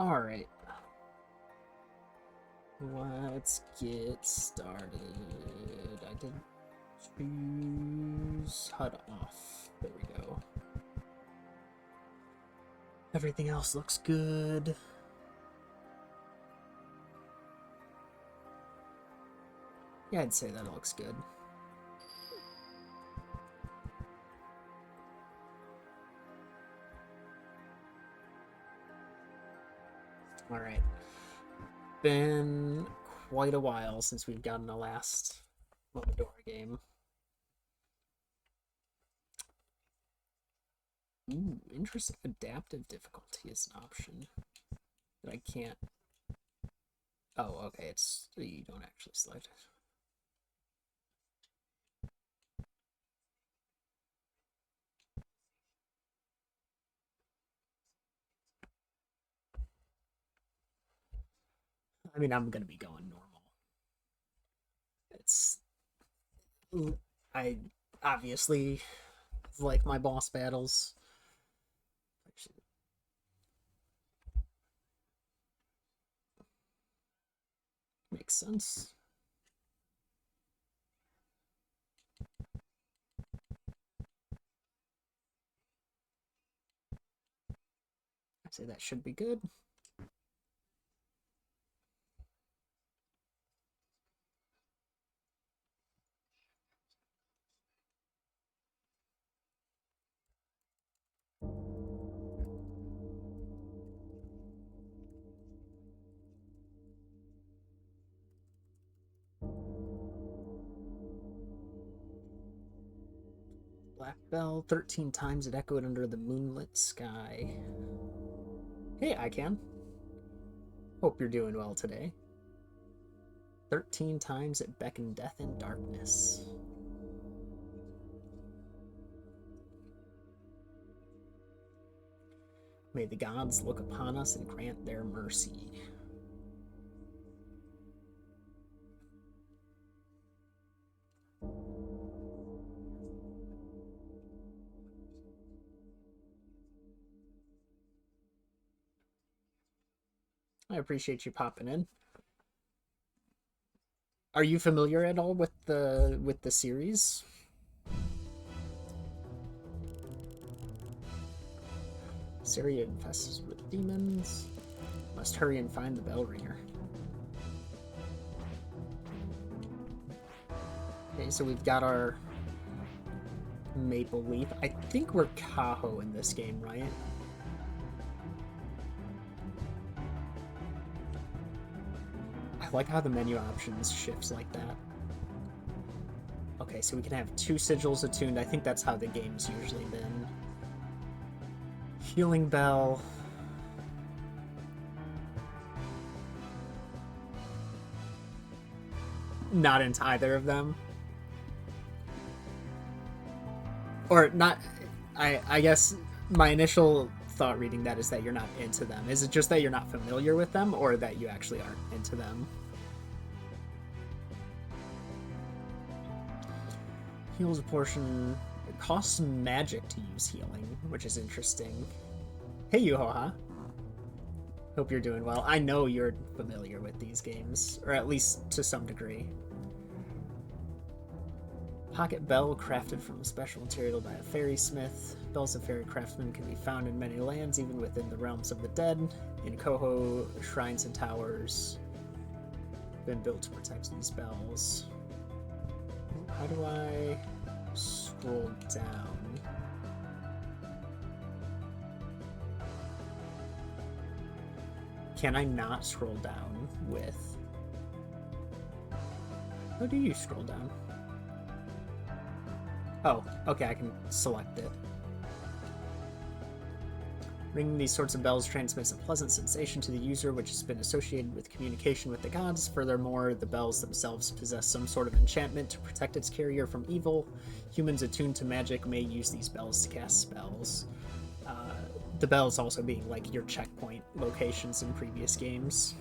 Alright. Let's get started. I did choose HUD off. There we go. Everything else looks good. Yeah, I'd say that looks good. Alright. Been quite a while since we've gotten the last Momodora game. Ooh, interesting. Adaptive difficulty is an option that I can't. Oh, okay. It's you don't actually select it. I mean, I'm gonna be going normal. It's I obviously like my boss battles. Makes sense. I'd say that should be good. Black bell, 13 times it echoed under the moonlit sky. Hey, I can. Hope you're doing well today. 13 times it beckoned death in darkness. May the gods look upon us and grant their mercy. I appreciate you popping in. Are you familiar at all with the series? Syria infested with demons. Must hurry and find the bell ringer. Okay, so we've got our Maple Leaf. I think we're Kaho in this game, right? I like how the menu options shifts like that. Okay, so we can have 2 sigils attuned. I think that's how the game's usually been. Healing Bell. Not into either of them. Or not. I guess my initial thought reading that is that you're not into them. Is it just that you're not familiar with them, or that you actually aren't into them? Heals a portion. It costs magic to use healing, which is interesting. Hey, Yuhoha. Hope you're doing well. I know you're familiar with these games, or at least to some degree. Pocket bell crafted from a special material by a fairy smith. Bells of fairy craftsmen can be found in many lands, even within the realms of the dead. In Koho, shrines and towers have been built to protect these bells. How do I scroll down? Can I not scroll down with... How do you scroll down? Oh, okay, I can select it. Ringing these sorts of bells transmits a pleasant sensation to the user, which has been associated with communication with the gods. Furthermore, the bells themselves possess some sort of enchantment to protect its carrier from evil. Humans attuned to magic may use these bells to cast spells. The bells also being like your checkpoint locations in previous games.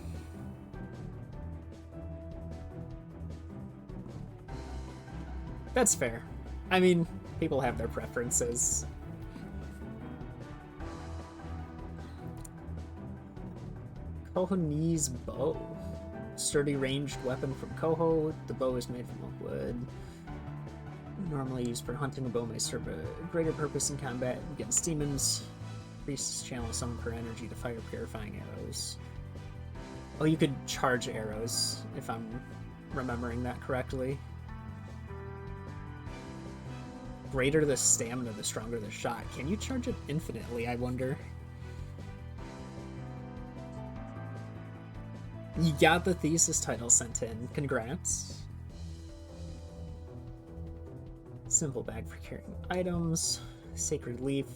That's fair. I mean, people have their preferences. Kohone's bow. Sturdy ranged weapon from Koho. The bow is made from oak wood. Normally used for hunting, a bow may serve a greater purpose in combat against demons. Priests channel some per energy to fire purifying arrows. Oh, you could charge arrows, if I'm remembering that correctly. Greater the stamina, the stronger the shot. Can you charge it infinitely, I wonder? You got the thesis title sent in. Congrats. Simple bag for carrying items. Sacred leaf.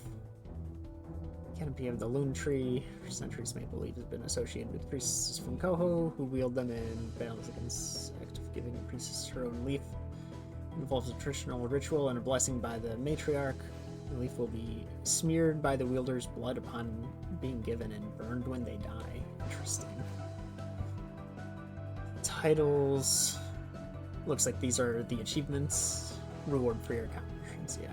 Canopy of the Loon Tree. For centuries, may believe has been associated with priests from Koho who wield them in battles against act of giving a priestess her own leaf. It involves a traditional ritual and a blessing by the matriarch. The leaf will be smeared by the wielder's blood upon being given and burned when they die. Interesting. Titles. Looks like these are the achievements. Reward for your accomplishments, yeah.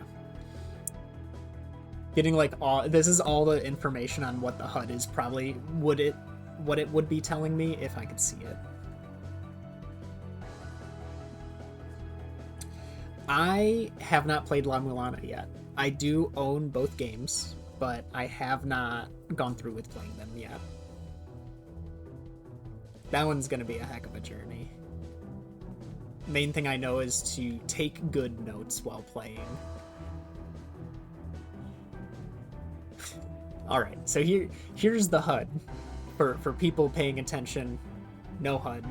Getting like all this is all the information on what the HUD is probably what it would be telling me if I could see it. I have not played La Mulana yet. I do own both games, but I have not gone through with playing them yet. That one's gonna be a heck of a journey. Main thing I know is to take good notes while playing. Alright, so here's the HUD. For people paying attention, no HUD.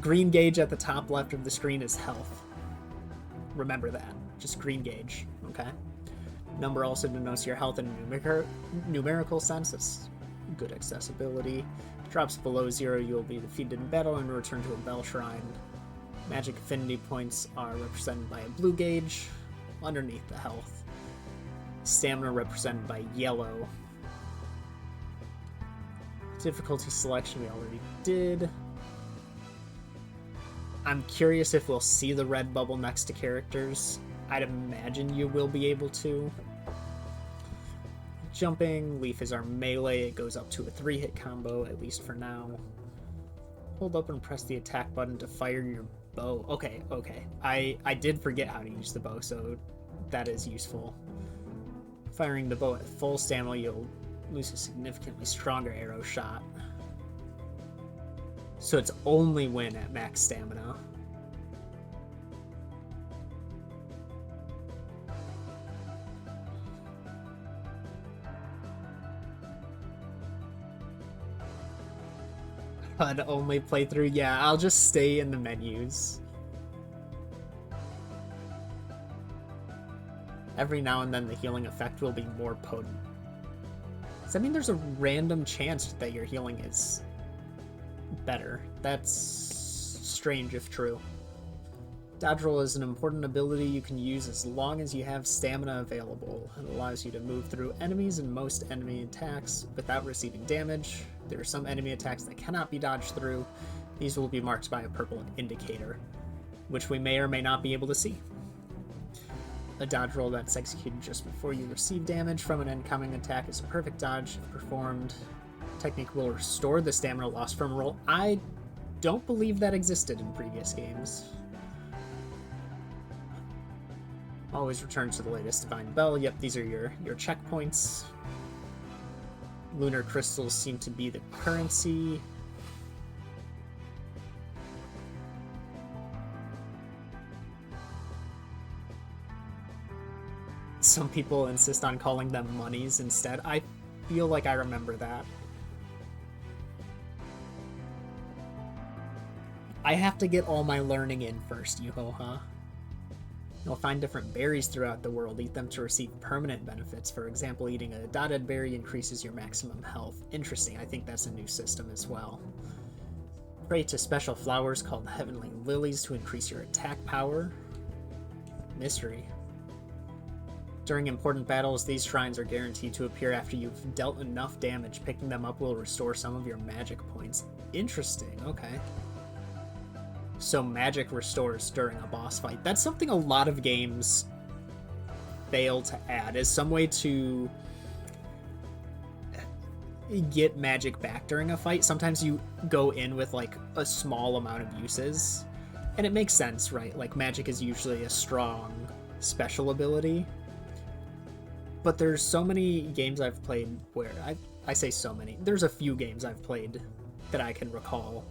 Green gauge at the top left of the screen is health. Remember that. Just green gauge, okay? Number also denotes your health in a numerical sense. That's good accessibility. Drops below 0, you will be defeated in battle and return to a bell shrine. Magic affinity points are represented by a blue gauge underneath the health. Stamina represented by yellow. Difficulty selection we already did. I'm curious if we'll see the red bubble next to characters. I'd imagine you will be able to. Jumping, Leaf is our melee. It goes up to a 3-hit combo, at least for now. Hold up and press the attack button to fire your bow. Okay. I did forget how to use the bow, so that is useful. Firing the bow at full stamina, you'll lose a significantly stronger arrow shot. So it's only when at max stamina. HUD only playthrough? Yeah, I'll just stay in the menus. Every now and then the healing effect will be more potent. Does that mean there's a random chance that your healing is better? That's strange if true. Dodge roll is an important ability you can use as long as you have stamina available. It allows you to move through enemies and most enemy attacks without receiving damage. There are some enemy attacks that cannot be dodged through. These will be marked by a purple indicator, which we may or may not be able to see. A dodge roll that's executed just before you receive damage from an incoming attack is a perfect dodge. If performed, technique will restore the stamina lost from a roll. I don't believe that existed in previous games. Always return to the latest Divine Bell. Yep, these are your checkpoints. Lunar crystals seem to be the currency. Some people insist on calling them monies instead. I feel like I remember that. I have to get all my learning in first, Yuho-ha. You'll find different berries throughout the world. Eat them to receive permanent benefits. For example, eating a dotted berry increases your maximum health. Interesting, I think that's a new system as well. Pray to special flowers called heavenly lilies to increase your attack power. Mystery. During important battles, these shrines are guaranteed to appear after you've dealt enough damage. Picking them up will restore some of your magic points. Interesting, okay. So magic restores during a boss fight. That's something a lot of games fail to add, is some way to get magic back during a fight. Sometimes you go in with like a small amount of uses, and it makes sense, right? Like magic is usually a strong special ability. But there's so many games I've played where I say so many. There's a few games I've played that I can recall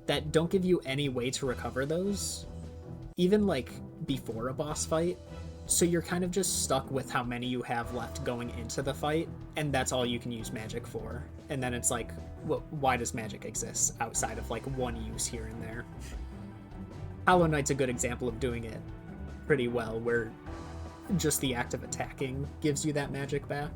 that don't give you any way to recover those, even like before a boss fight. So you're kind of just stuck with how many you have left going into the fight, and that's all you can use magic for. And then it's like, well, why does magic exist outside of like one use here and there? Hollow Knight's a good example of doing it pretty well, where just the act of attacking gives you that magic back.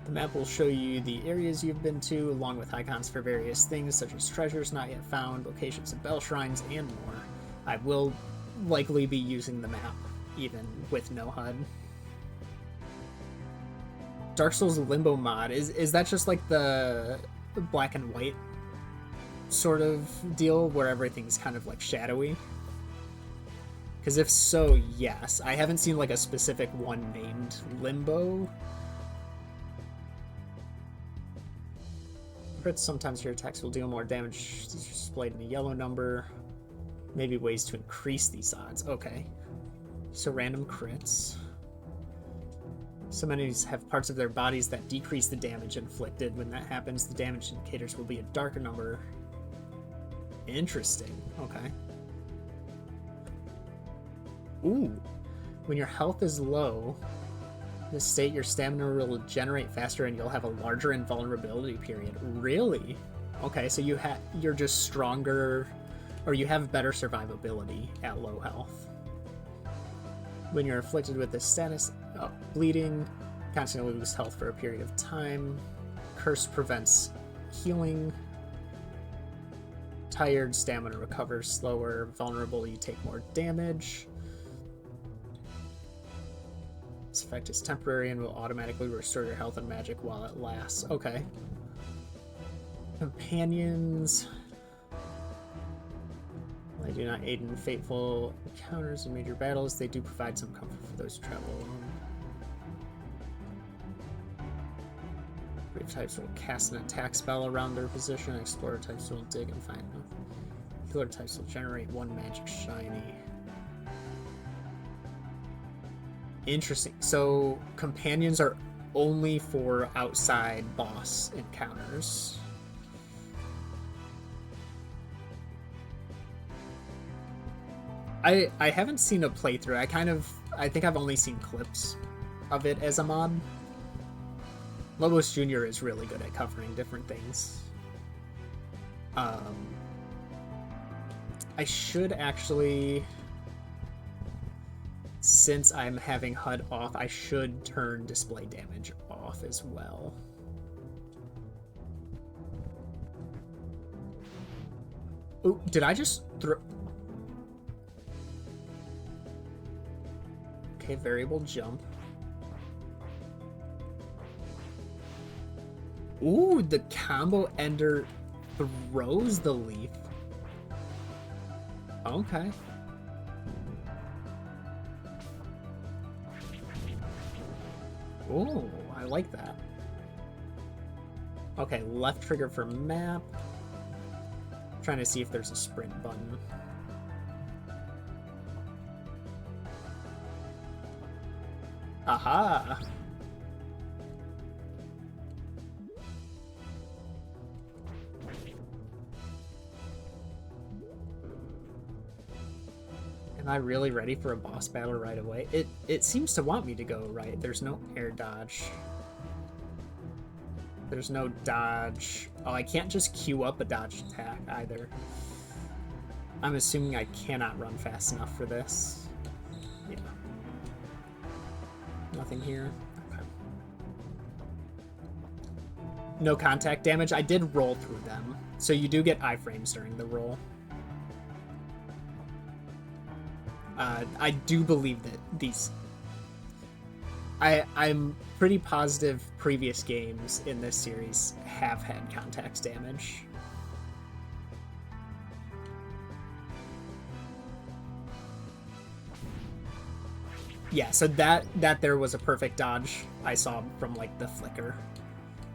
The map will show you the areas you've been to, along with icons for various things, such as treasures not yet found, locations of bell shrines, and more. I will likely be using the map, even with no HUD. Dark Souls Limbo mod, is that just like the black and white sort of deal, where everything's kind of like shadowy? Because if so, yes. I haven't seen like a specific one named Limbo. Crits, sometimes your attacks will deal more damage. These are displayed in a yellow number. Maybe ways to increase these odds. Okay. So random crits. Some enemies have parts of their bodies that decrease the damage inflicted. When that happens, the damage indicators will be a darker number. Interesting. Okay. Ooh. When your health is low, in this state, your stamina will regenerate faster and you'll have a larger invulnerability period. Really? Okay, so you're just stronger, or you have better survivability at low health. When you're afflicted with this status, bleeding, constantly lose health for a period of time. Curse prevents healing. Tired, stamina recovers slower. Vulnerable, you take more damage. This effect is temporary and will automatically restore your health and magic while it lasts. Okay. Companions. They do not aid in fateful encounters and major battles. They do provide some comfort for those who travel alone. Brave types will cast an attack spell around their position. Explorer types will dig and find them. Healer types will generate one magic shiny. Interesting. So companions are only for outside boss encounters. I haven't seen a playthrough. I think I've only seen clips of it as a mod. Lobos Jr. is really good at covering different things. I should actually, since I'm having HUD off, I should turn display damage off as well. Oh, did I just throw... Okay, variable jump. Ooh, the combo ender throws the leaf. Okay. Ooh, I like that. Okay, left trigger for map. Trying to see if there's a sprint button. Aha! Am I really ready for a boss battle right away? It seems to want me to go right. There's no air dodge. There's no dodge. Oh, I can't just queue up a dodge attack either. I'm assuming I cannot run fast enough for this. Yeah. Nothing here. Okay. No contact damage. I did roll through them, so you do get iframes during the roll. I do believe that these... I'm pretty positive previous games in this series have had contact damage. Yeah, so that there was a perfect dodge I saw from like the flicker.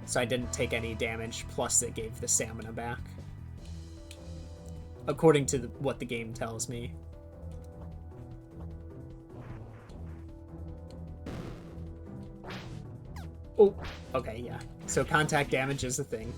So I didn't take any damage, plus it gave the stamina back. According to what the game tells me. Oh, okay, yeah. So contact damage is a thing.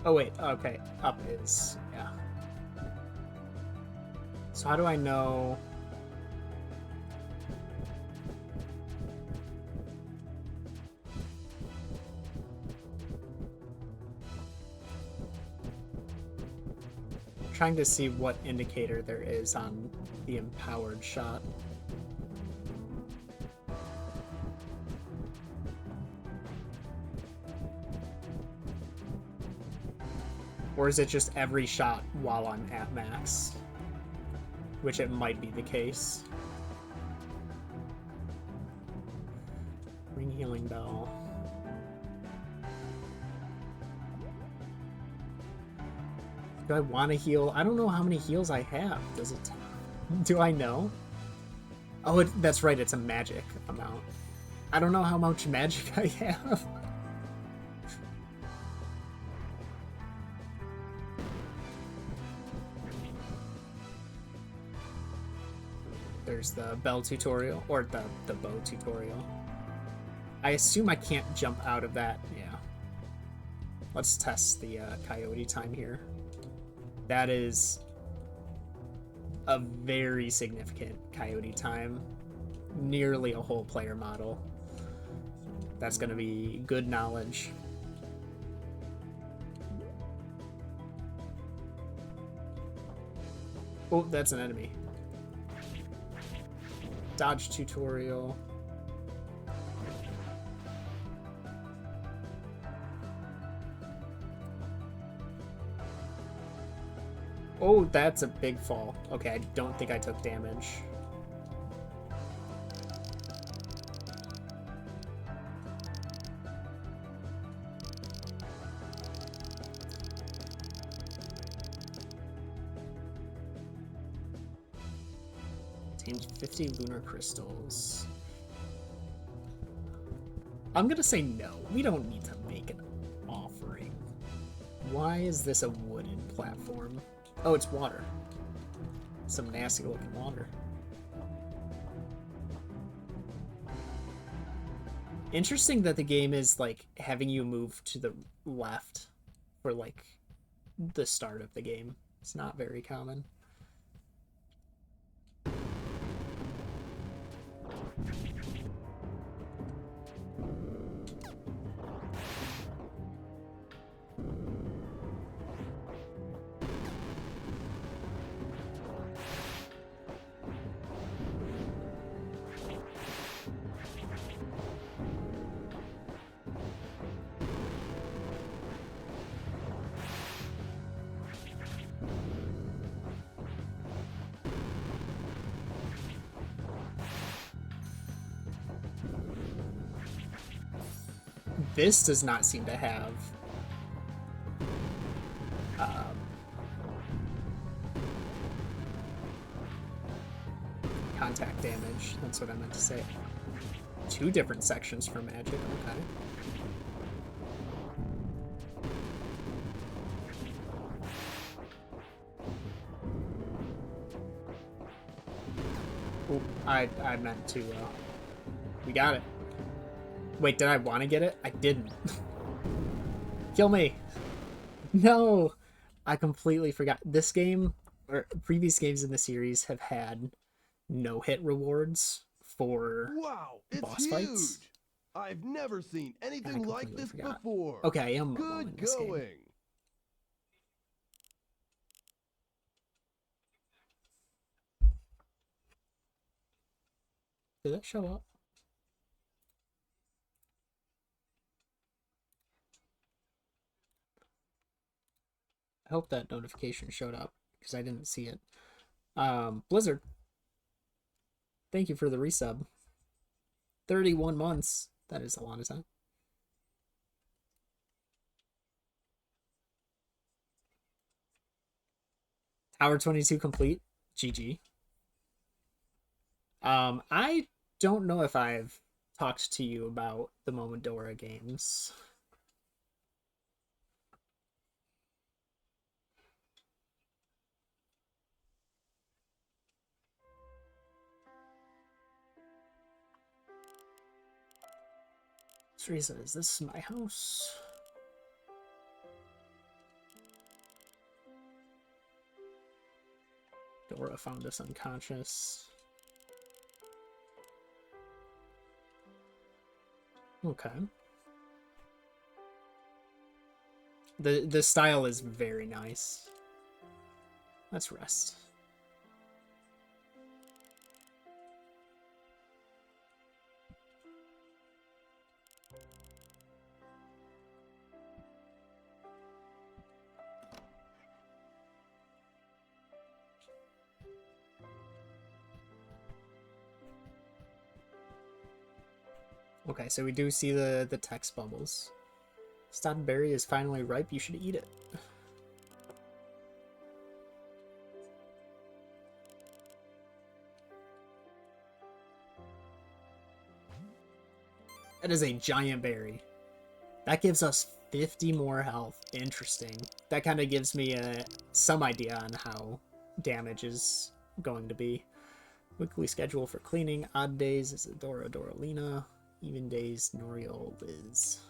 Oh wait, okay. Up is, yeah. So how do I know? I'm trying to see what indicator there is on the empowered shot. Or is it just every shot while I'm at max? Which it might be the case. Ring healing bell. Do I want to heal? I don't know how many heals I have. Does it? Do I know? Oh, that's right. It's a magic amount. I don't know how much magic I have. There's the bell tutorial, or the bow tutorial. I assume I can't jump out of that. Yeah. Let's test the coyote time here. That is a very significant coyote time. Nearly a whole player model. That's going to be good knowledge. Oh, that's an enemy. Dodge tutorial. Oh, that's a big fall. Okay, I don't think I took damage. Contains 50 lunar crystals. I'm gonna say no. We don't need to make an offering. Why is this a wooden platform? Oh, it's water. Some nasty looking water. Interesting that the game is like having you move to the left for like the start of the game. It's not very common. This does not seem to have contact damage. That's what I meant to say. 2 different sections for magic. Okay. Oh, I meant to. We got it. Wait, did I want to get it? I didn't. Kill me. No, I completely forgot. This game, or previous games in the series, have had no-hit rewards for boss fights. I've never seen anything like this forgot. before. Okay, I am Good in this game. going. Did that show up? hope that notification showed up because I didn't see it. Blizzard, thank you for the resub. 31 months. That is a lot of time. Tower 22 complete. GG. I don't know if I've talked to you about the Momodora games. Teresa, is this my house? Dora found us unconscious. Okay. The style is very nice. Let's rest. Okay, so we do see the text bubbles. Stod berry is finally ripe. You should eat it. That is a giant berry. That gives us 50 more health. Interesting. That kind of gives me some idea on how damage is going to be. Weekly schedule for cleaning. Odd days is Adora, Doralina. Even days, Noriel, Liz.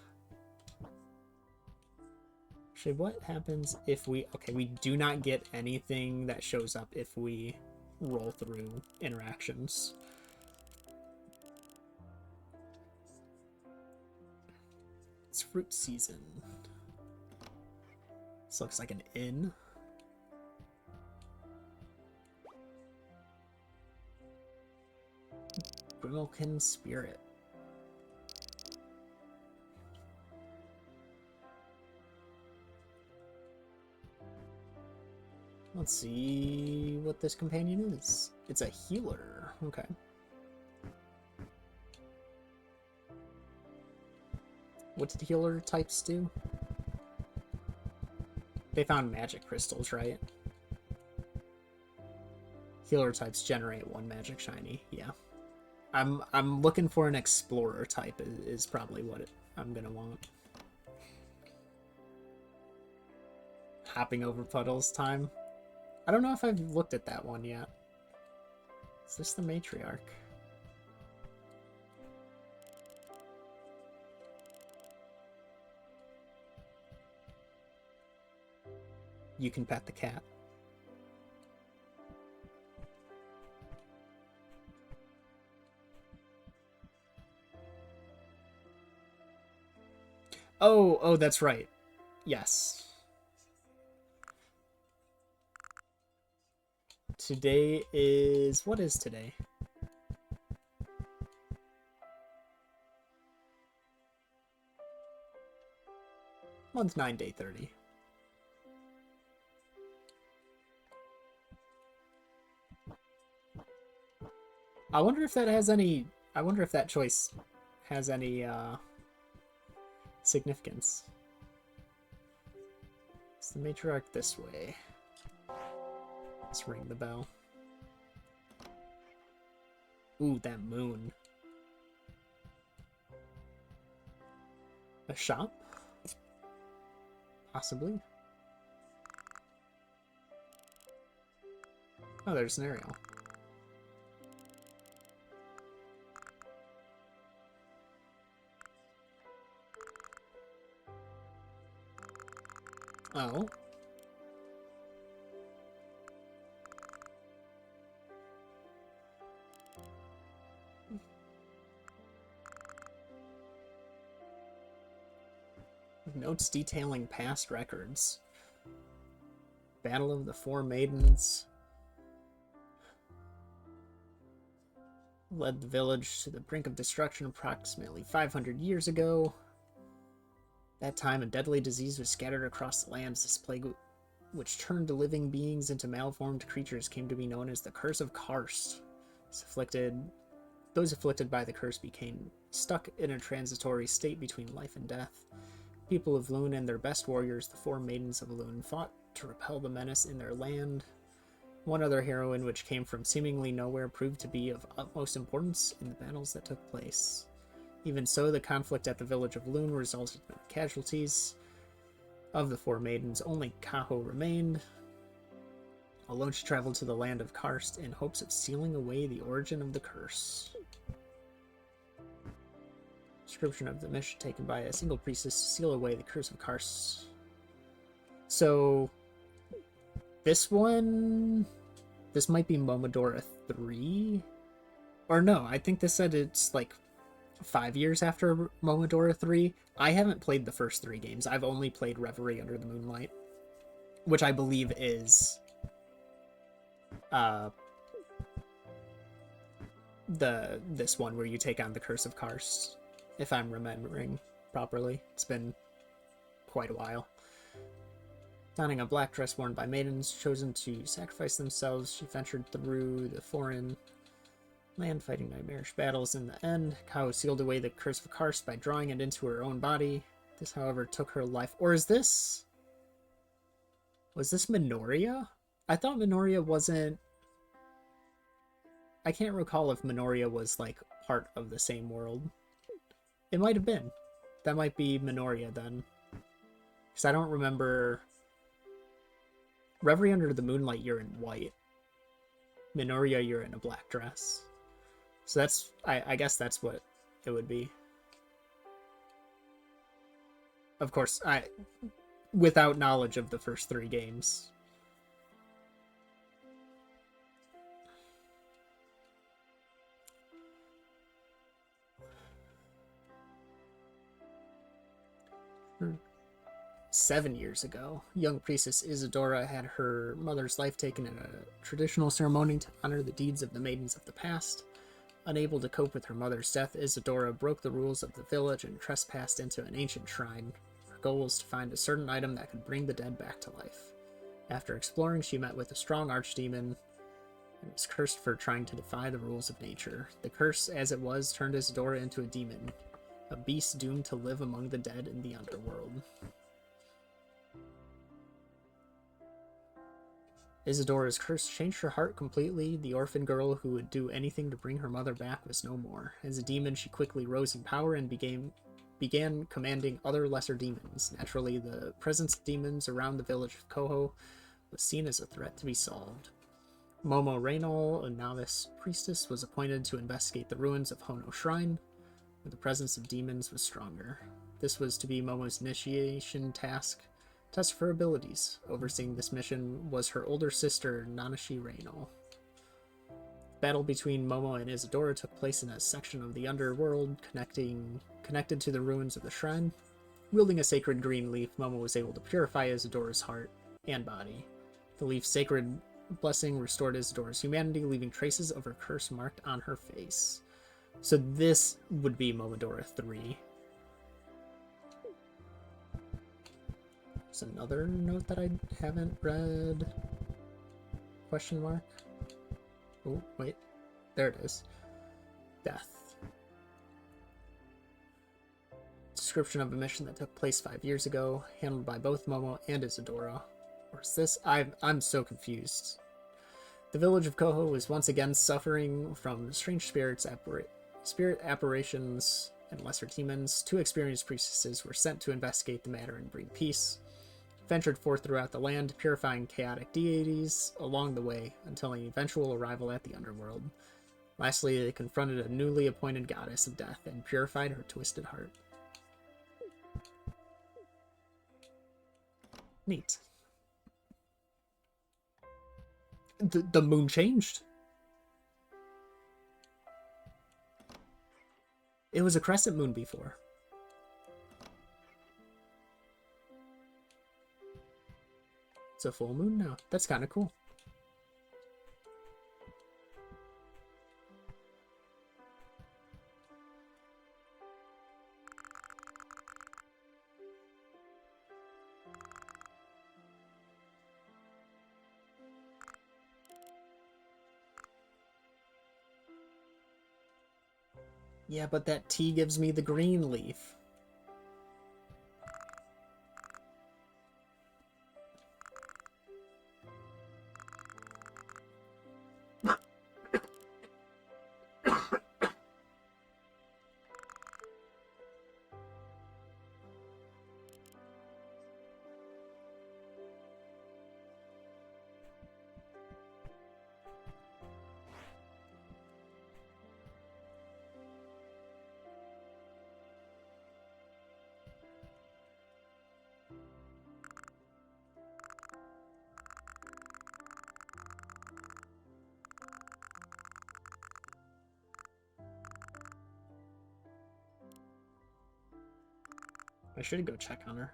Actually, what happens if we... Okay, we do not get anything that shows up if we roll through interactions. It's fruit season. This looks like an inn. Grimmelkin Spirit. Let's see what this companion is. It's a healer. Okay. What did healer types do? They found magic crystals, right? Healer types generate one magic shiny. Yeah. I'm looking for an explorer type is probably what I'm gonna want. Hopping over puddles time. I don't know if I've looked at that one yet. Is this the matriarch? You can pet the cat. Oh, that's right. Yes. Today is... What is today? Month 9, day 30. I wonder if that has any... I wonder if that choice has any significance. It's the matriarch this way. Let's ring the bell. Ooh, that moon. A shop? Possibly. Oh, there's an Ariel. Oh. Notes detailing past records. Battle of the Four Maidens. Led the village to the brink of destruction approximately 500 years ago. That time, a deadly disease was scattered across the lands. This plague which turned living beings into malformed creatures, came to be known as the Curse of Karst. Those afflicted by the curse became stuck in a transitory state between life and death. People of Lune and their best warriors, the four maidens of Lune, fought to repel the menace in their land. One other heroine, which came from seemingly nowhere, proved to be of utmost importance in the battles that took place. Even so, the conflict at the village of Lune resulted in casualties. Of the four maidens, only Kaho remained. Alone, she traveled to the land of Karst in hopes of sealing away the origin of the curse. Description of the mission taken by a single priestess to seal away the curse of Karst. So, this might be Momodora 3? Or no, I think this said it's like 5 years after Momodora 3. I haven't played the first 3 games. I've only played Reverie Under the Moonlight, which I believe is this one where you take on the Curse of Karst, if I'm remembering properly. It's been quite a while. Donning a black dress worn by maidens chosen to sacrifice themselves, she ventured through the foreign land, fighting nightmarish battles. In the end, Kao sealed away the Curse of Karst by drawing it into her own body. This, however, took her life. Or is this... Was this Minoria? I thought Minoria wasn't... I can't recall if Minoria was, like, part of the same world. It might have been. That might be Minoria, then. Because I don't remember... Reverie Under the Moonlight, you're in white. Minoria, you're in a black dress. So that's... I guess that's what it would be. Of course, without knowledge of the first 3 games. Hmm. 7 years ago, young priestess Isadora had her mother's life taken in a traditional ceremony to honor the deeds of the maidens of the past. Unable to cope with her mother's death, Isadora broke the rules of the village and trespassed into an ancient shrine. Her goal was to find a certain item that could bring the dead back to life. After exploring, she met with a strong archdemon and was cursed for trying to defy the rules of nature. The curse, as it was, turned Isadora into a demon, a beast doomed to live among the dead in the underworld. Isadora's curse changed her heart completely. The orphan girl who would do anything to bring her mother back was no more. As a demon, she quickly rose in power and began commanding other lesser demons. Naturally, the presence of demons around the village of Koho was seen as a threat to be solved. Momo Reynol, a novice priestess, was appointed to investigate the ruins of Hono Shrine, where the presence of demons was stronger. This was to be Momo's initiation task. Test for abilities. Overseeing this mission was her older sister, Nanashi Reynol. Battle between Momo and Isadora took place in a section of the underworld connected to the ruins of the shrine. Wielding a sacred green leaf, Momo was able to purify Isadora's heart and body. The leaf's sacred blessing restored Isadora's humanity, leaving traces of her curse marked on her face. So this would be Momodora 3. There's another note that I haven't read. Question mark. Oh, wait. There it is. Death. Description of a mission that took place 5 years ago, handled by both Momo and Isadora. Or is this? I'm so confused. The village of Koho was once again suffering from strange spirit apparitions and lesser demons. 2 experienced priestesses were sent to investigate the matter and bring peace. Ventured forth throughout the land, purifying chaotic deities along the way until an eventual arrival at the underworld. Lastly, they confronted a newly appointed goddess of death and purified her twisted heart. Neat. The moon changed. It was a crescent moon before. It's a full moon now. That's kind of cool. Yeah, but that T gives me the green leaf. I should go check on her.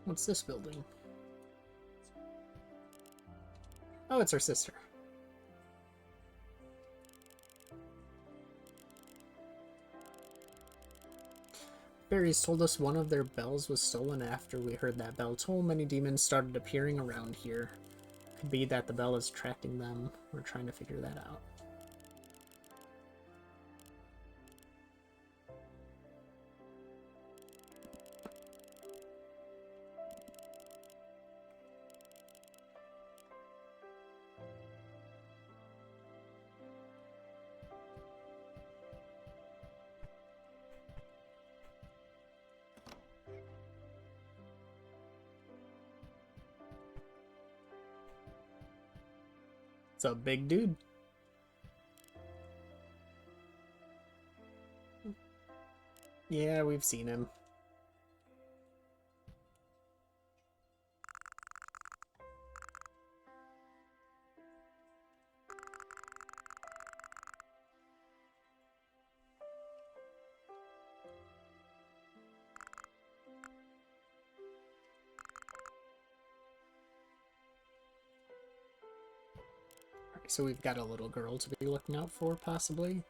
What's this building? Oh, it's her sister. Fairies told us one of their bells was stolen. After we heard that bell toll, many demons started appearing around here. Could be that the bell is attracting them. We're trying to figure that out. It's a big dude. Yeah, we've seen him. Alright, so we've got a little girl to be looking out for, possibly.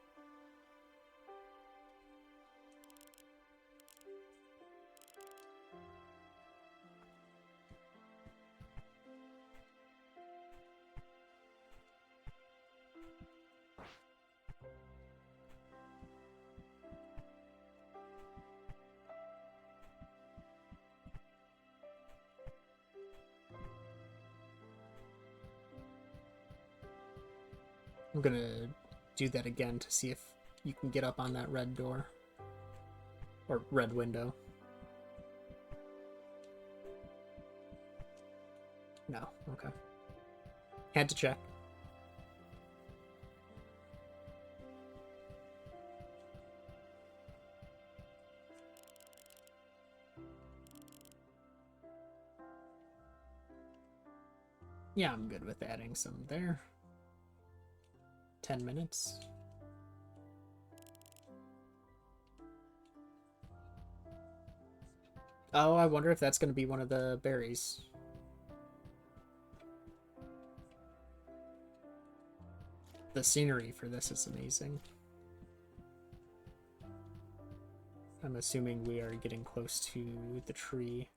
I'm gonna do that again to see if you can get up on that red door. Or red window. No, okay. Had to check. Yeah, I'm good with adding some there. 10 minutes. Oh, I wonder if that's going to be one of the berries. The scenery for this is amazing. I'm assuming we are getting close to the tree.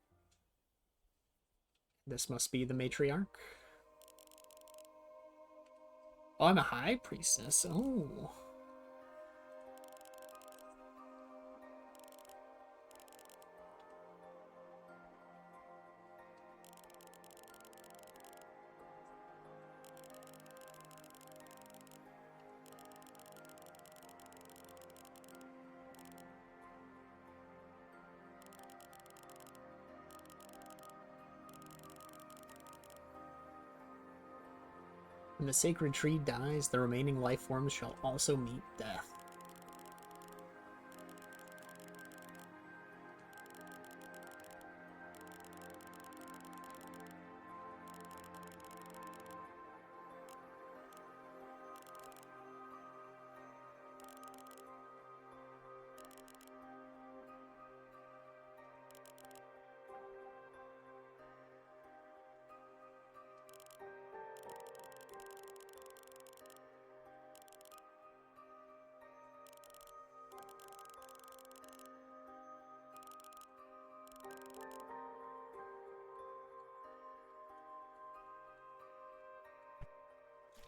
This must be the matriarch. Oh, I'm a high priestess. Oh. When the sacred tree dies, the remaining life forms shall also meet death.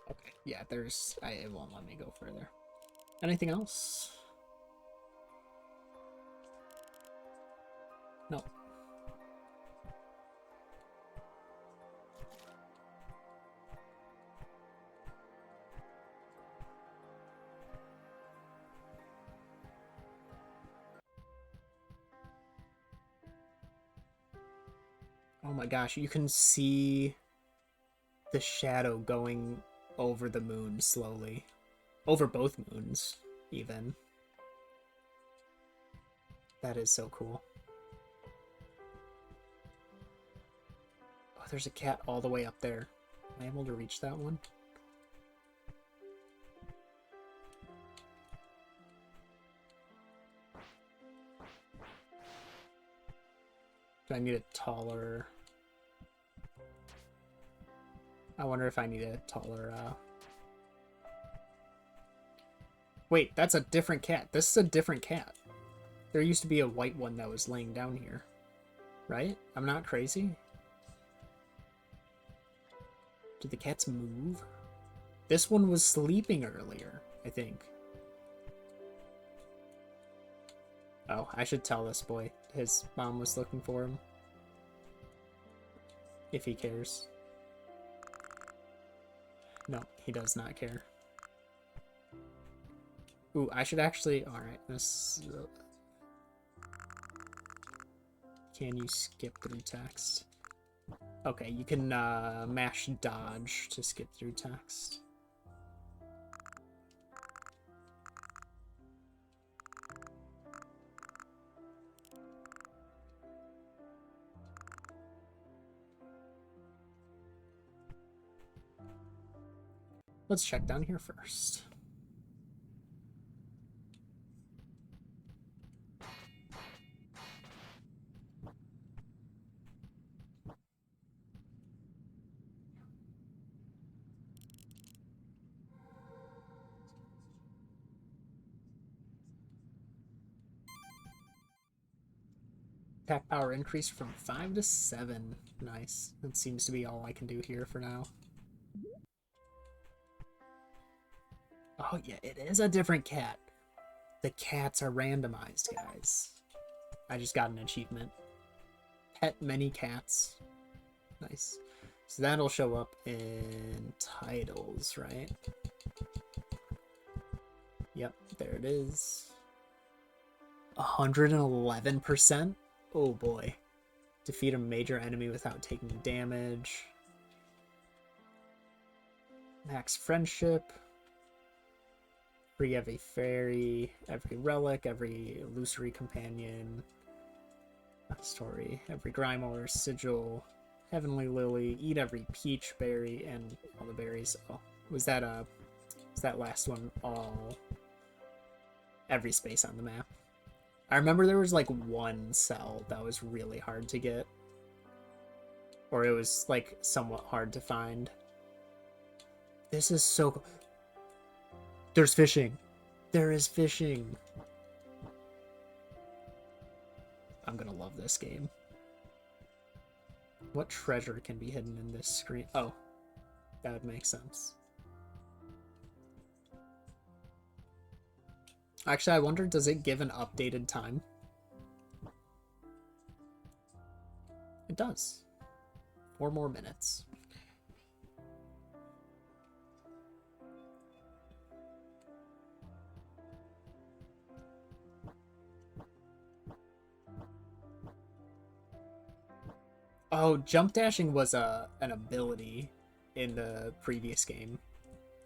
Okay, yeah, it won't let me go further. Anything else? No. Oh my gosh, you can see the shadow going over the moon slowly. Over both moons, even. That is so cool. Oh, there's a cat all the way up there. Am I able to reach that one? Do I need a taller... I wonder if I need a taller, Wait, that's a different cat. This is a different cat. There used to be a white one that was laying down here. Right? I'm not crazy? Did the cats move? This one was sleeping earlier, I think. Oh, I should tell this boy. His mom was looking for him. If he cares. No, he does not care. Ooh, I should actually... Alright, this... Can you skip through text? Okay, you can mash dodge to skip through text. Let's check down here first. Attack power increased from 5 to 7. Nice. That seems to be all I can do here for now. Oh yeah, it is a different cat. The cats are randomized, guys. I just got an achievement. Pet many cats. Nice. So that'll show up in titles, right? Yep, there it is. 111%? Oh boy. Defeat a major enemy without taking damage. Max friendship. Free every fairy, every relic, every illusory companion. Story, every Grimoire, sigil, heavenly lily, eat every peach berry, and all the berries. Oh, was that last one all every space on the map? I remember there was like one cell that was really hard to get, or it was like somewhat hard to find. This is so cool. There's fishing. There is fishing. I'm gonna love this game. What treasure can be hidden in this screen? Oh, that would make sense. Actually, I wonder, does it give an updated time? It does. 4 more minutes. Oh, jump dashing was an ability in the previous game.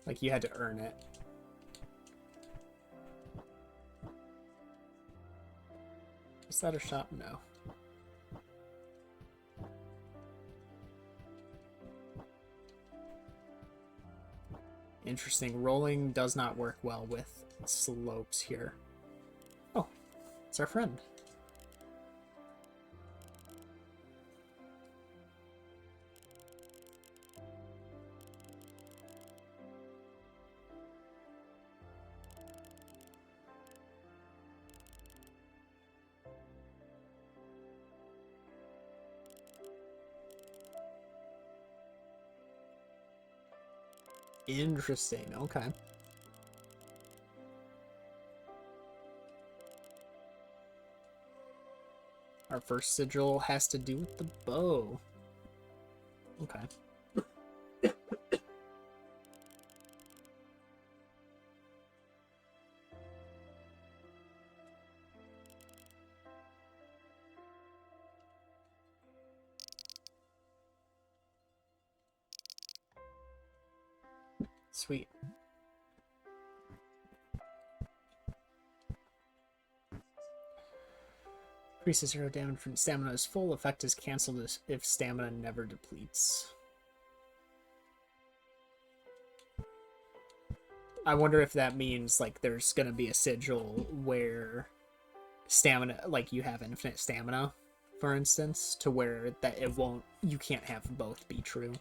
Like, you had to earn it. Is that a shop? No. Interesting. Rolling does not work well with slopes here. Oh, it's our friend. Interesting. Okay. Our first sigil has to do with the bow. Okay. Sweet. Increases 0 damage from stamina is full. Effect is cancelled if stamina never depletes. I wonder if that means like there's gonna be a sigil where stamina, like you have infinite stamina, for instance, to where that it won't, you can't have both be true.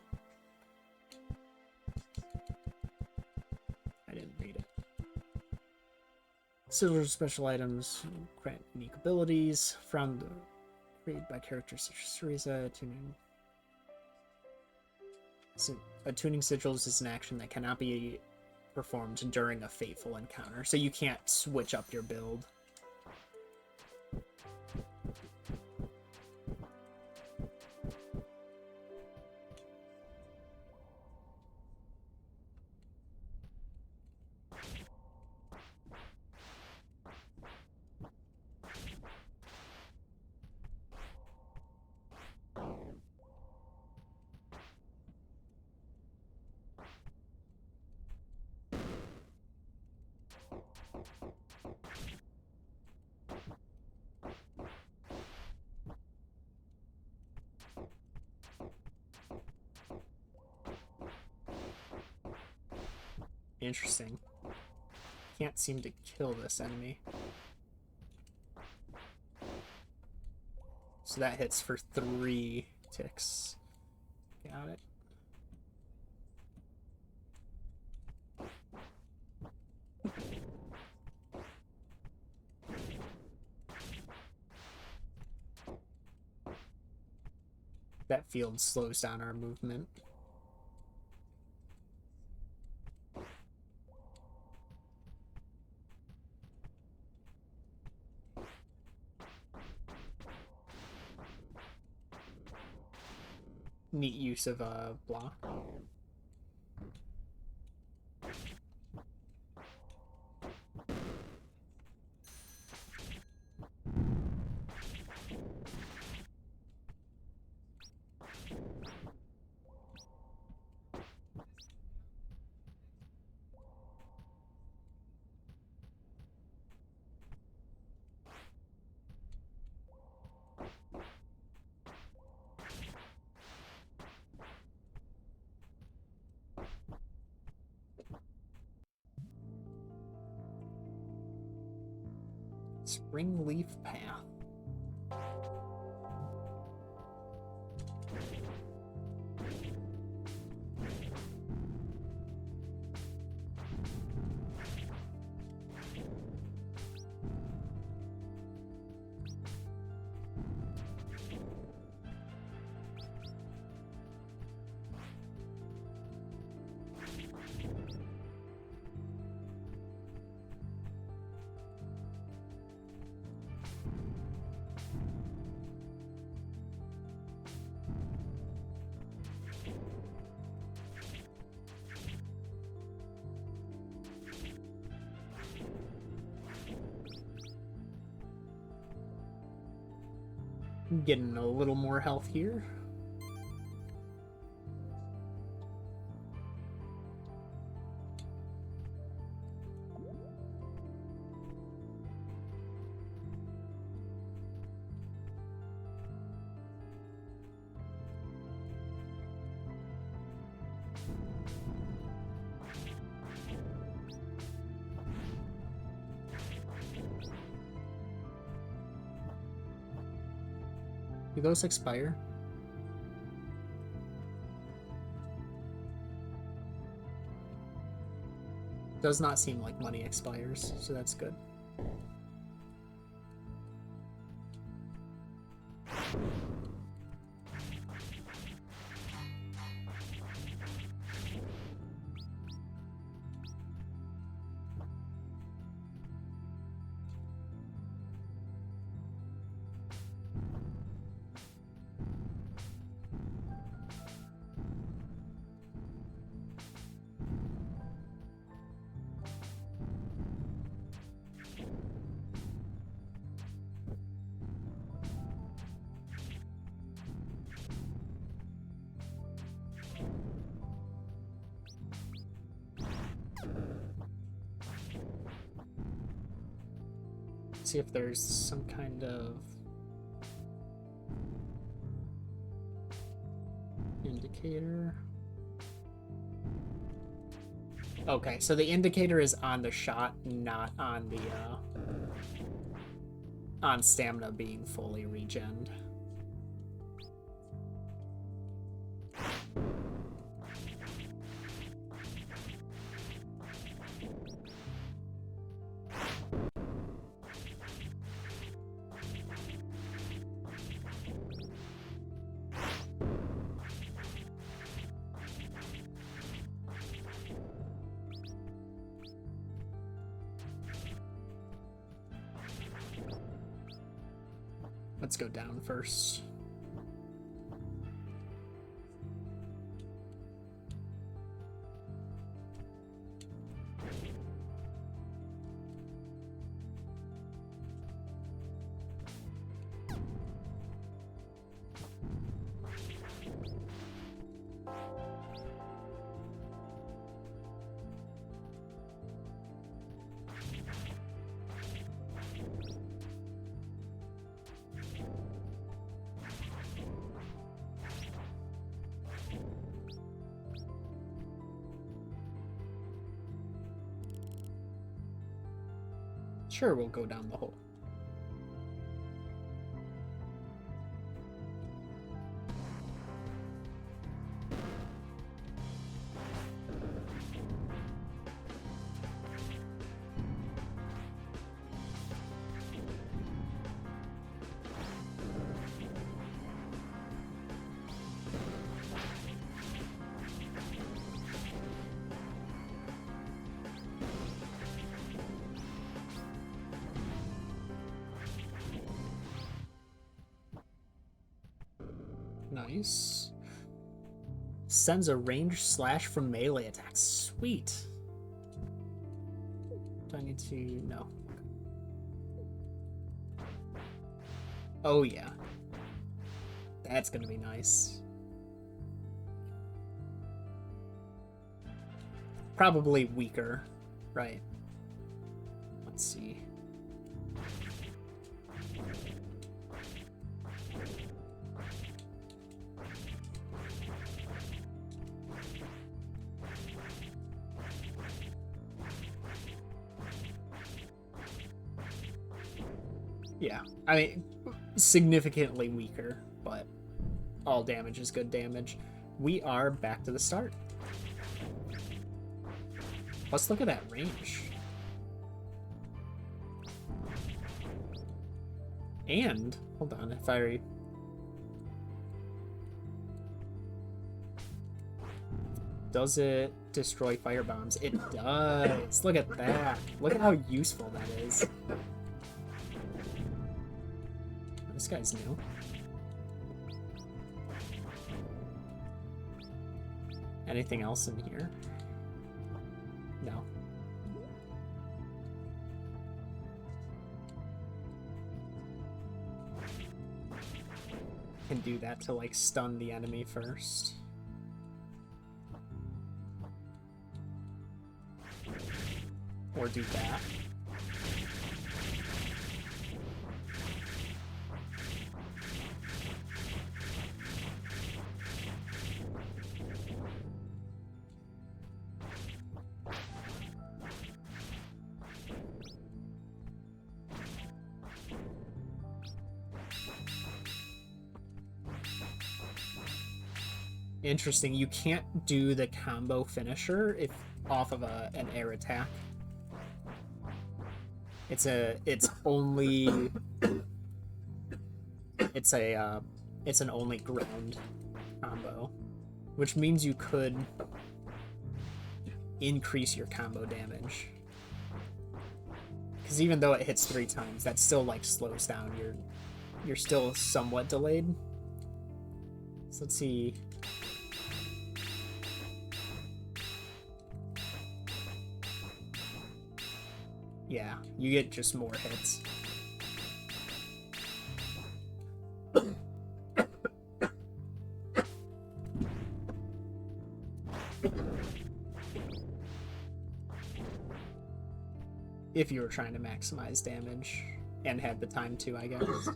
I didn't read it. Sigil special items grant unique abilities from the created by characters such as Cereza, tuning. So, attuning sigils is an action that cannot be performed during a fateful encounter, so you can't switch up your build. Interesting. Can't seem to kill this enemy. So that hits for 3 ticks. Got it. That field slows down our movement. Neat use of a block. Spring leaf path. Getting a little more health here. Do those expire? Does not seem like money expires, so that's good. see if there's some kind of indicator. Okay, so the indicator is on the shot, not on the on stamina being fully regened. Let's go down first. Sure, we'll go down the hole. Nice. Sends a range slash from melee attacks. Sweet. Do I need to... No. Oh, yeah. That's gonna be nice. Probably weaker, right? Let's see. Yeah, I mean, significantly weaker, but all damage is good damage. We are back to the start. Let's look at that range. And, hold on, if I... Does it destroy firebombs? It does! Look at that! Look at how useful that is. This guy's new. Anything else in here? No. Can do that to like stun the enemy first. Or do that. Interesting. You can't do the combo finisher if off of an air attack. It's only it's an only ground combo, which means you could increase your combo damage. Because even though it hits 3 times, that still like slows down. You're still somewhat delayed. So let's see. Yeah, you get just more hits. If you were trying to maximize damage. And had the time to, I guess.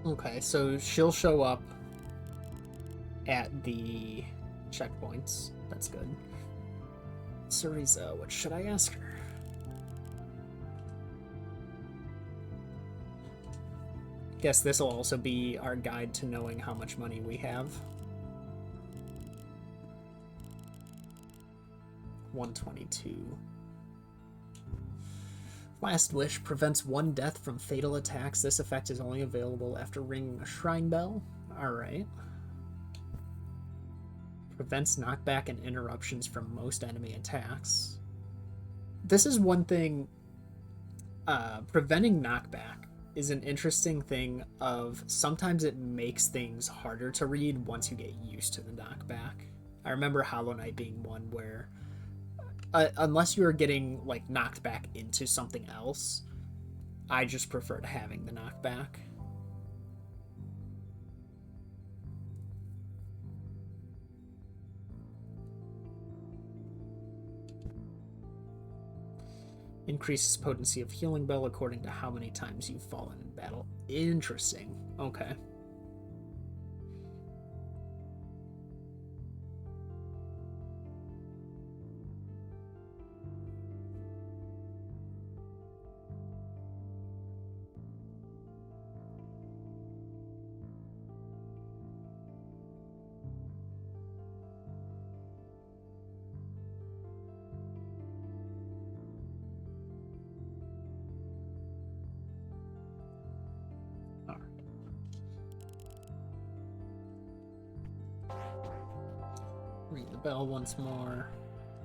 Okay, so she'll show up at the checkpoints. That's good. Cereza, what should I ask her? Guess this will also be our guide to knowing how much money we have. 122. Last Wish prevents one death from fatal attacks. This effect is only available after ringing a shrine bell. Alright. Prevents knockback and interruptions from most enemy attacks. This is one thing. Preventing knockback is an interesting thing of sometimes it makes things harder to read once you get used to the knockback. I remember Hollow Knight being one where unless you're getting like knocked back into something else, I just preferred having the knockback. Increases potency of healing bell according to how many times you've fallen in battle. Interesting. Okay. Ring the bell once more.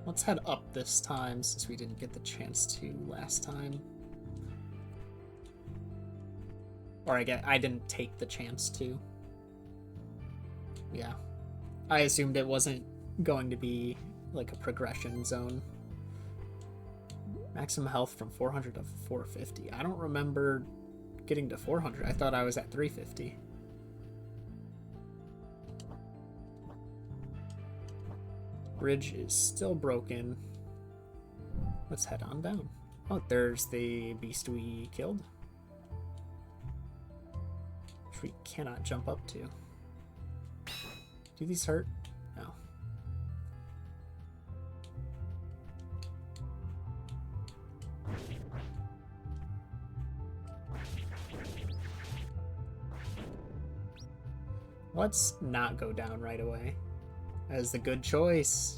Let's head up this time since we didn't get the chance to last time. Or I didn't take the chance to. Yeah. I assumed it wasn't going to be like a progression zone. Maximum health from 400 to 450. I don't remember getting to 400. I thought I was at 350. Bridge is still broken. Let's head on down. Oh, there's the beast we killed, which we cannot jump up to. Do these hurt? No. Let's not go down right away. That is the good choice.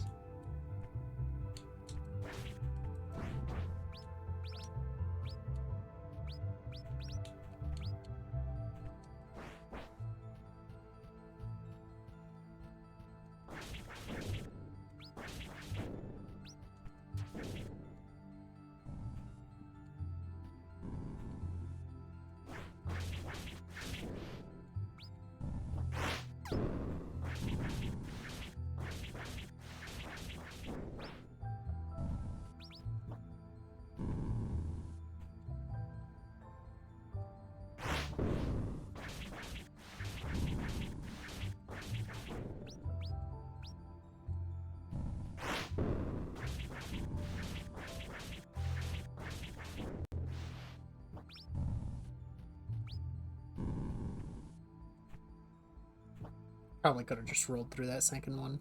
Probably could have just rolled through that second one.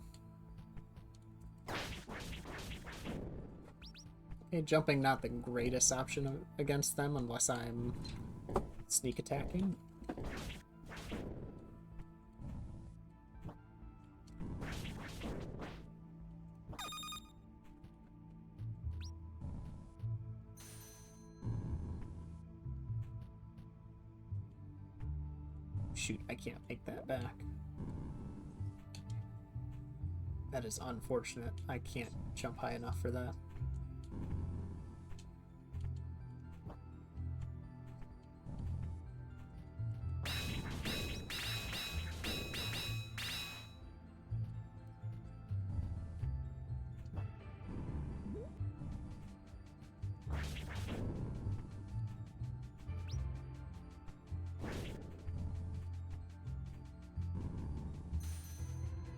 Okay, jumping not the greatest option against them unless I'm sneak attacking. shoot, I can't make that back. That is unfortunate. I can't jump high enough for that.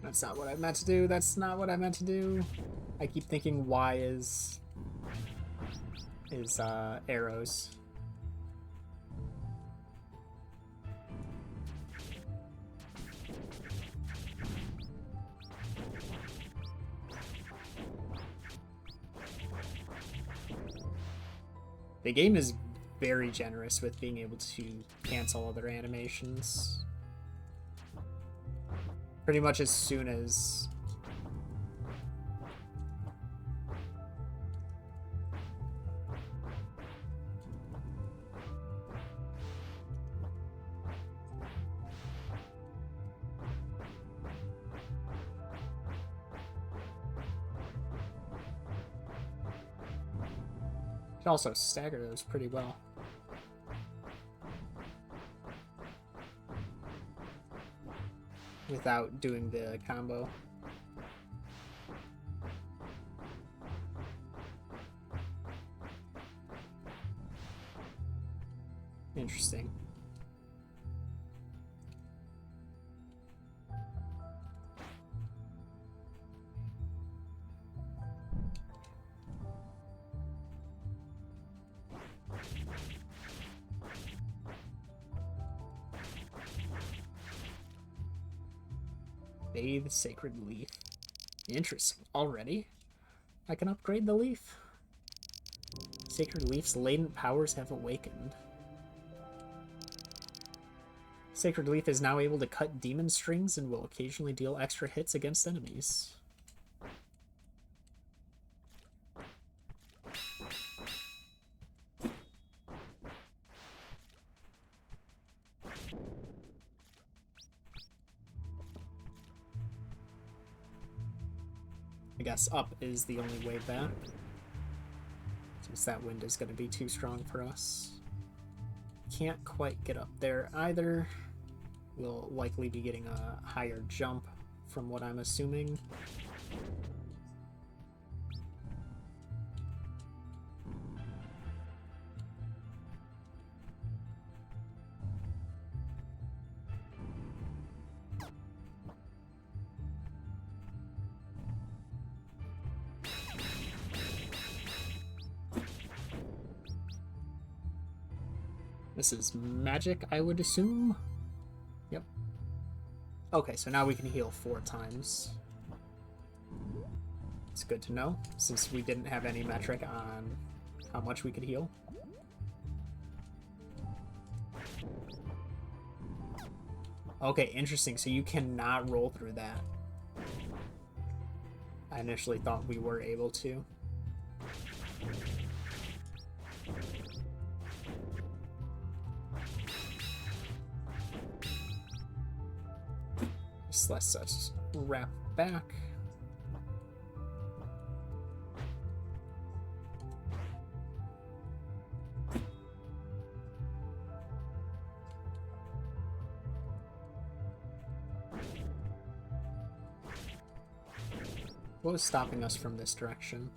That's not what I meant to do. That's not what I meant to do. I keep thinking Y is arrows. The game is very generous with being able to cancel other animations. Pretty much as soon as you can also stagger those pretty well. Without doing the combo. Interesting. Bathe Sacred Leaf. Interesting. Already? I can upgrade the leaf. Sacred Leaf's latent powers have awakened. Sacred Leaf is now able to cut demon strings and will occasionally deal extra hits against enemies. I guess up is the only way back, since that wind is going to be too strong for us. Can't quite get up there either. We'll likely be getting a higher jump from what I'm assuming. This is magic, I would assume. Yep. Okay, so now we can heal 4 times. It's good to know, since we didn't have any metric on how much we could heal. Okay, interesting. So you cannot roll through that. I initially thought we were able to. Let's wrap back. What was stopping us from this direction?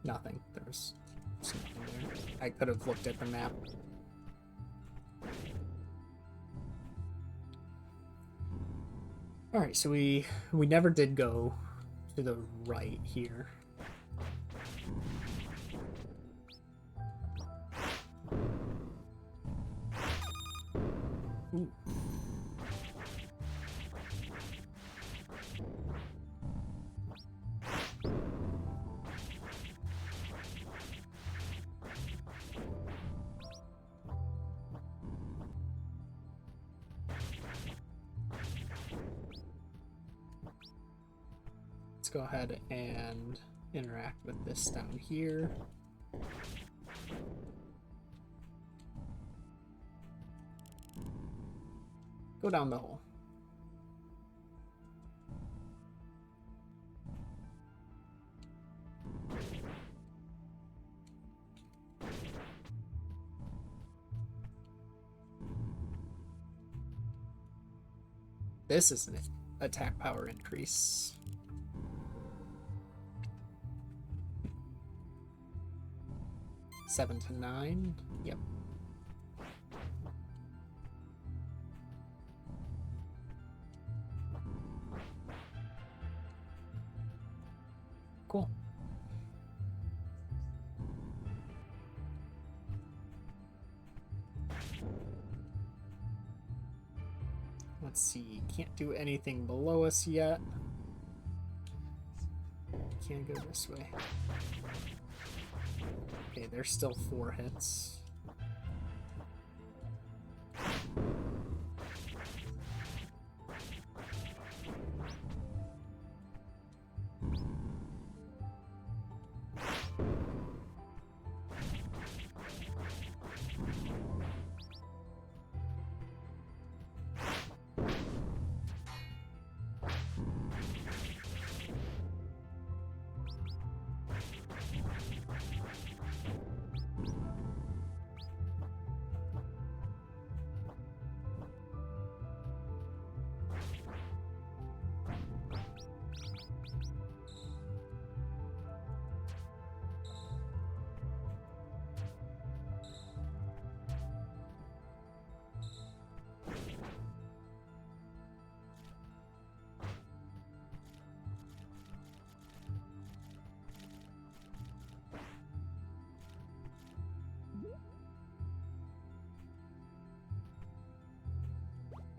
Nothing. There's nothing there. I could have looked at the map. Alright, so we never did go to the right here. Ooh. Go ahead and interact with this down here. Go down the hole. This is an attack power increase. Seven to 9. Yep. Cool. Let's see. Can't do anything below us yet. Can't go this way. Okay, there's still 4 hits.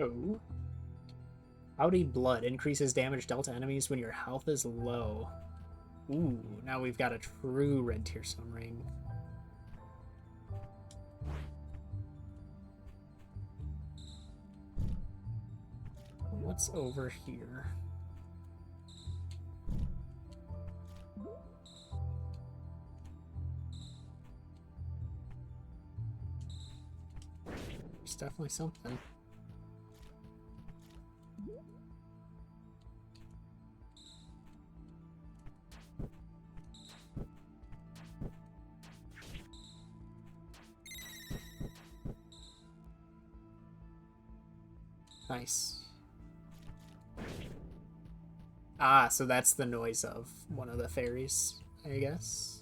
Oh. HUD blood increases damage dealt to enemies when your health is low. Ooh, now we've got a true red tier stone ring. What's over here? There's definitely something. Nice. Ah, so that's the noise of one of the fairies, I guess.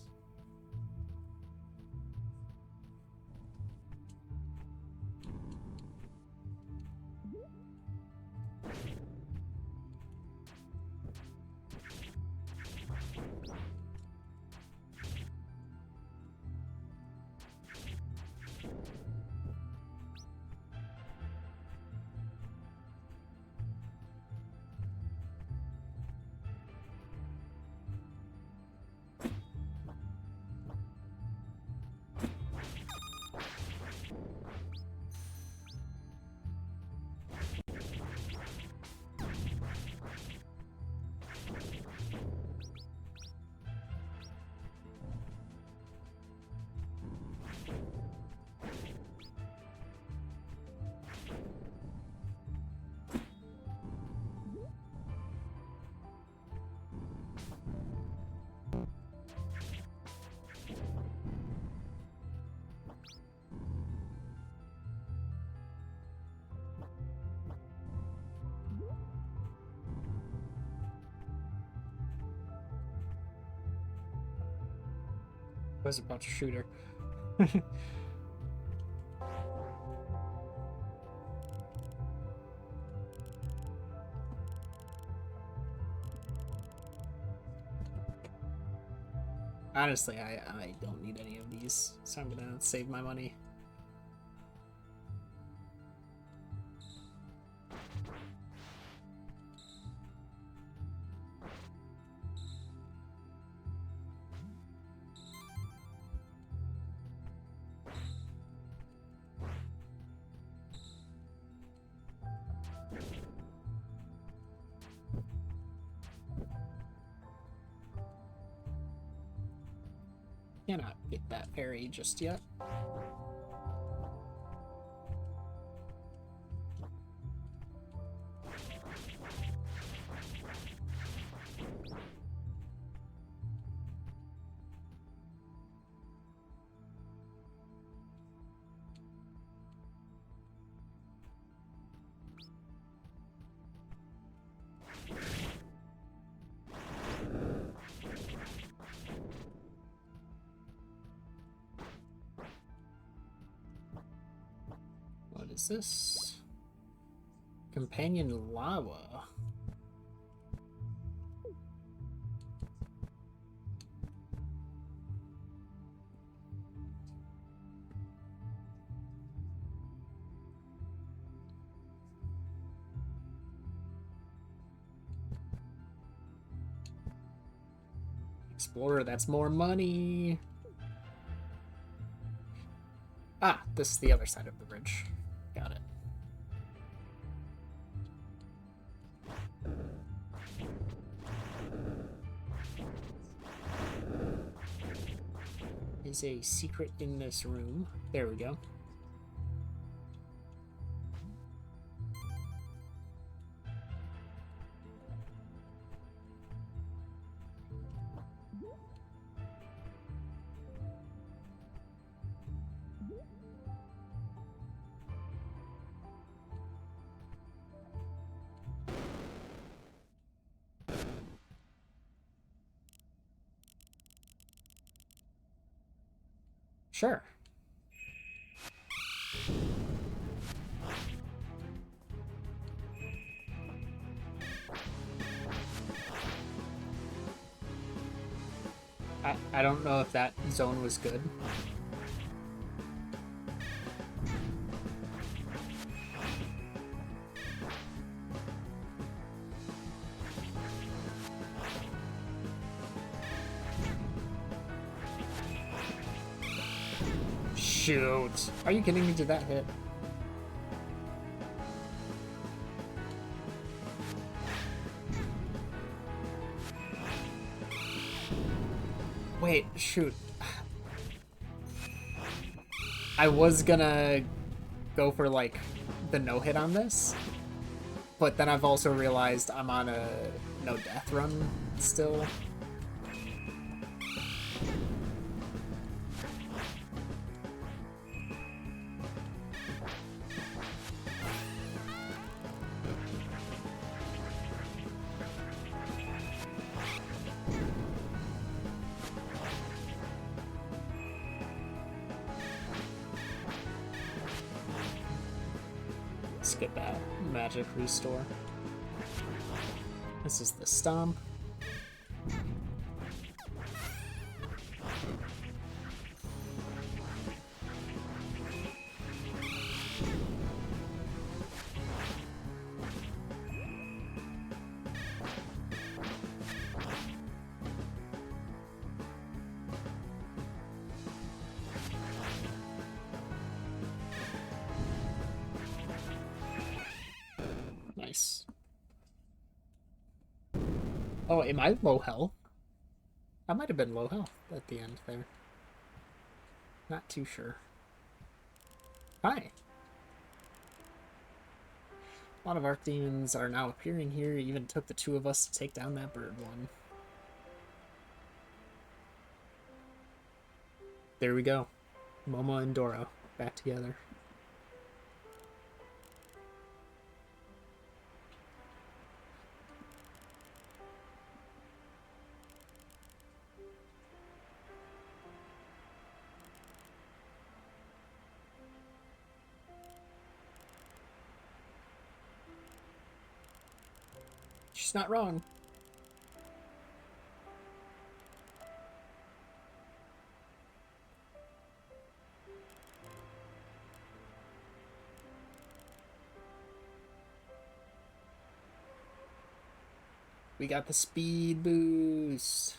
I was about to shoot her. Honestly, I don't need any of these, so I'm gonna save my money. Cannot get that fairy just yet. is this? Companion lava. Explorer, that's more money. Ah, this is the other side of the bridge. Got it. Is a secret in this room. There we go. Sure. I don't know if that zone was good. Shoot. Are you kidding me? Did that hit? Wait, shoot. I was gonna go for, like, the no-hit on this, but then I've also realized I'm on a no-death run still. Skip that. Magic restore. This is the stomp. Nice. Oh, am I low health? I might have been low health at the end there. Not too sure. Hi. A lot of arc demons are now appearing here. It even took the two of us to take down that bird one. There we go. Momo and Dora back together. She's not wrong. We got the speed boost.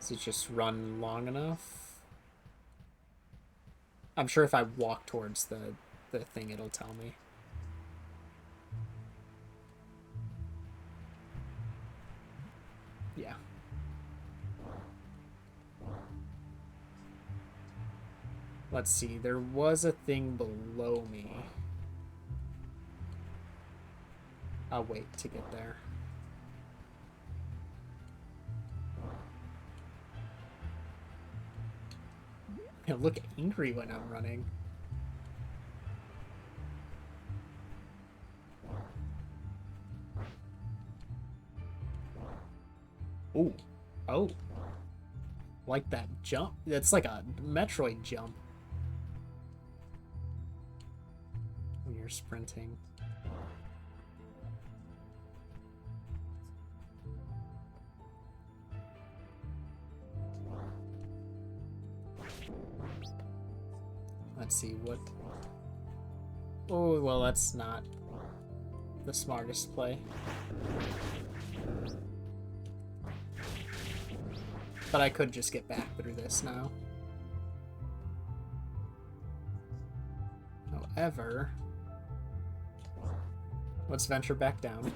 Does it just run long enough? I'm sure if I walk towards the thing, it'll tell me. Yeah. Let's see, there was a thing below me. I'll wait to get there. I look angry when I'm running. Ooh. Oh. Like that jump. That's like a Metroid jump. When you're sprinting. Let's see what... Oh, well, that's not the smartest play. But I could just get back through this now. However, let's venture back down.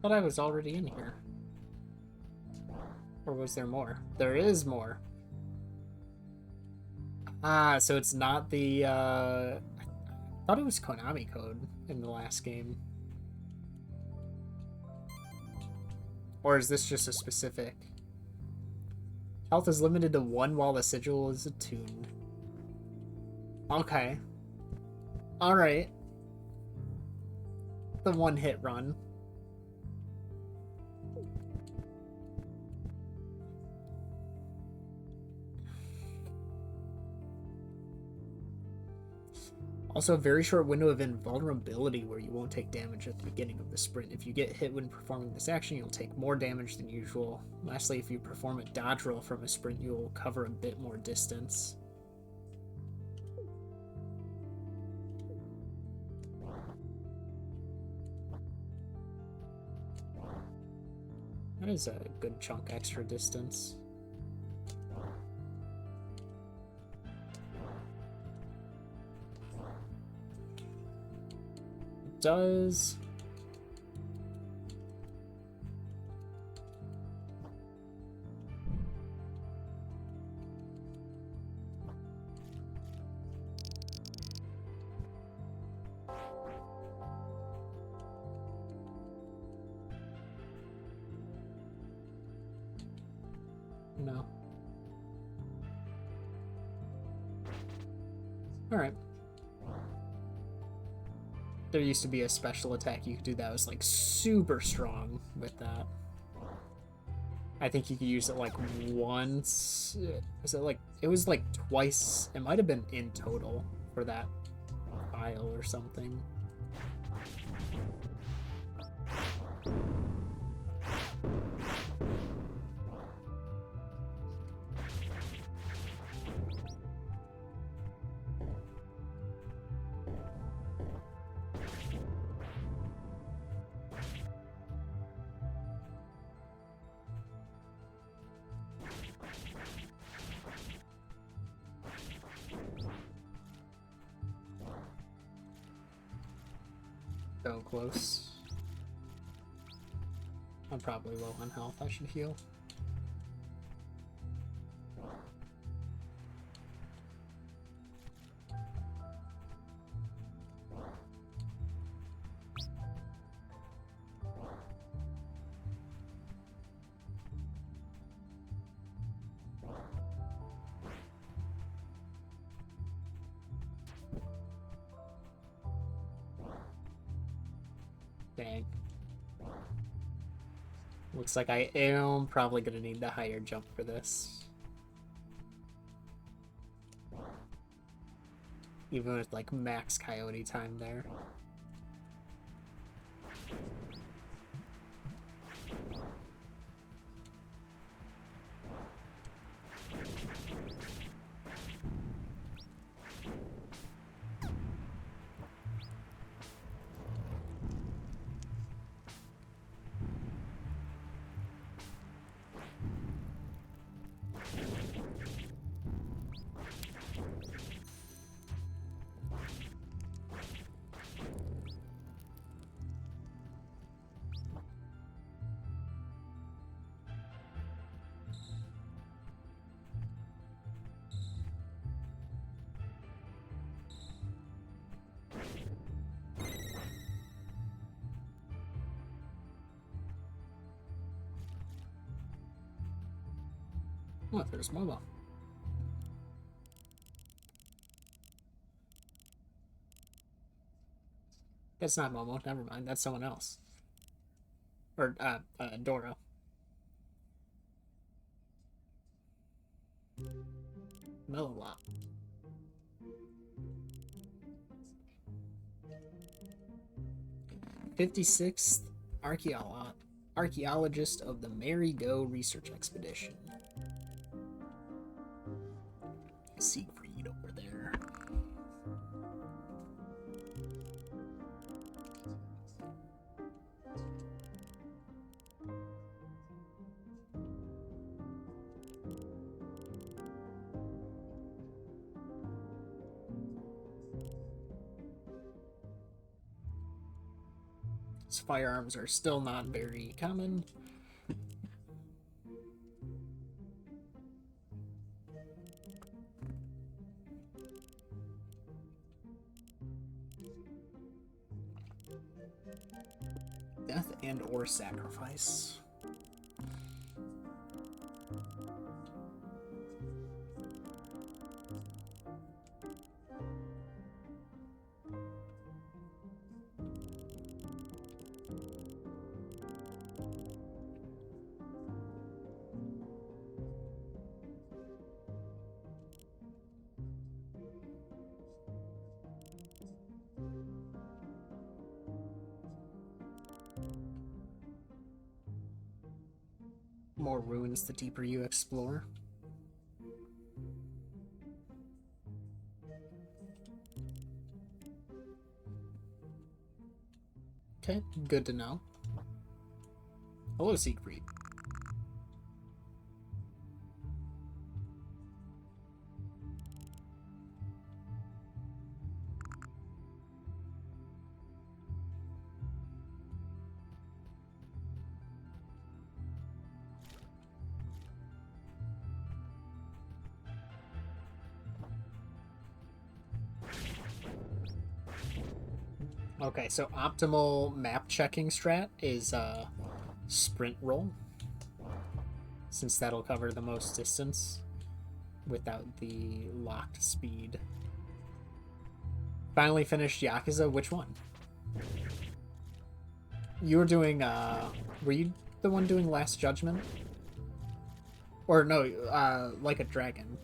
Thought I was already in here. Or was there more? There is more. Ah, so it's not the, I thought it was Konami code in the last game. Or is this just a specific? Health is limited to 1 while the sigil is attuned. Okay. Alright. The one-hit run. Also, a very short window of invulnerability where you won't take damage at the beginning of the sprint. If you get hit when performing this action, you'll take more damage than usual. Lastly, if you perform a dodge roll from a sprint, you'll cover a bit more distance. That is a good chunk extra distance. Does no. All right. There used to be a special attack you could do that was like super strong with that. I think you could use it like once. Was it like, it was like twice. It might have been in total for that file or something. So close. I'm probably low on health. I should heal. Dang. Looks like I am probably gonna need the higher jump for this. Even with like max coyote time there. Oh, there's Momo. That's not Momo. Never mind. That's someone else. Or, Dora. Melolop. 56th archaeologist of the Mary Go research expedition. Siegfried over there. His firearms are still not very common. Death and or sacrifice. More ruins the deeper you explore. Okay, good to know. Hello, Siegfried. Okay, so optimal map checking strat is sprint roll, since that'll cover the most distance without the locked speed. Finally finished Yakuza. Which one? You were doing were you the one doing Last Judgment? Or no, Like a Dragon.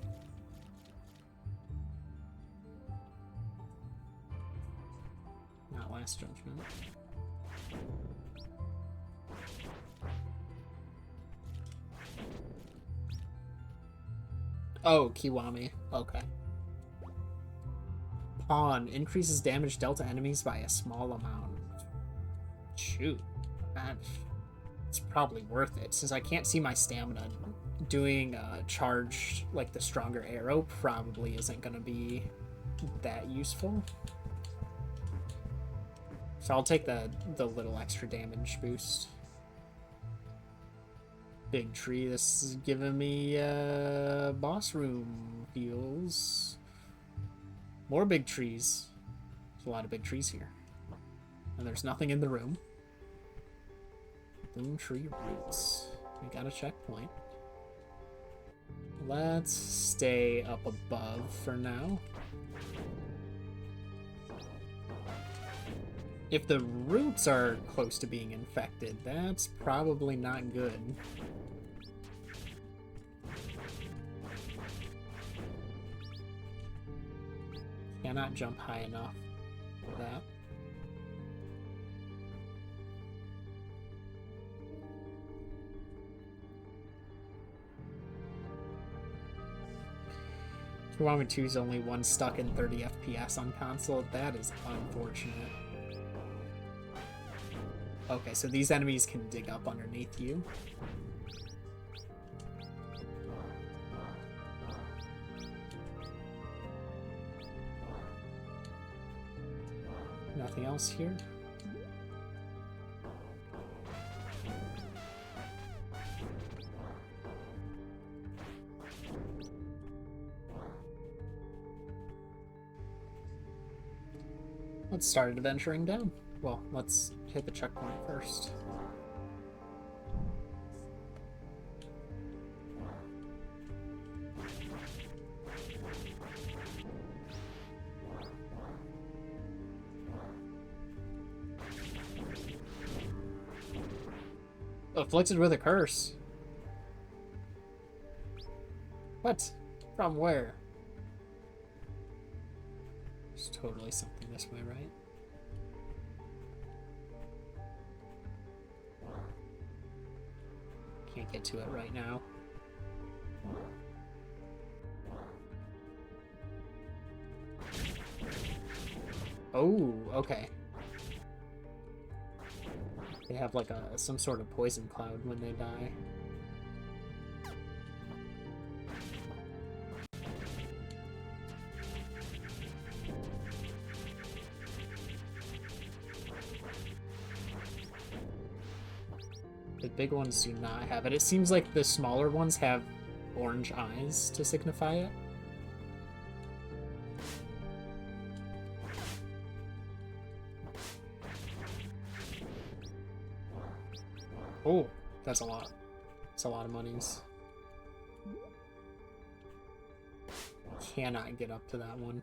Not Last Judgment. Oh, Kiwami. Okay. Pawn increases damage dealt to enemies by a small amount. Shoot. It's probably worth it, since I can't see my stamina. Doing charged, like the stronger arrow, probably isn't going to be that useful. So I'll take the little extra damage boost. Big tree. This is giving me boss room feels. More big trees. There's a lot of big trees here. And there's nothing in the room. Boom tree roots. We got a checkpoint. Let's stay up above for now. If the roots are close to being infected, that's probably not good. Cannot jump high enough for that. Kiwami 2 is only one stuck in 30 FPS on console. That is unfortunate. Okay, so these enemies can dig up underneath you. Nothing else here? Let's start adventuring down. Well, let's hit the checkpoint first. Afflicted with a curse. What? From where? There's totally something this way, right? Can't get to it right now. Oh, okay. They have like some sort of poison cloud when they die. The big ones do not have it. It seems like the smaller ones have orange eyes to signify it. Oh, that's a lot. That's a lot of monies. Cannot get up to that one.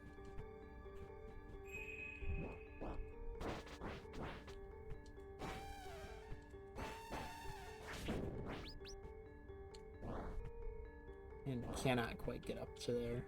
And cannot quite get up to there.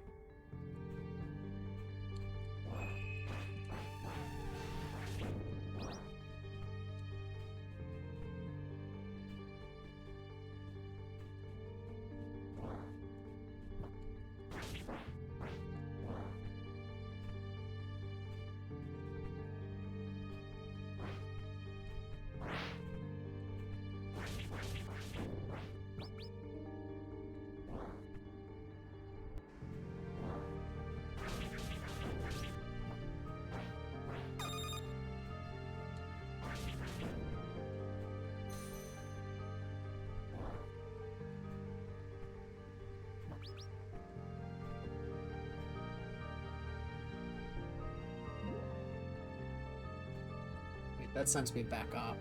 That sends me back up.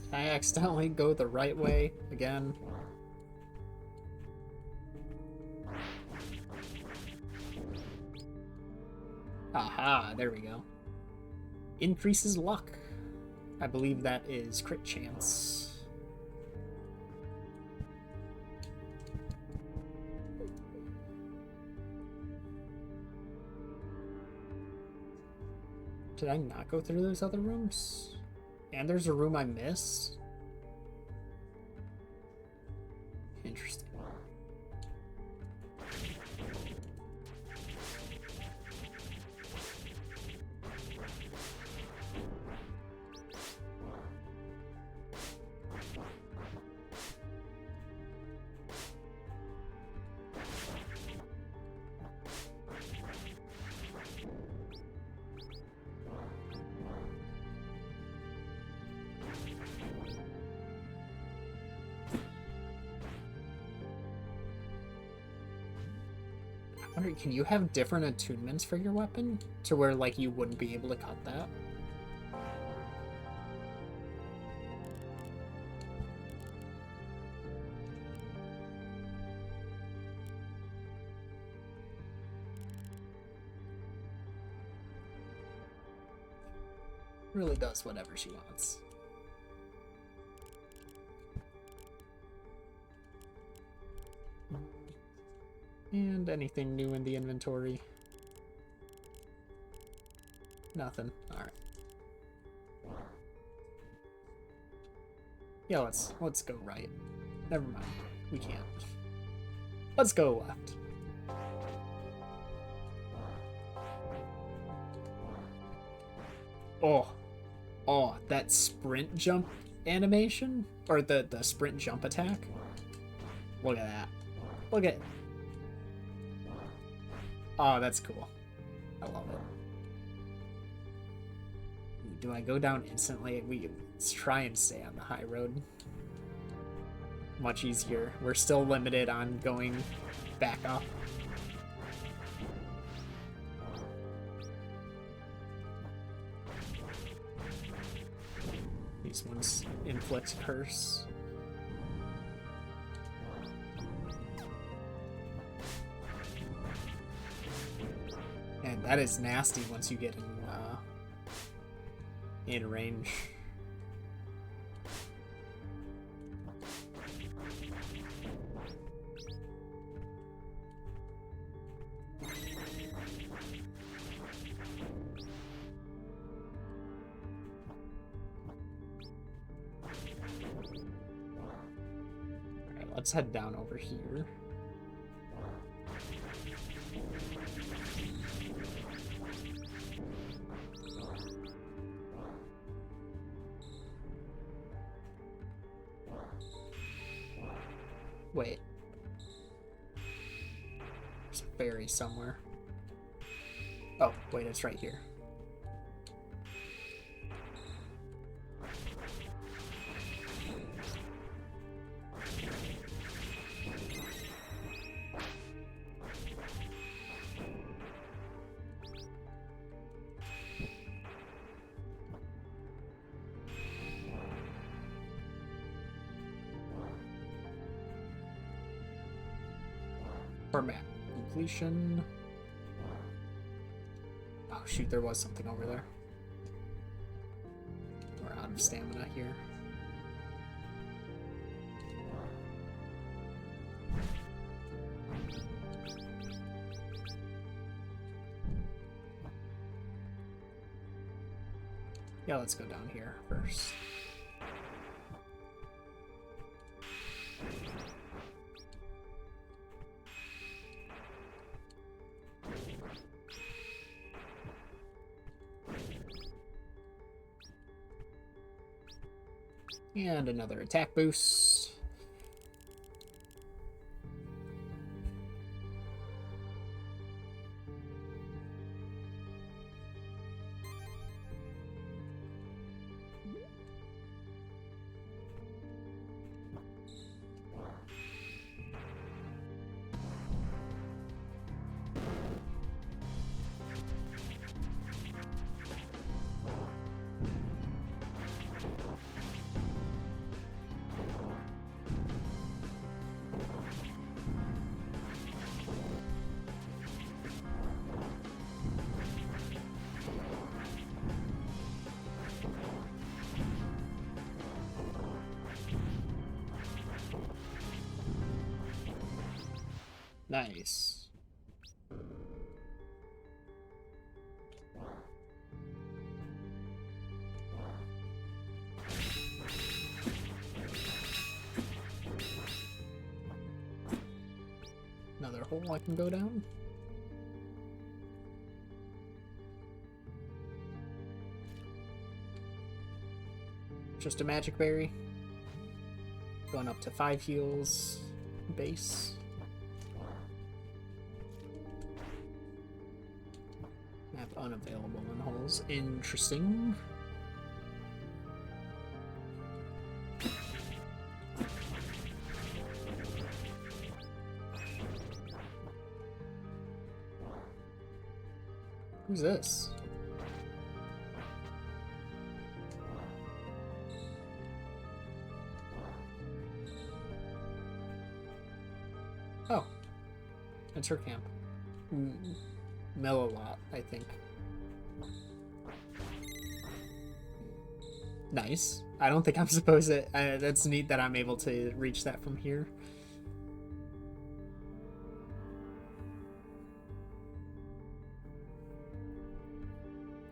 Did I accidentally go the right way again? Aha, there we go. Increases luck. I believe that is crit chance. Did I not go through those other rooms? And there's a room I missed? Interesting. Can you have different attunements for your weapon? To where, like, you wouldn't be able to cut that? Really does whatever she wants. And anything new in the inventory? Nothing. Alright. Yeah, let's go right. Never mind. We can't. Let's go left. Oh, that sprint jump animation? Or the sprint jump attack? Look at that. Look at... Oh, that's cool. I love it. Do I go down instantly? Let's try and stay on the high road. Much easier. We're still limited on going back up. These ones inflict curse. That is nasty once you get in range. Alright, let's head down over here. Wait. There's a ferry somewhere. Oh, wait, it's right here. Map completion. Oh shoot, there was something over there. We're out of stamina here. Yeah, let's go down here first. And another attack boost. Nice. Another hole I can go down. Just a magic berry. Going up to 5 heals. Base. Map unavailable in holes. Interesting. Who's this? Oh. It's her camp. Mellowlot, I think. Nice. I don't think I'm supposed to... that's neat that I'm able to reach that from here.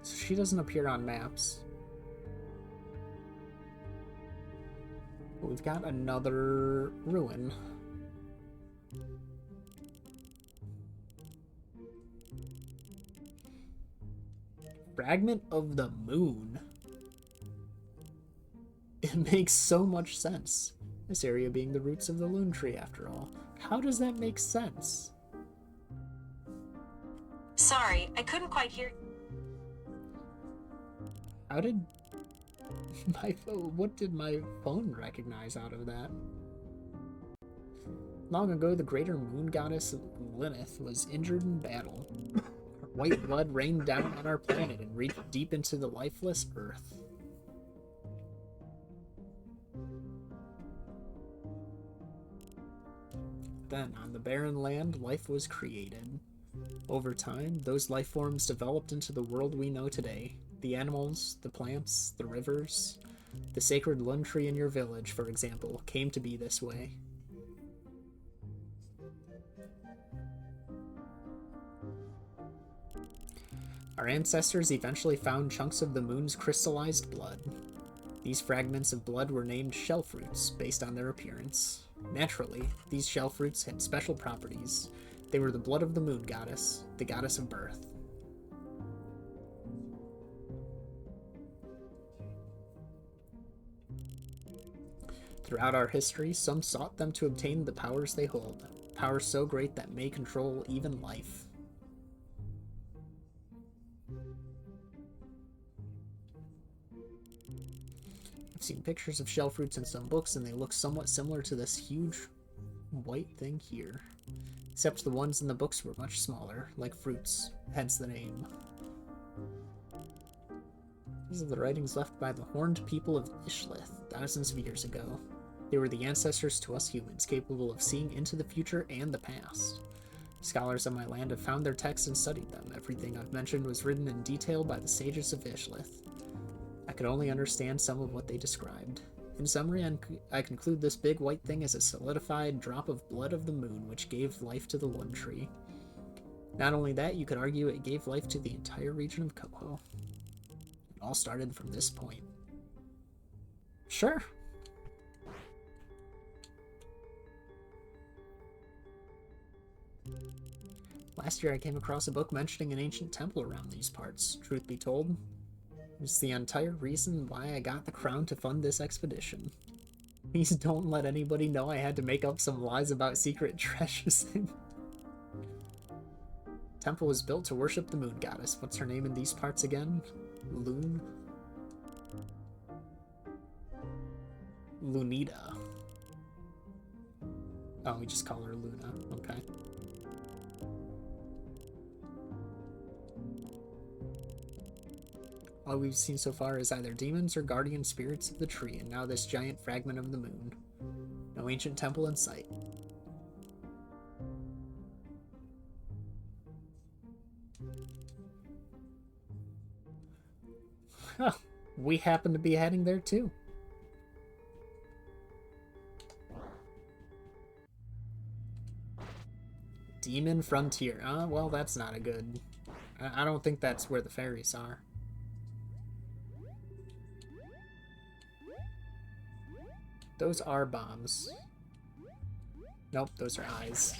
So she doesn't appear on maps. But we've got another ruin. Fragment of the moon. It makes so much sense. This area being the roots of the loon tree, after all. How does that make sense? Sorry, I couldn't quite hear. How did my phone... What did my phone recognize out of that? Long ago, the greater moon goddess Lilith was injured in battle. Her white blood rained down on our planet and reached deep into the lifeless earth. Then, on the barren land, life was created. Over time, those life forms developed into the world we know today. The animals, the plants, the rivers. The sacred lun tree in your village, for example, came to be this way. Our ancestors eventually found chunks of the moon's crystallized blood. These fragments of blood were named shell fruits based on their appearance. Naturally, these shell fruits had special properties. They were the blood of the moon goddess, the goddess of birth. Throughout our history, some sought them to obtain the powers they hold, powers so great that may control even life. I've seen pictures of shell fruits in some books, and they look somewhat similar to this huge white thing here. Except the ones in the books were much smaller, like fruits, hence the name. These are the writings left by the horned people of Ishlith thousands of years ago. They were the ancestors to us humans, capable of seeing into the future and the past. Scholars on my land have found their texts and studied them. Everything I've mentioned was written in detail by the sages of Ishlith. I could only understand some of what they described. In summary, I conclude this big white thing is a solidified drop of blood of the moon, which gave life to the Lun Tree. Not only that, you could argue it gave life to the entire region of Koho. It all started from this point. Sure. Last year I came across a book mentioning an ancient temple around these parts. Truth be told, it's the entire reason why I got the crown to fund this expedition. Please don't let anybody know I had to make up some lies about secret treasures. Temple was built to worship the moon goddess. What's her name in these parts again? Lunita. Oh, we just call her Luna. Okay. All we've seen so far is either demons or guardian spirits of the tree, and now this giant fragment of the moon. No ancient temple in sight. Huh, we happen to be heading there too. Demon Frontier. Well, that's not a good... I don't think that's where the fairies are. Those are bombs. Nope, those are eyes.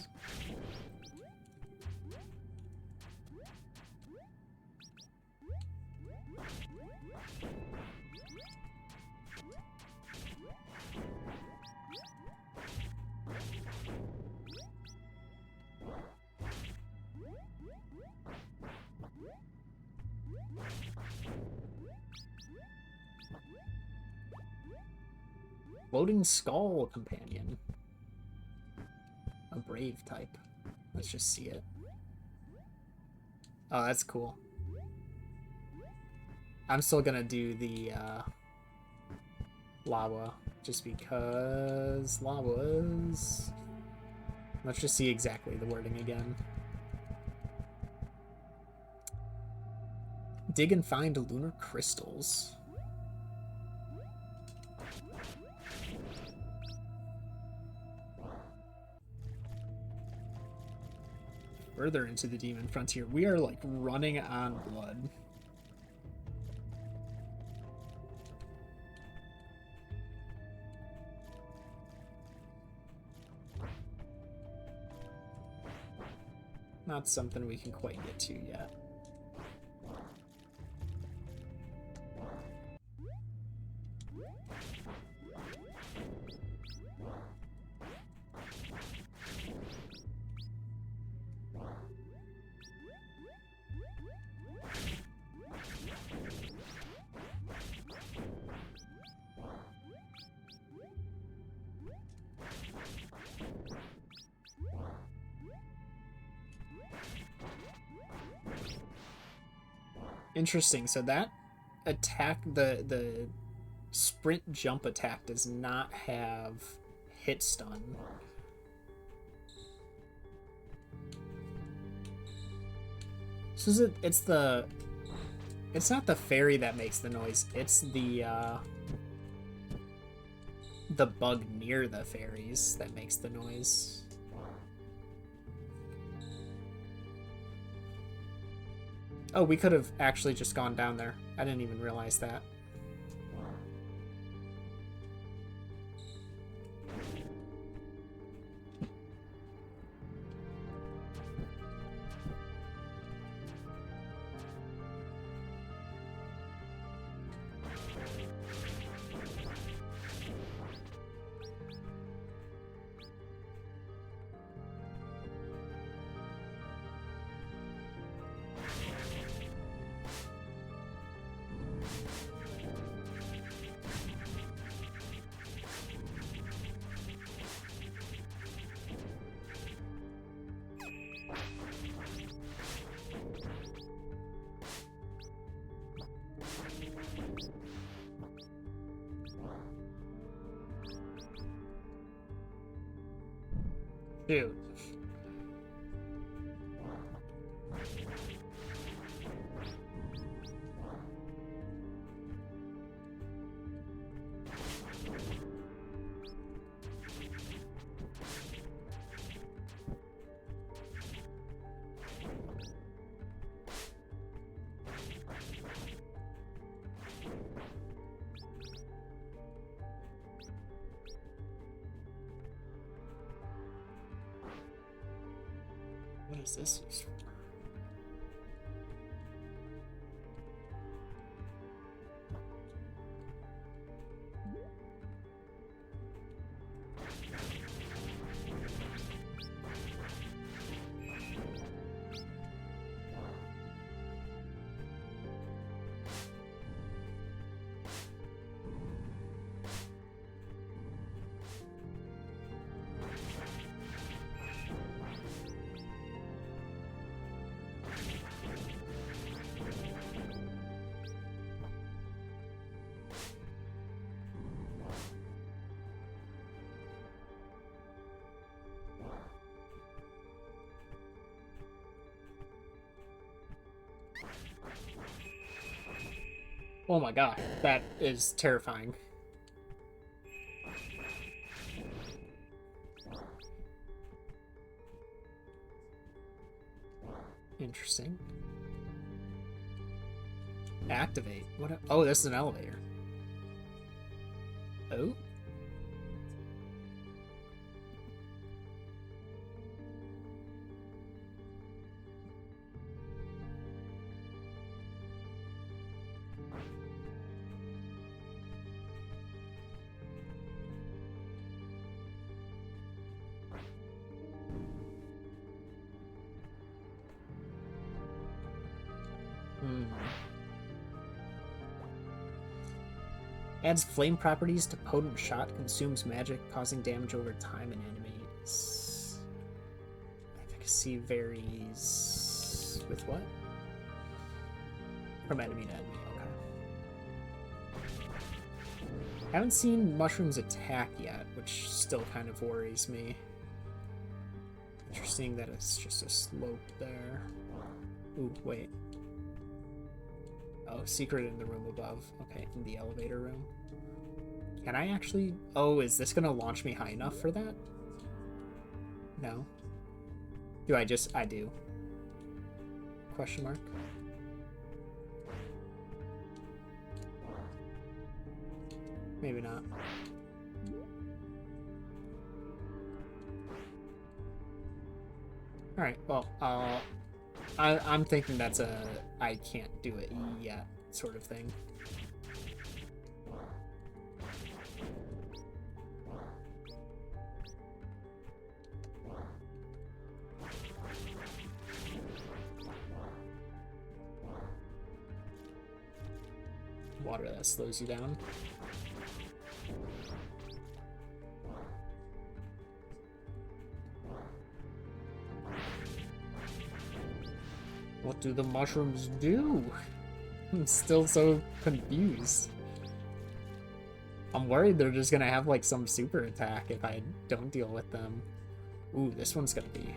Floating Skull Companion. A brave type. Let's just see it. Oh, that's cool. I'm still gonna do the Lawa, just because Lawas. Let's just see exactly the wording again. Dig and find lunar crystals. Further into the Demon Frontier. We are like running on blood. Not something we can quite get to yet. Interesting. So that attack, the sprint jump attack, does not have hit stun. So is it? It's the. It's not the fairy that makes the noise. It's the bug near the fairies that makes the noise. Oh, we could have actually just gone down there. I didn't even realize that. Shoot. What is this used for? Oh my god, that is terrifying. Interesting. Activate. What? Oh, this is an elevator. Oh. Adds flame properties to potent shot, consumes magic, causing damage over time and enemies. Efficacy varies with what? From enemy to enemy, okay. Haven't seen mushrooms attack yet, which still kind of worries me. Interesting that it's just a slope there. Ooh, wait. Oh, secret in the room above. Okay, in the elevator room. Can I actually... Oh, is this gonna launch me high enough for that? No. Do I just... I do. Question mark? Maybe not. Alright, well, I'm thinking that's a I can't do it yet sort of thing. Water that slows you down. What do the mushrooms do? I'm still so confused. I'm worried they're just gonna have like some super attack if I don't deal with them. Ooh, this one's gonna be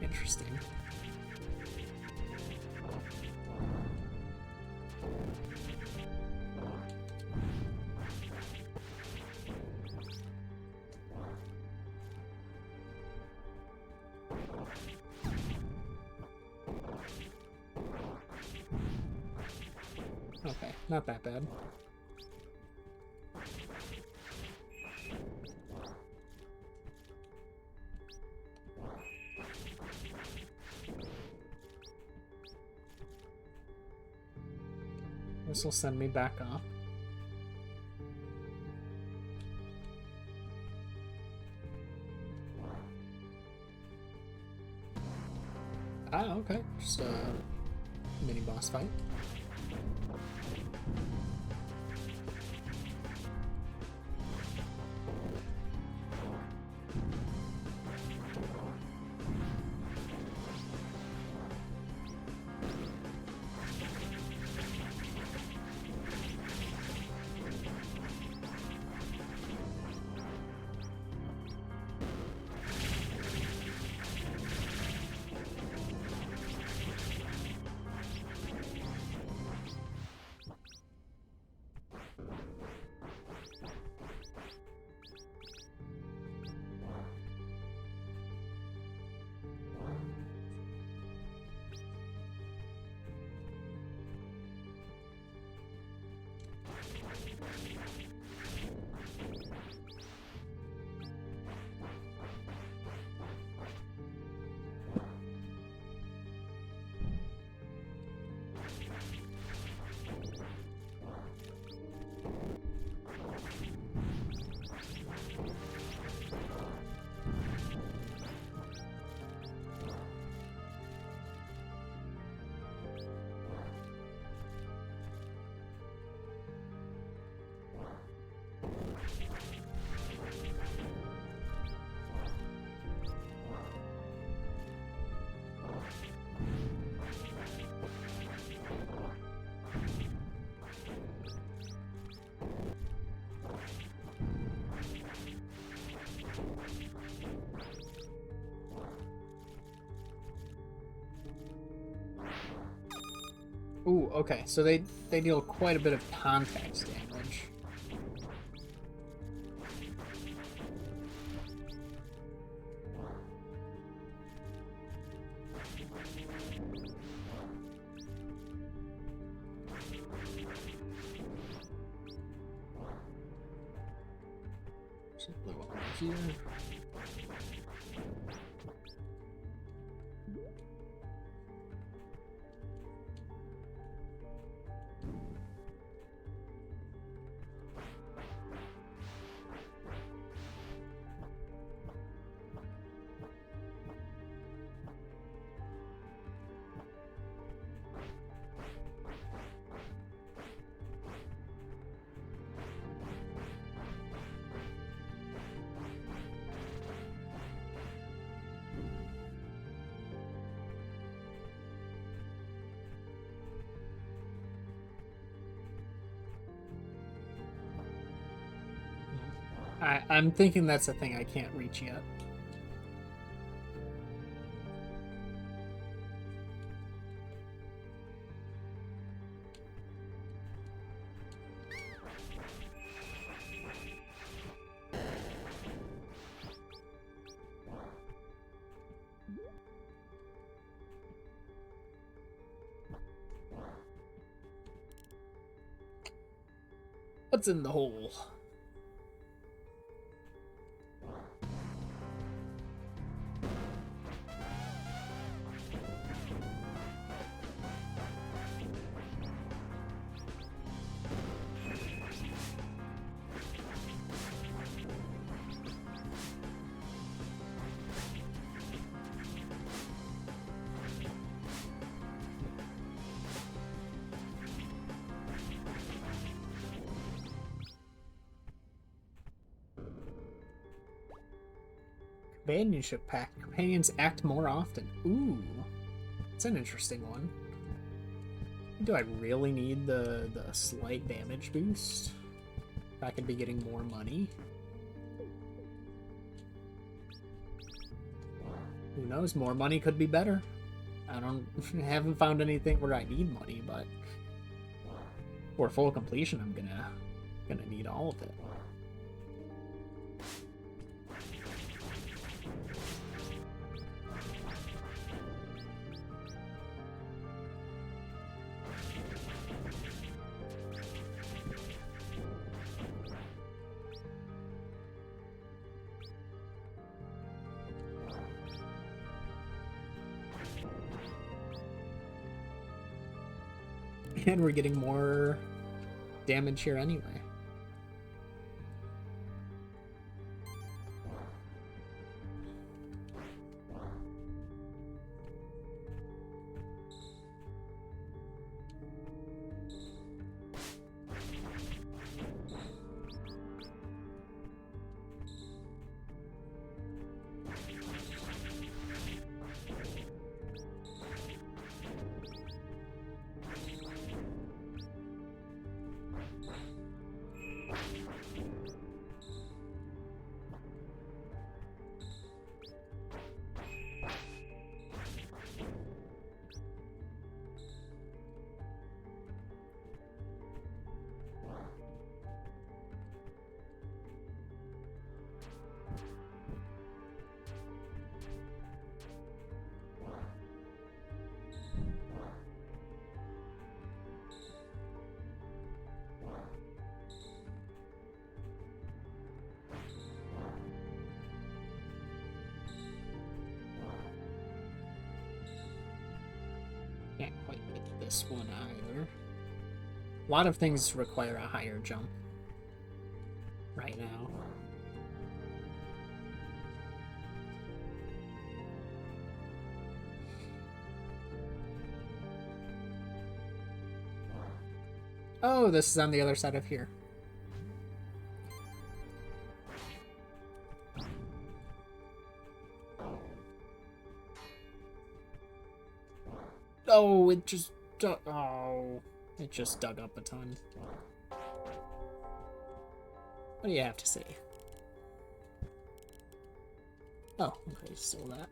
interesting. Okay, not that bad. This will send me back up. Ah, okay. Just a mini boss fight. Ooh, okay, so they deal quite a bit of contact damage. There's a blue one right here. I'm thinking that's a thing I can't reach yet. What's in the hole? Companionship pack. Companions act more often. Ooh, it's an interesting one. Do I really need the slight damage boost? I could be getting more money. Who knows? More money could be better. I haven't found anything where I need money, but for full completion, I'm gonna need all of it. And we're getting more damage here anyway. Can't quite get this one either. A lot of things require a higher jump right now. Oh, this is on the other side of here. Oh, it just dug up a ton. What do you have to say? Oh, okay, still that.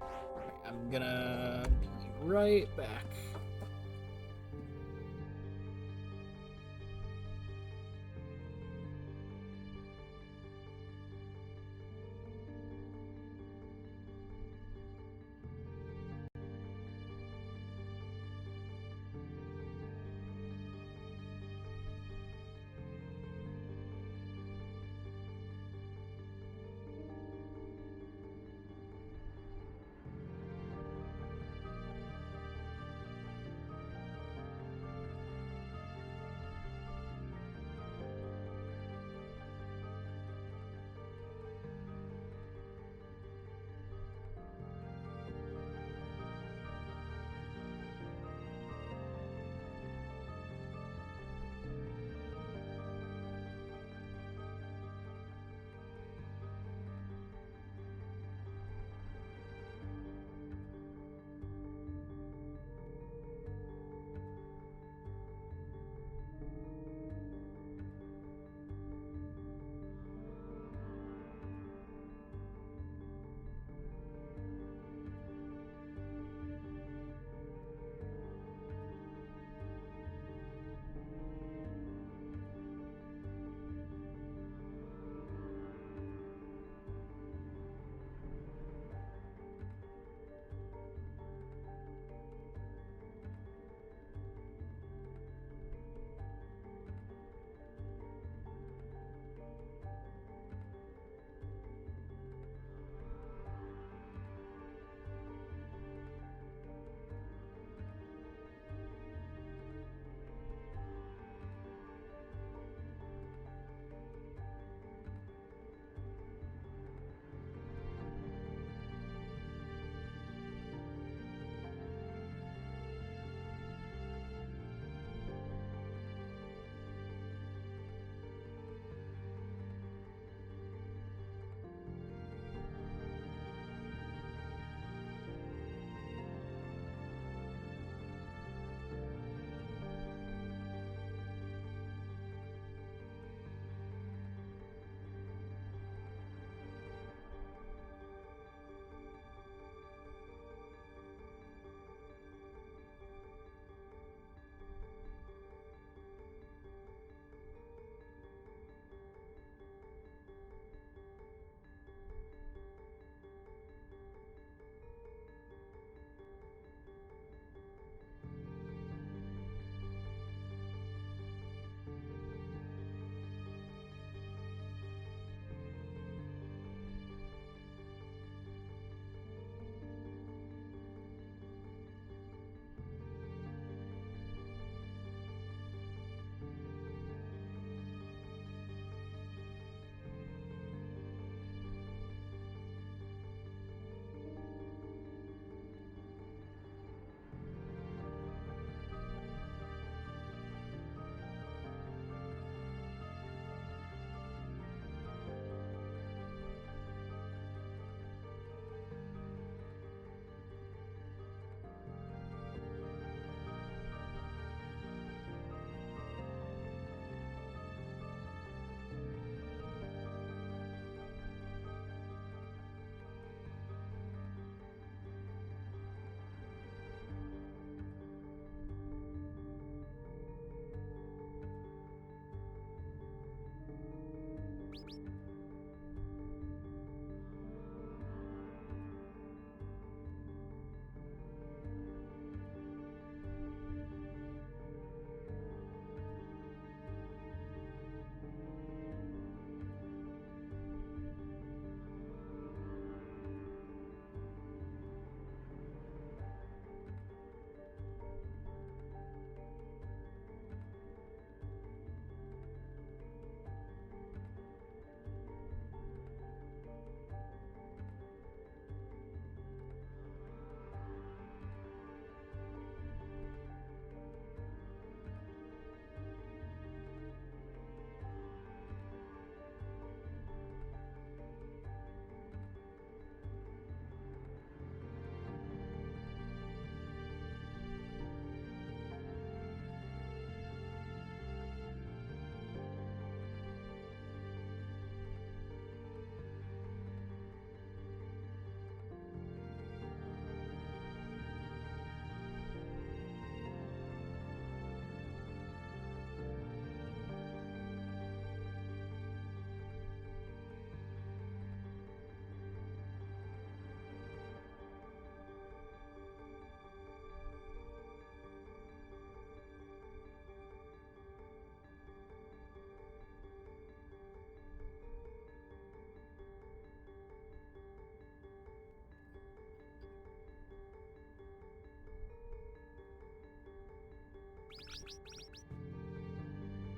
Alright, I'm gonna be right back.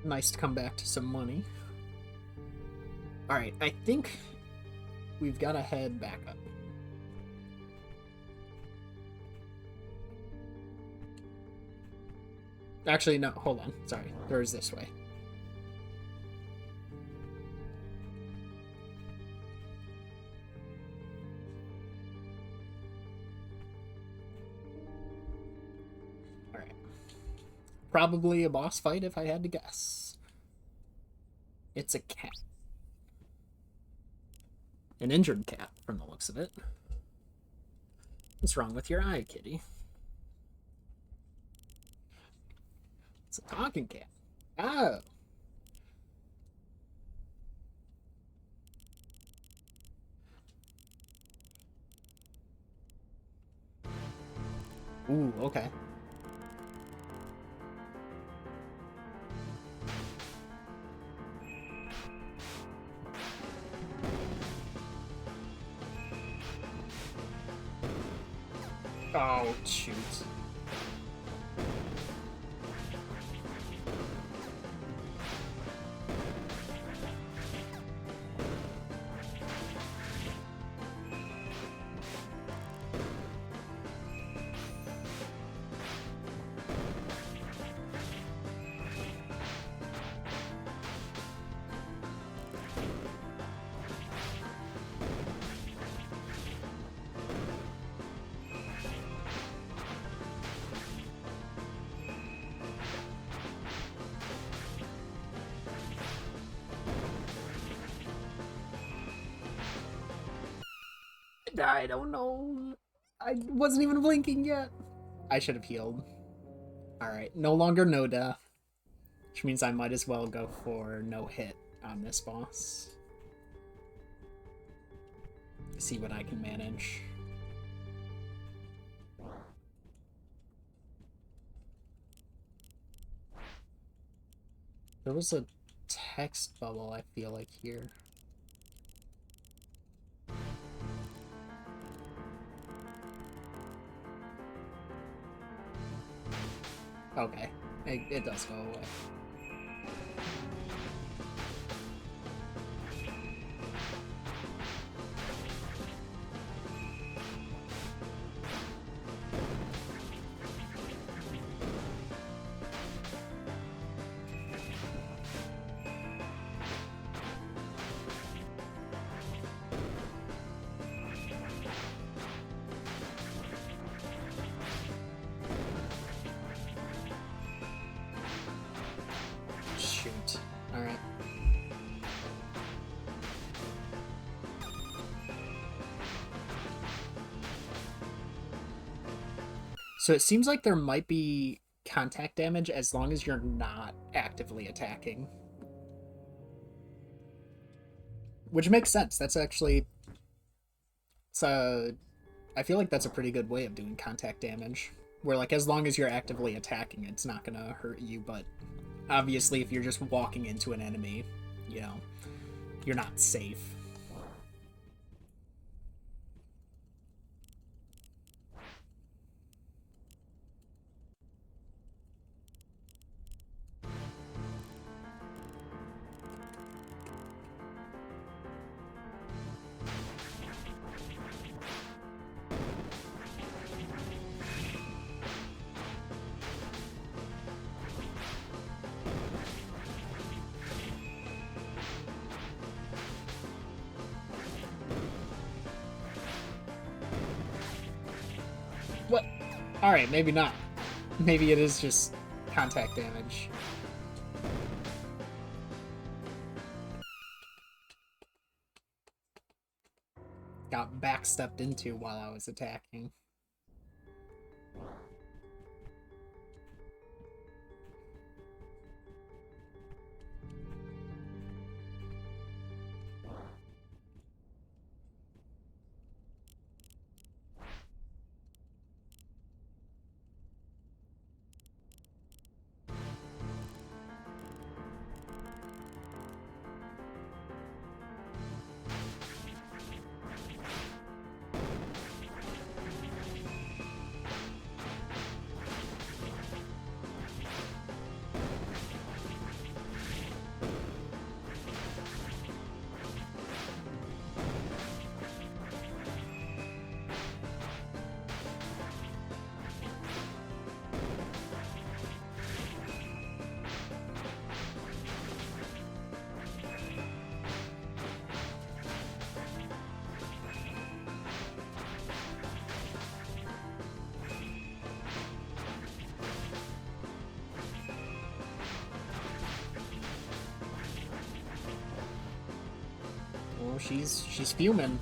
Nice to come back to some money. Alright, I think we've got to head back up. Actually, no, hold on. Sorry, there's this way. Alright. Probably a boss fight if I had to guess. It's a cat. An injured cat, from the looks of it. What's wrong with your eye, kitty? It's a talking cat. Oh. Ooh, okay. Oh, shoot. I don't know. I wasn't even blinking yet. I should have healed. Alright, no longer no death. Which means I might as well go for no hit on this boss. See what I can manage. There was a text bubble, I feel like, here. Okay, it does go away. Shoot. Alright. So it seems like there might be contact damage as long as you're not actively attacking. Which makes sense. That's actually... I feel like that's a pretty good way of doing contact damage. Where, like, as long as you're actively attacking, it's not gonna hurt you, but... Obviously, if you're just walking into an enemy, you know, you're not safe. What? Alright, maybe not. Maybe it is just contact damage. Got backstepped into while I was attacking. Oh, she's fuming.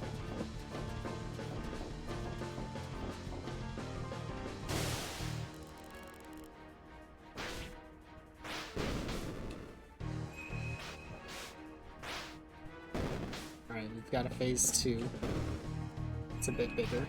Alright, we've got a phase 2. It's a bit bigger.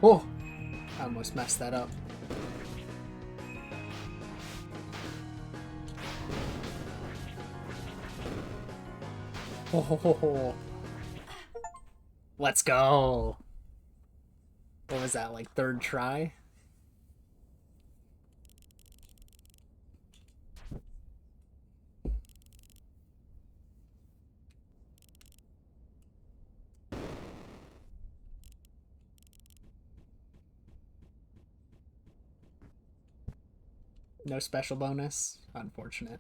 Oh! I almost messed that up. Ho ho ho ho. Let's go! What was that, like third try? No special bonus? Unfortunate.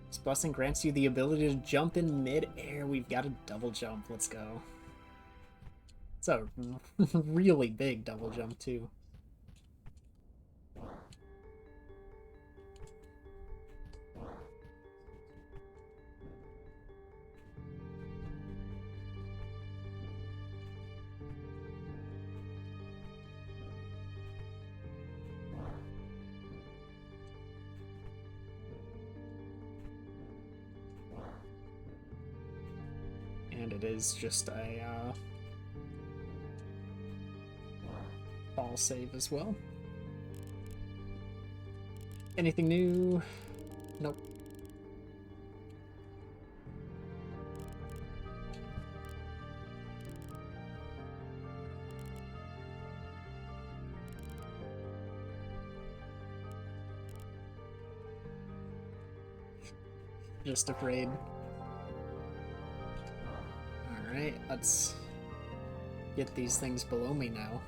This blessing grants you the ability to jump in mid-air. We've got a double jump. Let's go. It's a really big double jump, too. And it is just a ball save as well. Anything new? Nope. Just afraid. Alright, let's get these things below me now.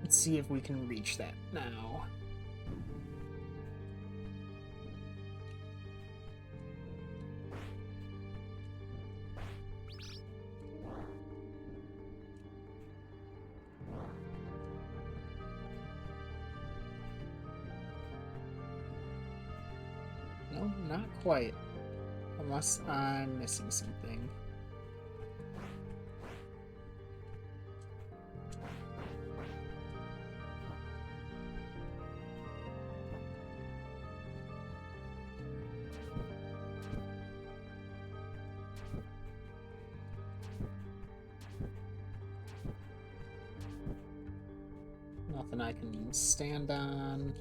Let's see if we can reach that now. No, not quite. Unless I'm missing something. Nothing I can stand on.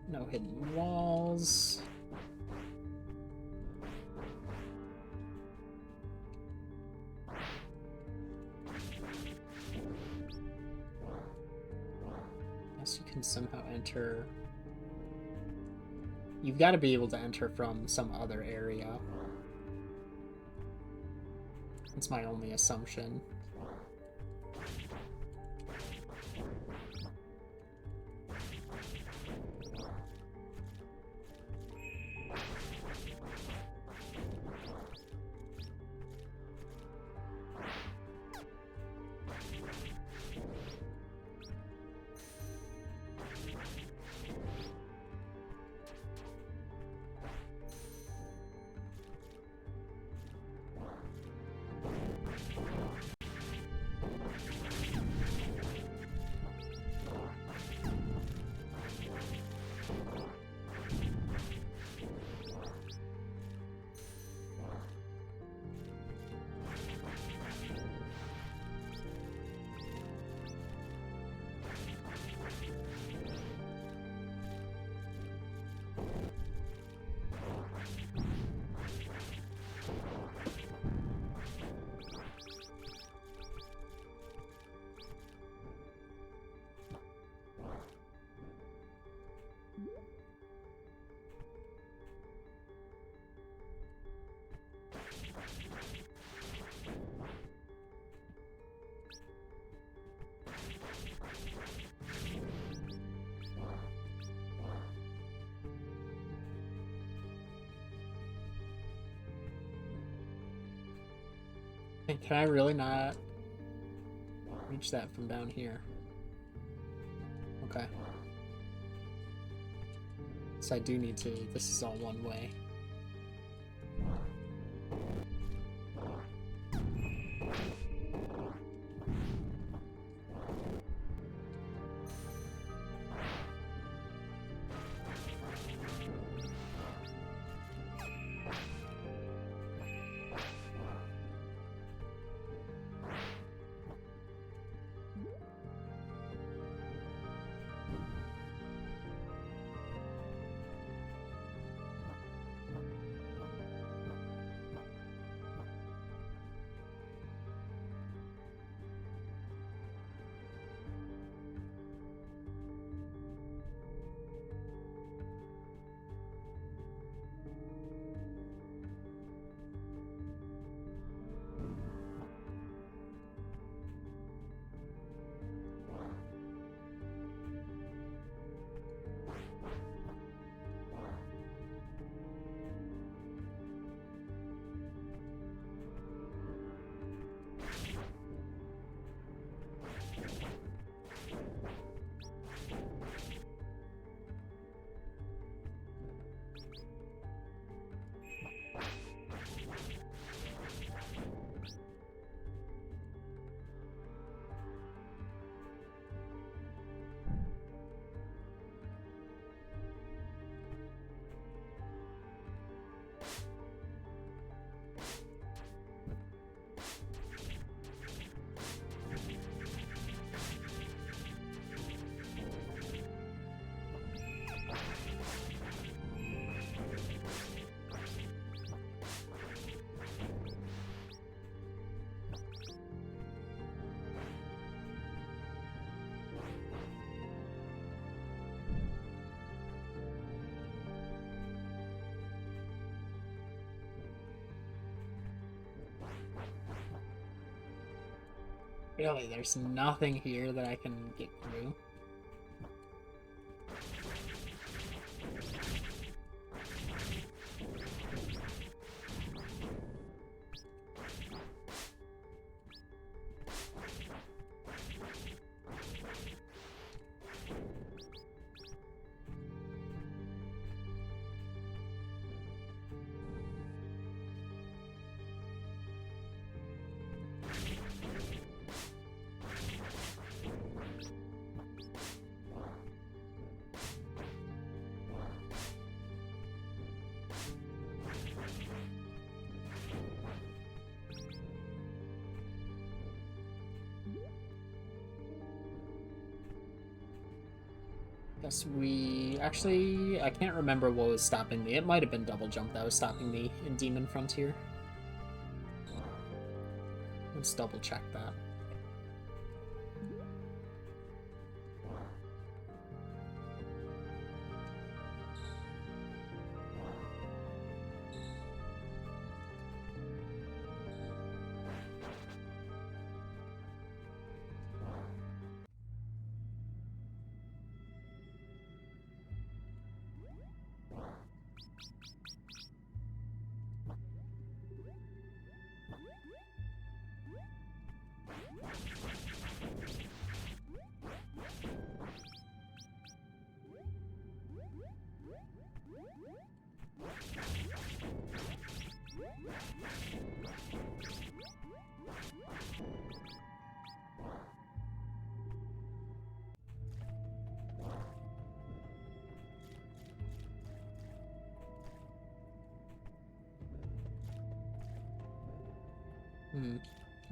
No hidden walls. Guess you can somehow enter. You've got to be able to enter from some other area. That's my only assumption. Can I really not reach that from down here? Okay. So I do need to, this is all one way. Really, there's nothing here that I can get through. Guess we... Actually, I can't remember what was stopping me. It might have been double jump that was stopping me in Demon Frontier. Let's double check that.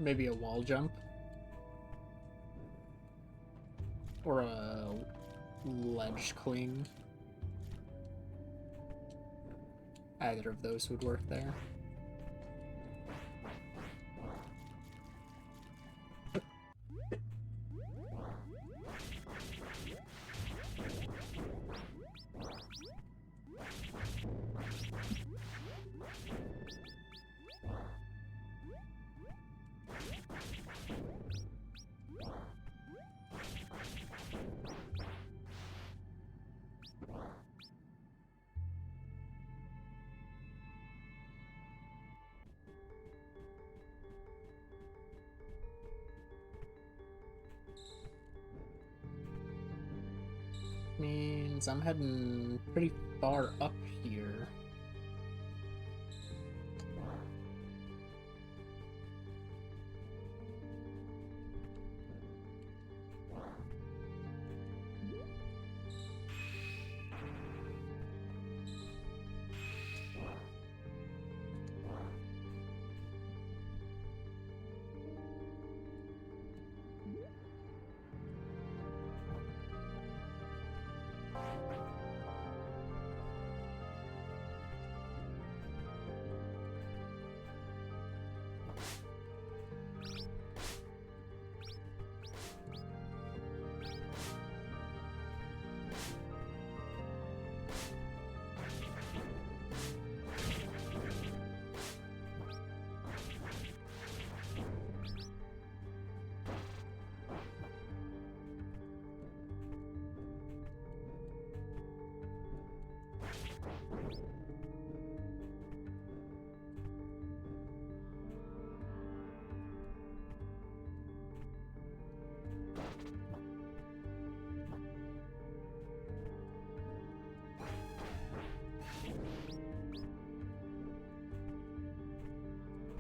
Maybe a wall jump? Or a ledge cling? Either of those would work there. Means I'm heading pretty far up here.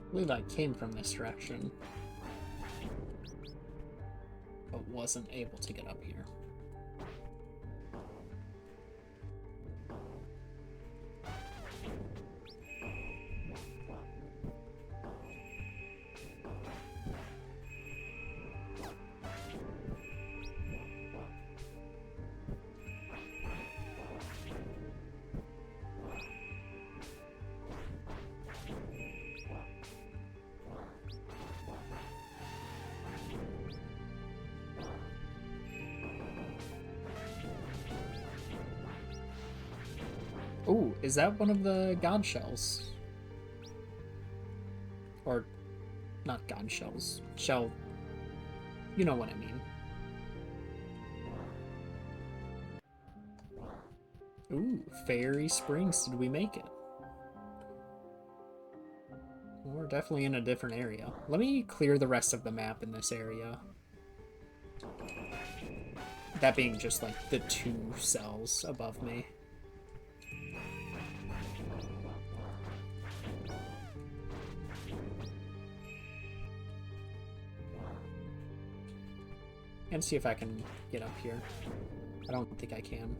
I believe I came from this direction, but wasn't able to get up here. Oh, is that one of the god shells? Or, not god shells. You know what I mean. Ooh, Fairy Springs. Did we make it? We're definitely in a different area. Let me clear the rest of the map in this area. That being just like the 2 cells above me. And see if I can get up here. I don't think I can.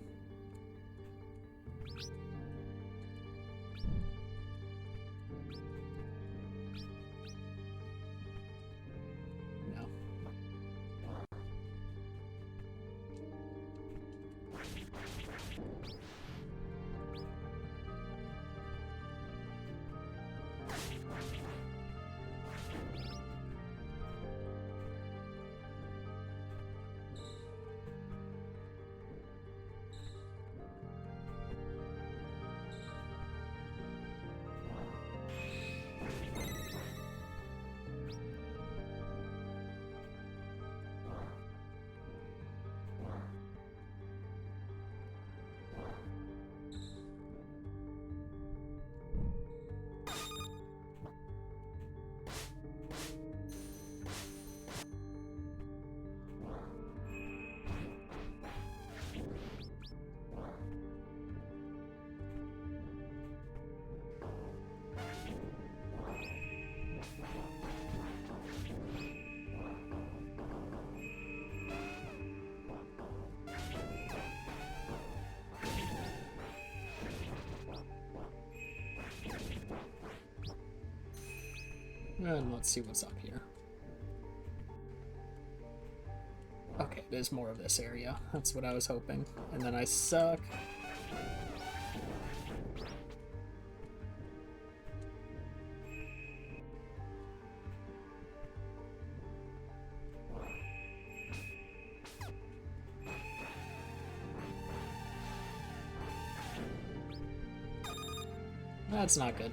No. And let's see what's up here. Okay, there's more of this area. That's what I was hoping. And then I suck. That's not good.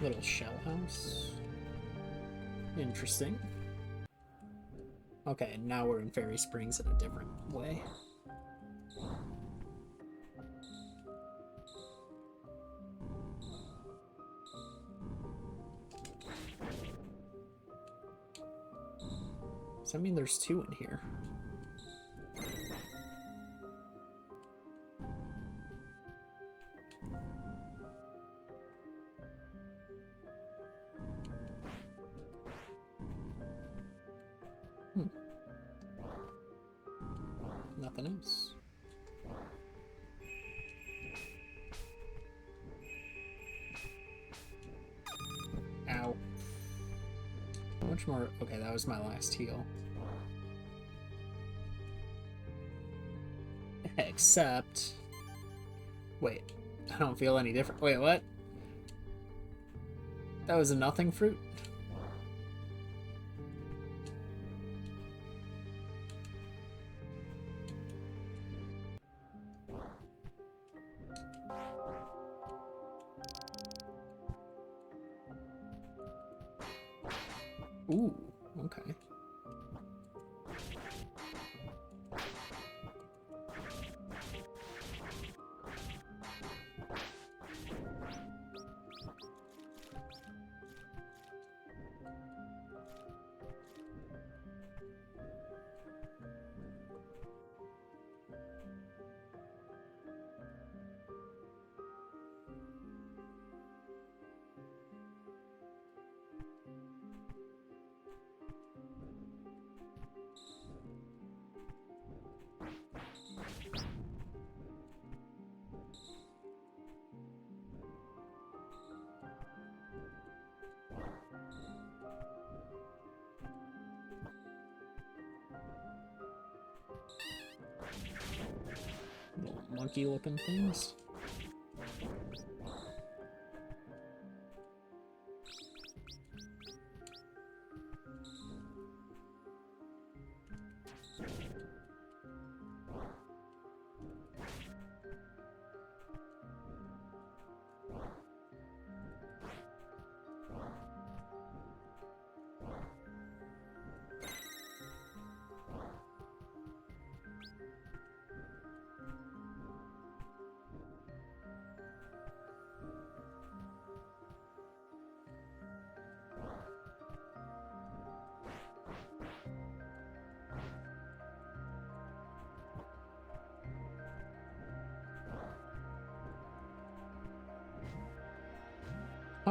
Little shell house. Interesting. Okay, now we're in Fairy Springs in a different way. Does that mean there's 2 in here? Nothing else. Ow. How much more? Okay, that was my last heal. Except... Wait, I don't feel any different. Wait, what? That was a nothing fruit? Ooh, okay. Little monkey looking things.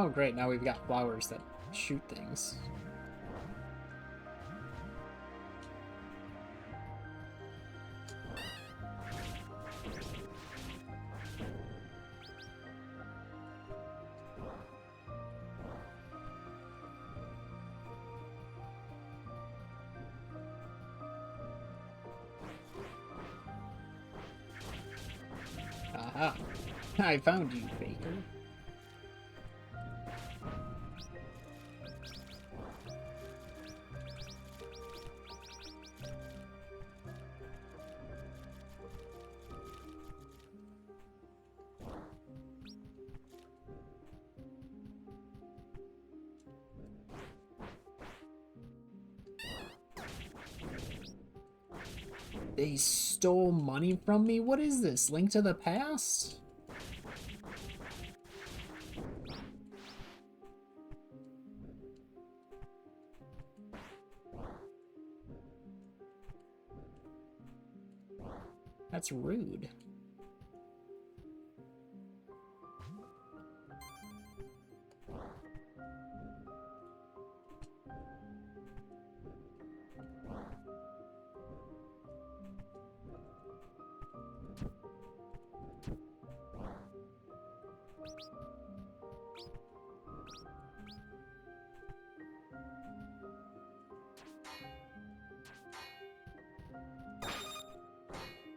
Oh, great. Now we've got flowers that shoot things. Aha. I found you, Faker. They stole money from me? What is this? Link to the Past? That's rude.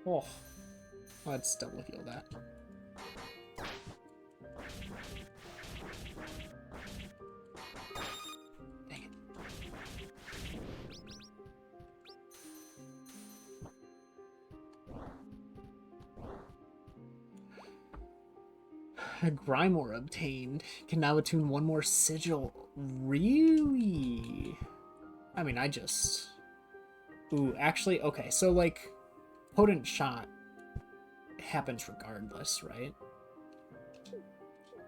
Oh, let's double heal that. Dang it. A Grimoire obtained. Can now attune one more sigil. Really? I mean, I just... Ooh, actually, okay, so like... Potent shot happens regardless, right?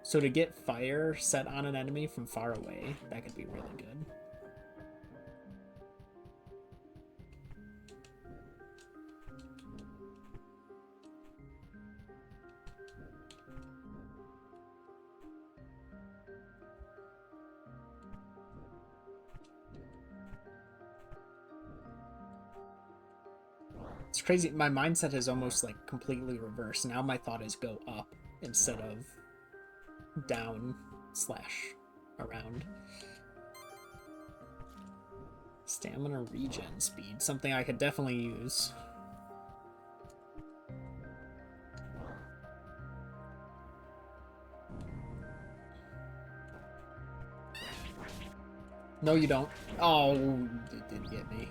So to get fire set on an enemy from far away, that could be really good. It's crazy. My mindset is almost like completely reversed. Now my thought is go up instead of down / around. Stamina regen speed. Something I could definitely use. No, you don't. Oh, it did get me.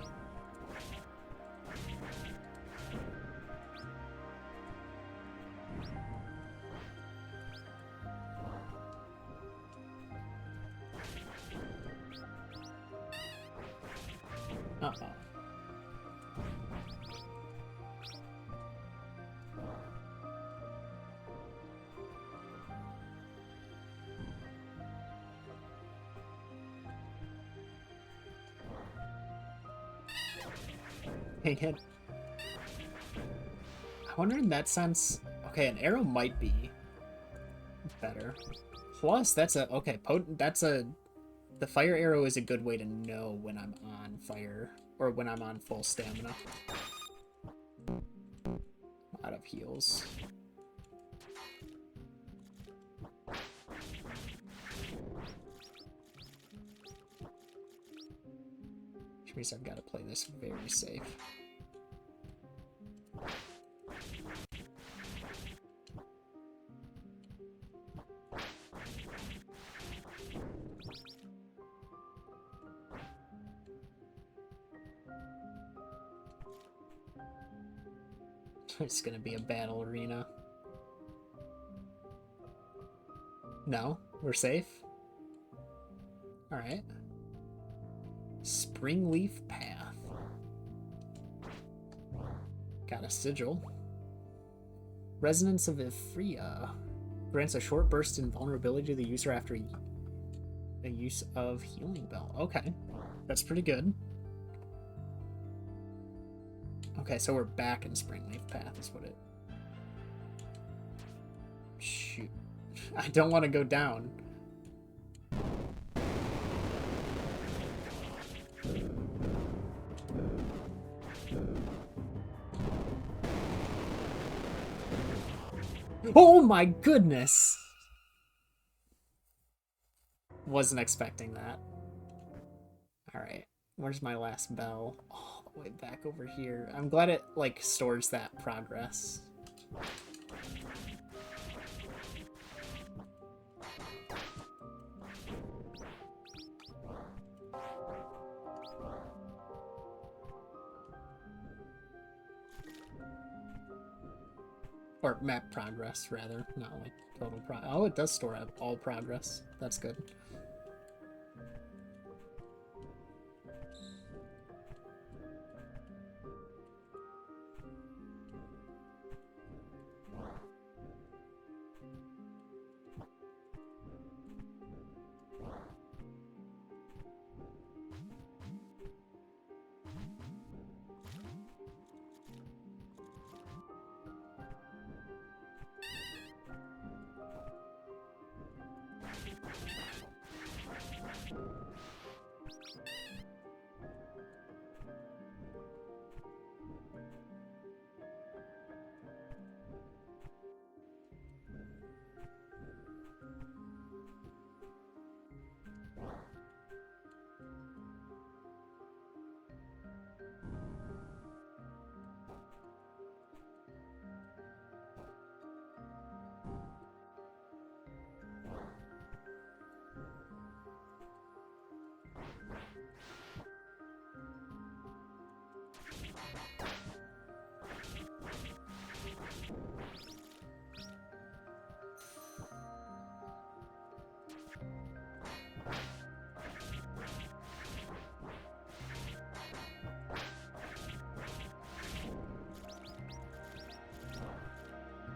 Uh-oh. Dang it. I wonder in that sense... Okay, an arrow might be better. Plus, that's a... Okay, potent... That's a... The fire arrow is a good way to know when I'm on fire, or when I'm on full stamina. Out of heals. Which means I've got to play this very safe. It's gonna be a battle arena. No, we're safe. All right. Springleaf Path. Got a sigil. Resonance of Ifria. Grants a short burst in vulnerability to the user after a use of Healing Bell. Okay, that's pretty good. Okay, so we're back in Springleaf Path is what it... Shoot. I don't want to go down. Oh my goodness! Wasn't expecting that. Alright, where's my last bell? All the way back over here. I'm glad it, like, stores that progress. Or map progress, rather. Not like total oh, it does store up all progress. That's good.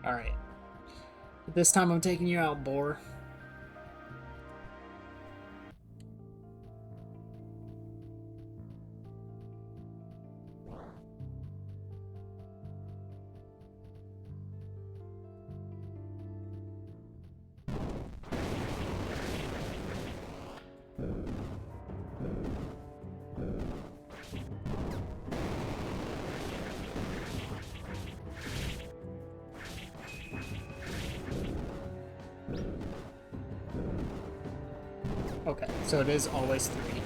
Alright. This time I'm taking you out, boar. Okay, so it is always 3.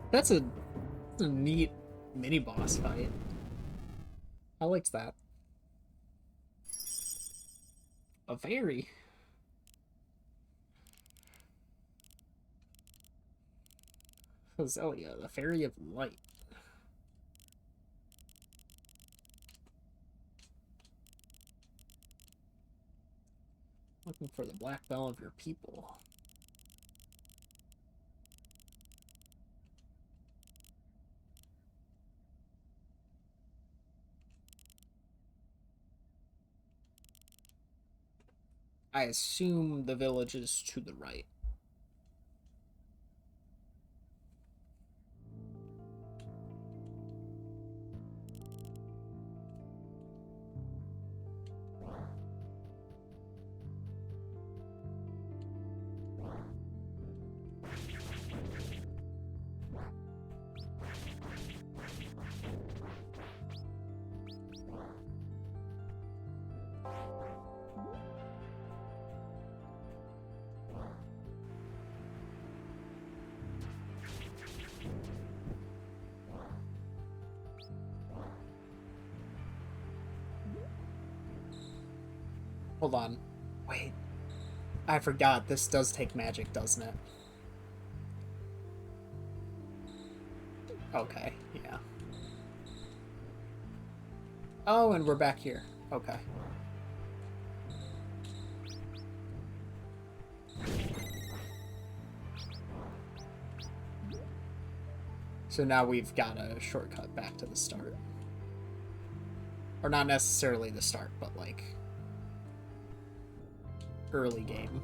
That's a neat mini boss fight. I liked that. A fairy. Zelia, the fairy of light. Looking for the black bell of your people. I assume the village is to the right. Hold on. Wait. I forgot. This does take magic, doesn't it? Okay, yeah. Oh, and we're back here. Okay. So now we've got a shortcut back to the start. Or not necessarily the start, but like early game.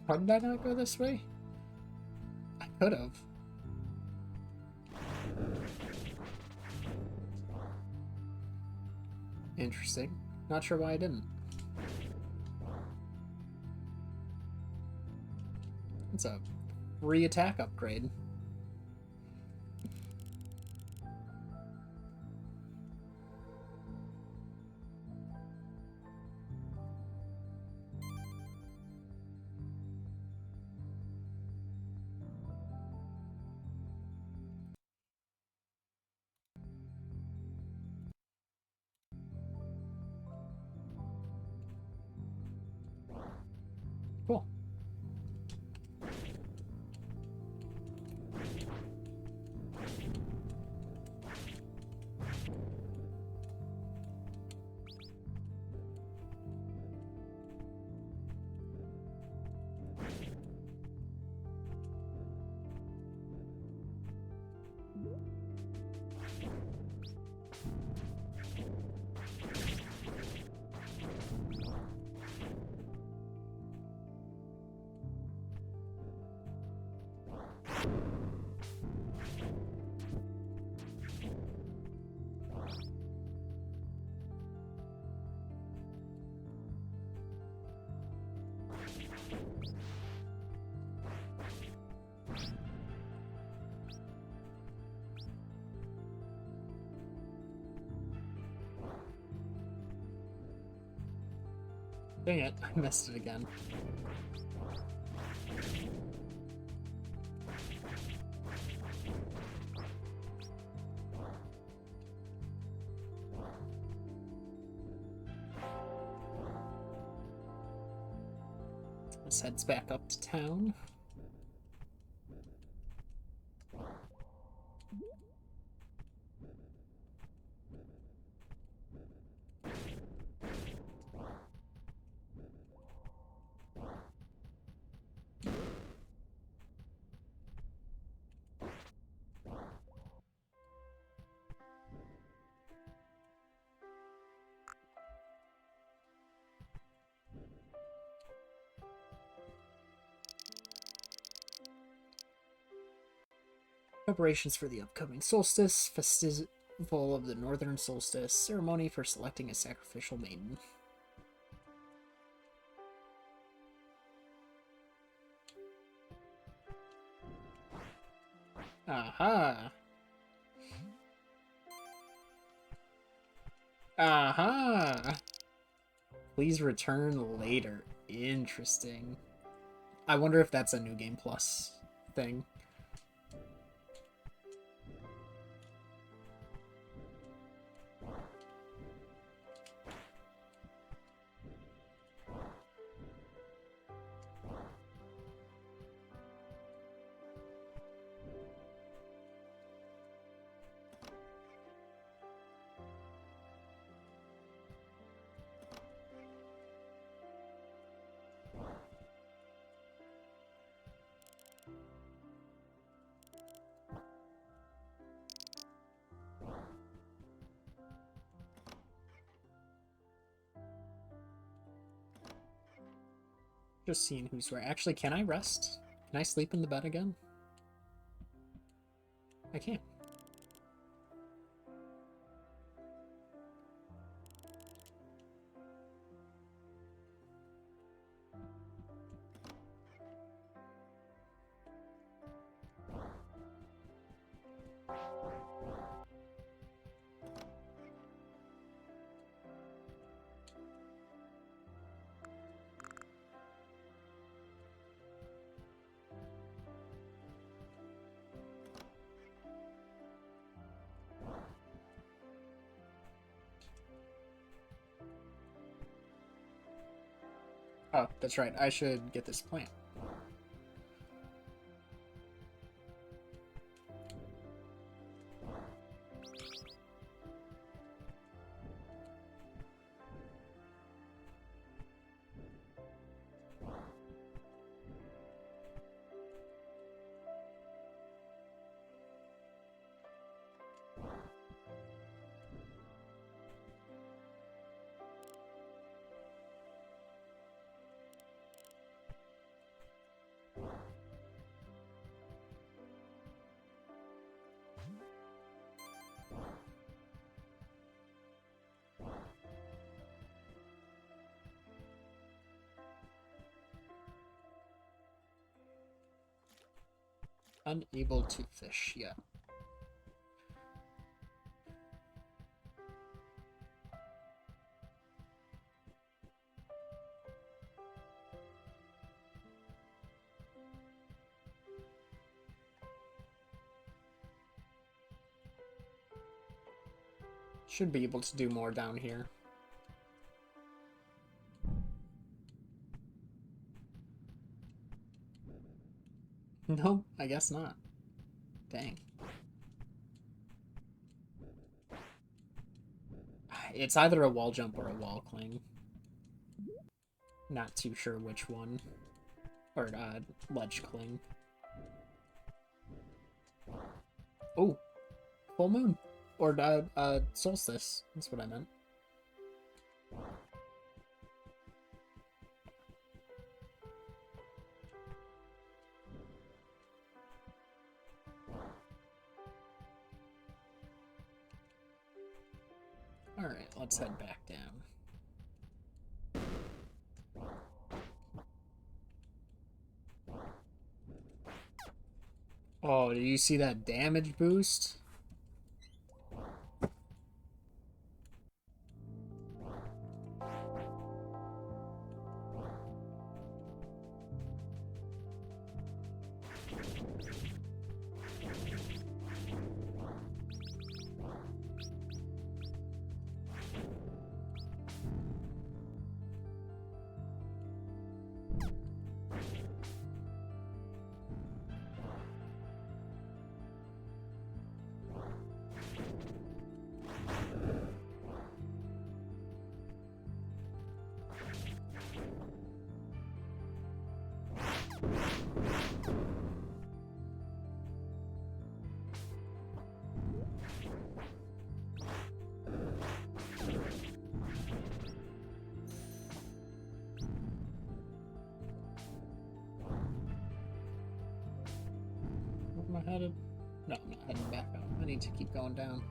How did I not go this way? I could have. Interesting. Not sure why I didn't. It's a free attack upgrade. Cool. Dang it, I missed it again. This heads back up to town. Preparations for the upcoming solstice, festival of the northern solstice, ceremony for selecting a sacrificial maiden. Aha! Aha! Please return later. Interesting. I wonder if that's a New Game Plus thing. Just seeing who's where. Actually, can I rest? Can I sleep in the bed again? I can't. Oh, that's right. I should get this plant. Unable to fish, yeah. Should be able to do more down here. Nope, I guess not. Dang. It's either a wall jump or a wall cling. Not too sure which one. Or ledge cling. Oh, full moon. Or solstice. That's what I meant. Alright, let's head back down. Oh, do you see that damage boost? Am I headed? No, I'm not heading back up. I need to keep going down.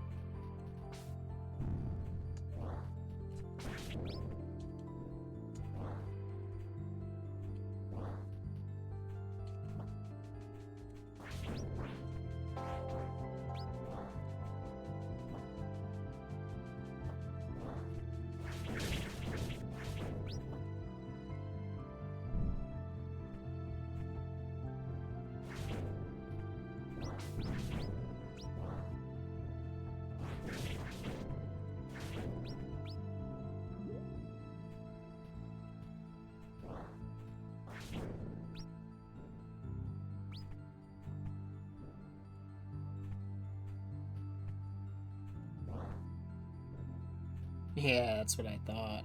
Yeah, that's what I thought.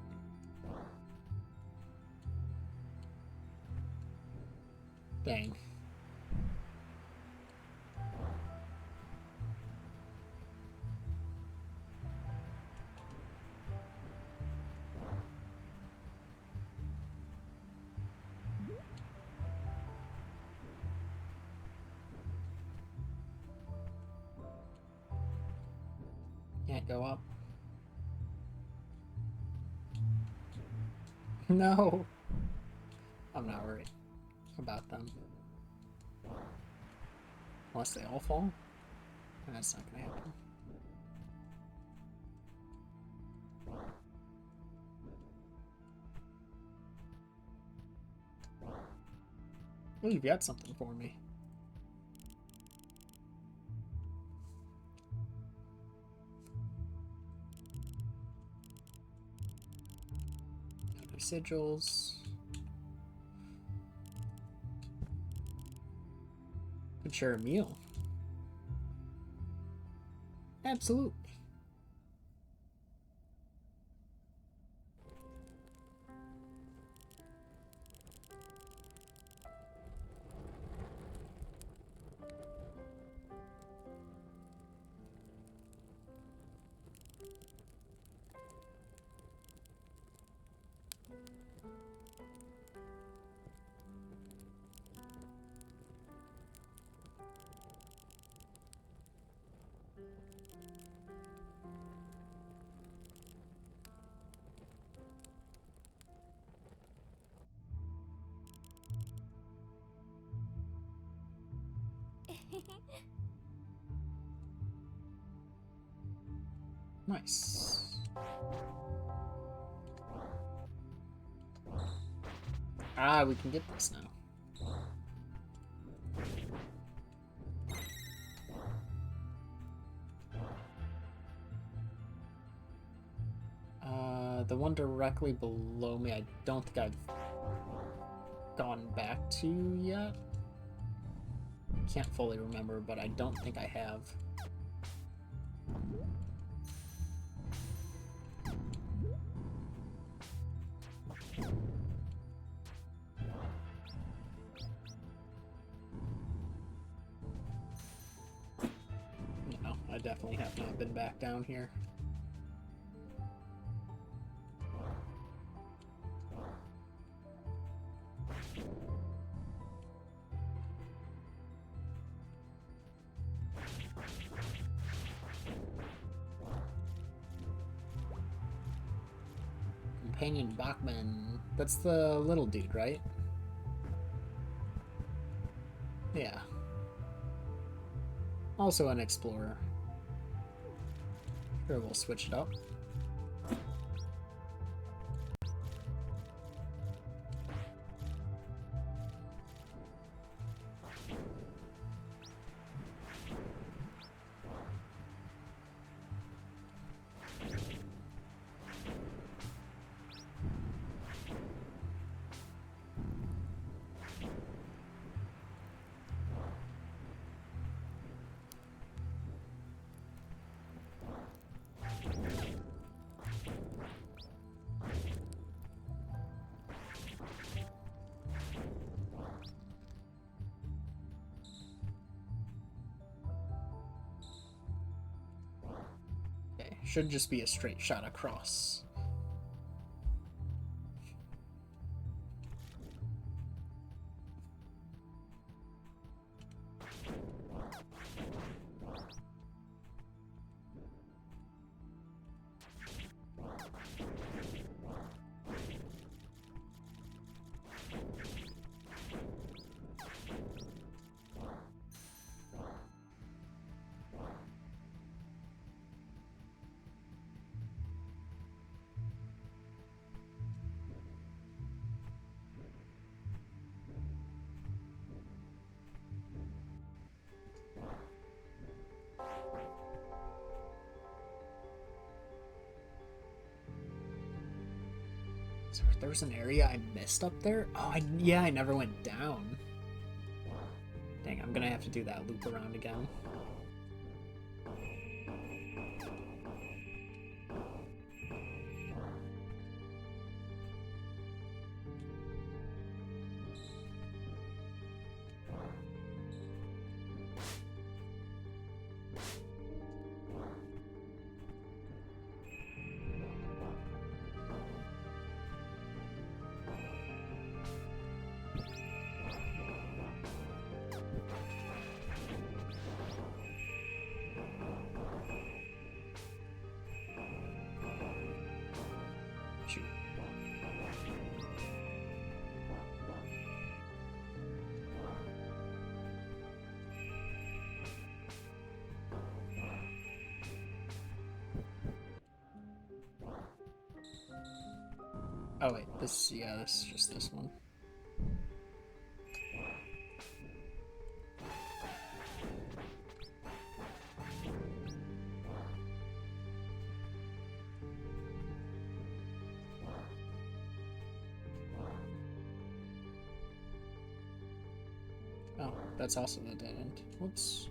Dang. Can't go up. No. I'm not worried about them. Unless they all fall. That's not gonna happen. Oh, you've got something for me. Sigils. Could share a meal. Absolutely. Nice. Ah, we can get this now. The one directly below me, I don't think I've gone back to yet. Can't fully remember, but I don't think I have. No, I definitely have not been back down here. Companion Bachman. That's the little dude, right? Yeah. Also an explorer. Sure, we'll switch it up. Okay, should just be a straight shot across. So there was an area I missed up there? Oh, yeah, I never went down. Dang, I'm gonna have to do that loop around again. Shoot. Oh wait, this is just this one. Oh, that's also the dead end. Whoops.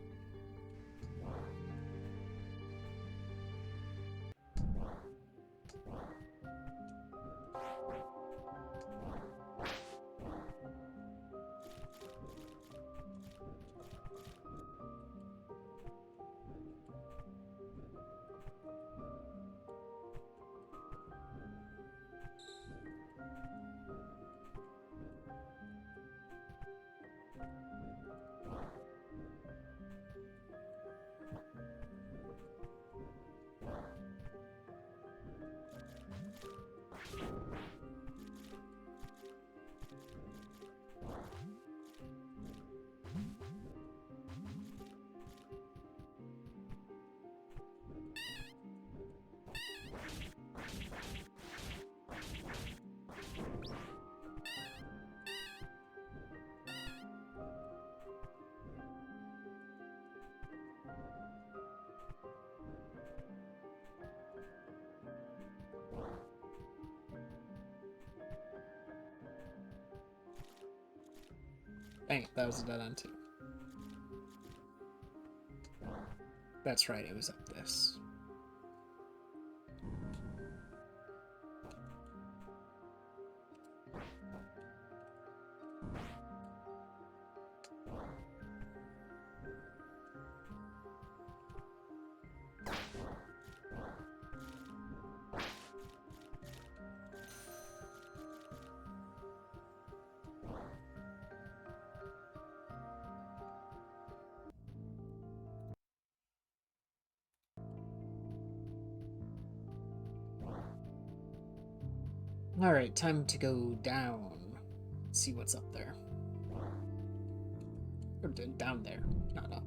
Dang it, that was a dead end too. That's right, it was up this. Alright, time to go down. See what's up there. Or down there, not up.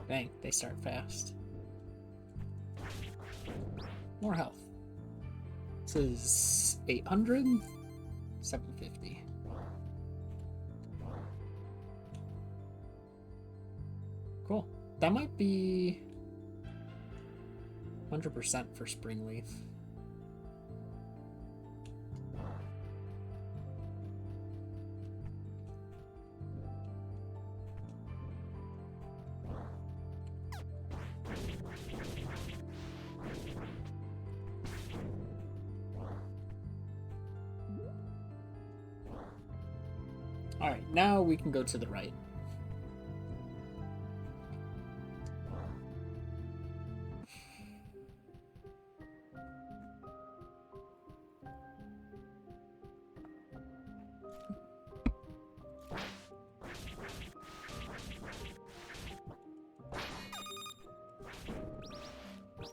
Dang, they start fast. More health. This is 800? 750. Cool. That might be 100% for Springleaf. Alright, now we can go to the right.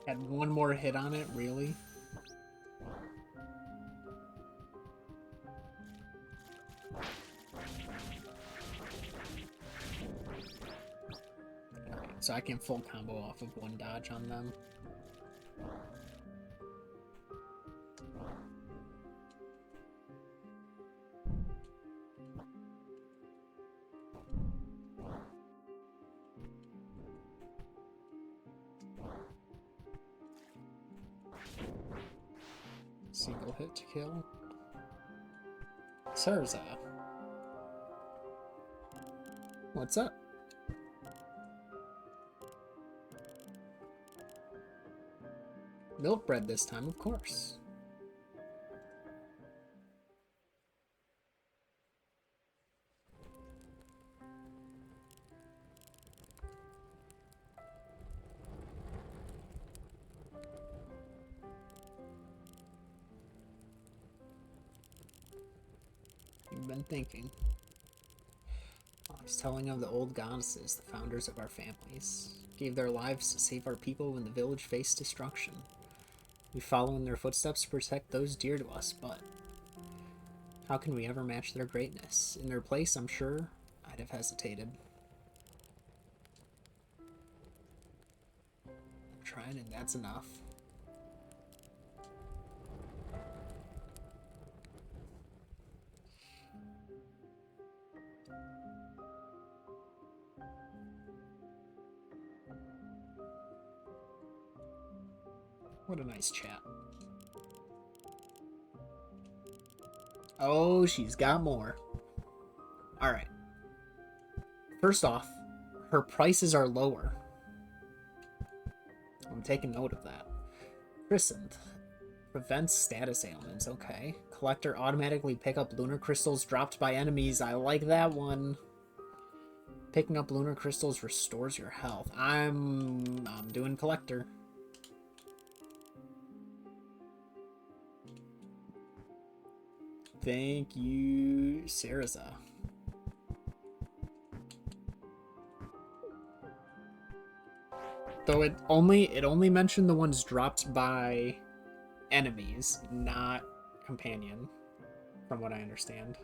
Had one more hit on it, really? So I can full combo off of one dodge on them. Single hit to kill. Sarza. What's up? Milk bread this time, of course. You've been thinking. I was telling of the old goddesses, the founders of our families, gave their lives to save our people when the village faced destruction. We follow in their footsteps to protect those dear to us, but how can we ever match their greatness? In their place, I'm sure I'd have hesitated. I'm trying, and that's enough. What a nice chat. Oh, she's got more. Alright. First off, her prices are lower. I'm taking note of that. Christened. Prevents status ailments, okay. Collector automatically pick up lunar crystals dropped by enemies. I like that one. Picking up lunar crystals restores your health. I'm doing collector. Thank you, Sarza. Though it only mentioned the ones dropped by enemies, not companion, from what I understand.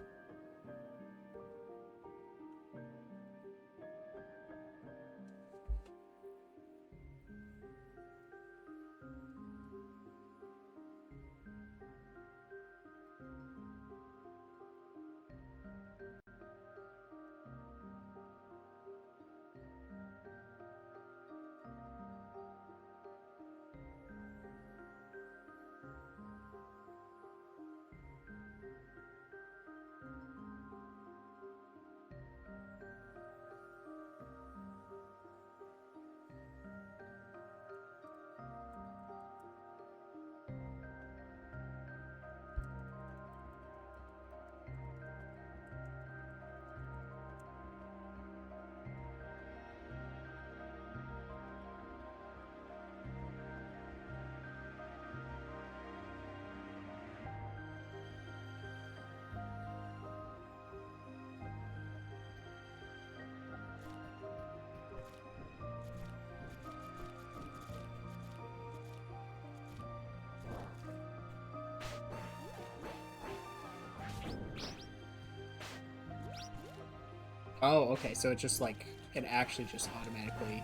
Oh, okay, so it just like, it actually just automatically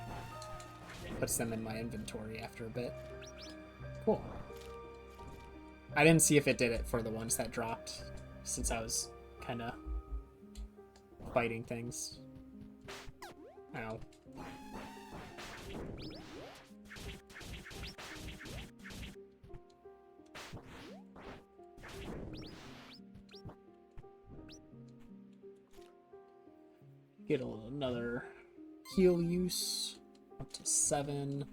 puts them in my inventory after a bit. Cool. I didn't see if it did it for the ones that dropped, since I was kind of fighting things. Ow. Get another heal use up to 7.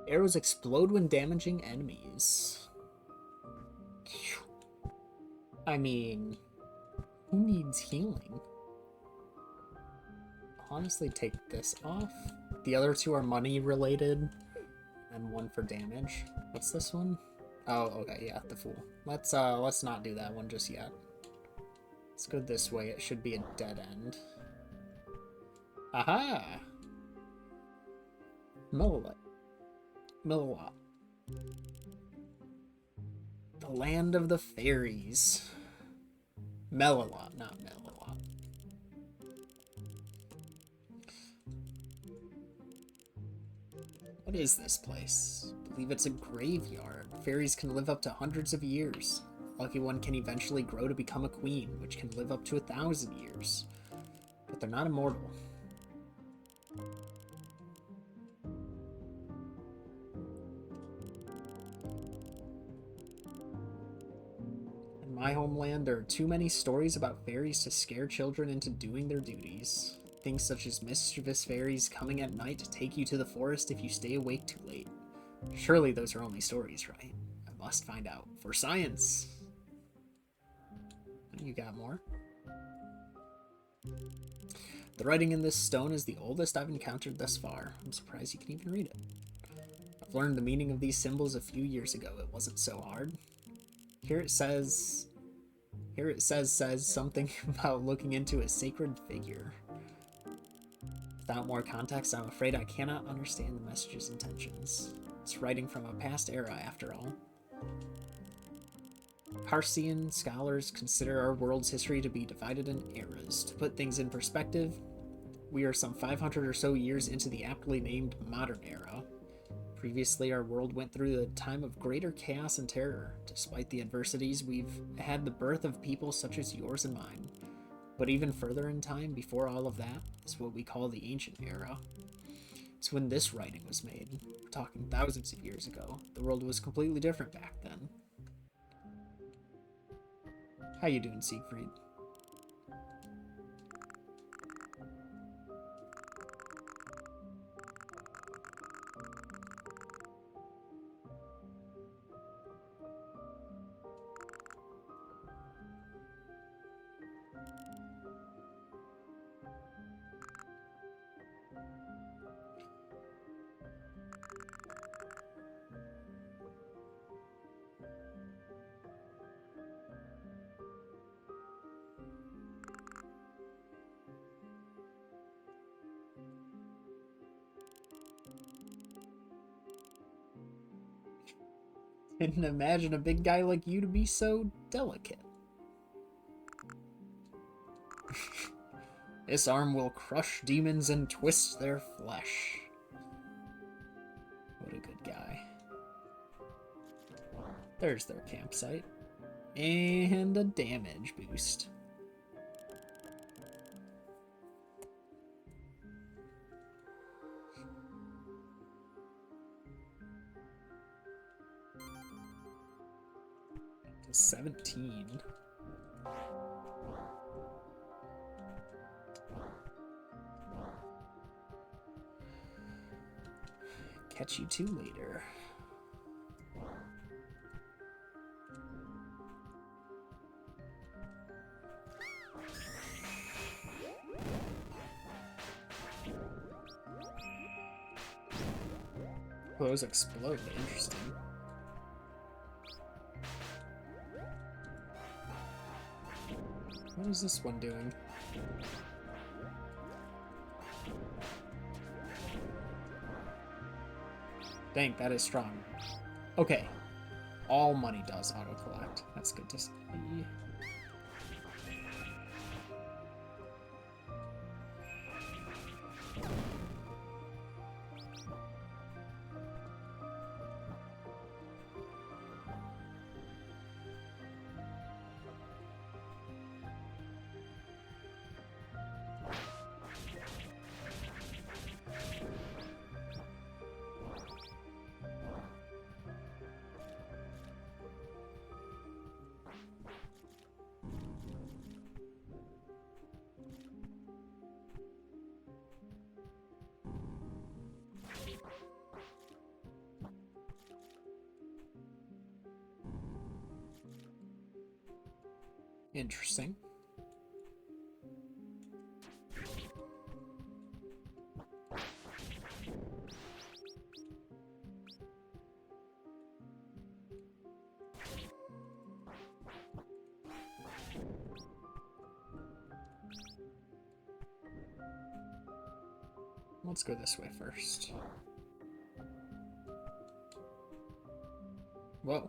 Arrows explode when damaging enemies. I mean, who needs healing? Honestly, take this off. The other two are money related, and one for damage. What's this one? Oh, okay, yeah, the Fool. Let's not do that one just yet. Let's go this way. It should be a dead end. Aha! Moonlit. Moonlit. The land of the fairies. Melilot, not Melilot. What is this place? I believe it's a graveyard. Fairies can live up to hundreds of years. A lucky one can eventually grow to become a queen, which can live up to 1,000 years. But they're not immortal. In my homeland, there are too many stories about fairies to scare children into doing their duties. Things such as mischievous fairies coming at night to take you to the forest if you stay awake too late. Surely those are only stories, right? I must find out. For science! You got more? The writing in this stone is the oldest I've encountered thus far. I'm surprised you can even read it. I've learned the meaning of these symbols a few years ago. It wasn't so hard. Here it says something about looking into a sacred figure. Without more context, I'm afraid I cannot understand the message's intentions. It's writing from a past era, after all. Parsean scholars consider our world's history to be divided in eras. To put things in perspective, we are some 500 or so years into the aptly named modern era. Previously, our world went through a time of greater chaos and terror. Despite the adversities, we've had the birth of people such as yours and mine. But even further in time, before all of that, is what we call the ancient era. It's when this writing was made. We're talking thousands of years ago. The world was completely different back then. How you doing, Siegfried? Didn't imagine a big guy like you to be so delicate. This arm will crush demons and twist their flesh. What a good guy. There's their campsite. And a damage boost. To 17. Catch you two later. Oh, those explode. Interesting. What is this one doing? Dang, that is strong. Okay. All money does auto-collect. That's good to see. Interesting. Let's go this way first. Whoa.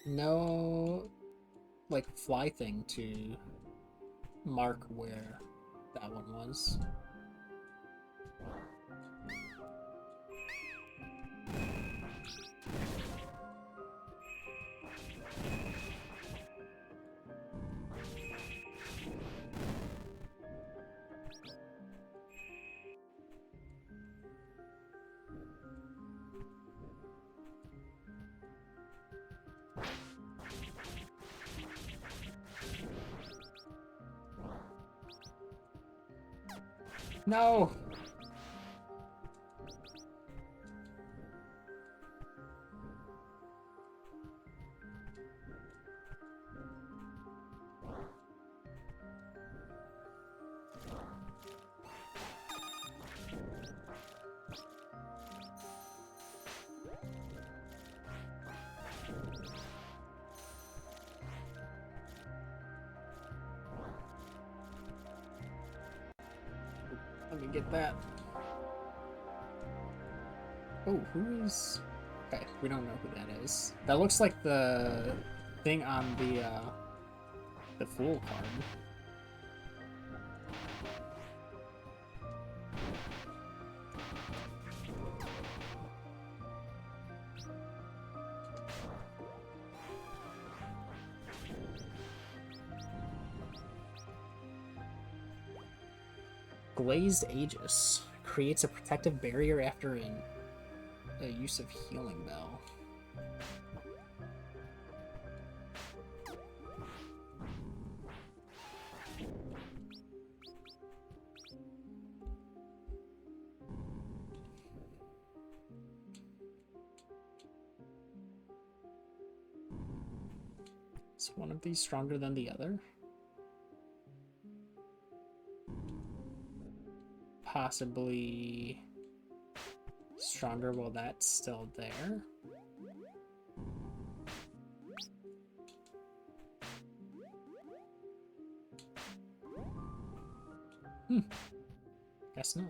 No, like, fly thing to mark where that one was. No! Let me get that. Oh, who is... Okay, we don't know who that is. That looks like the thing on the Fool card. Glazed Aegis creates a protective barrier after a use of Healing Bell. Is one of these stronger than the other? Possibly stronger while that's still there. Guess not.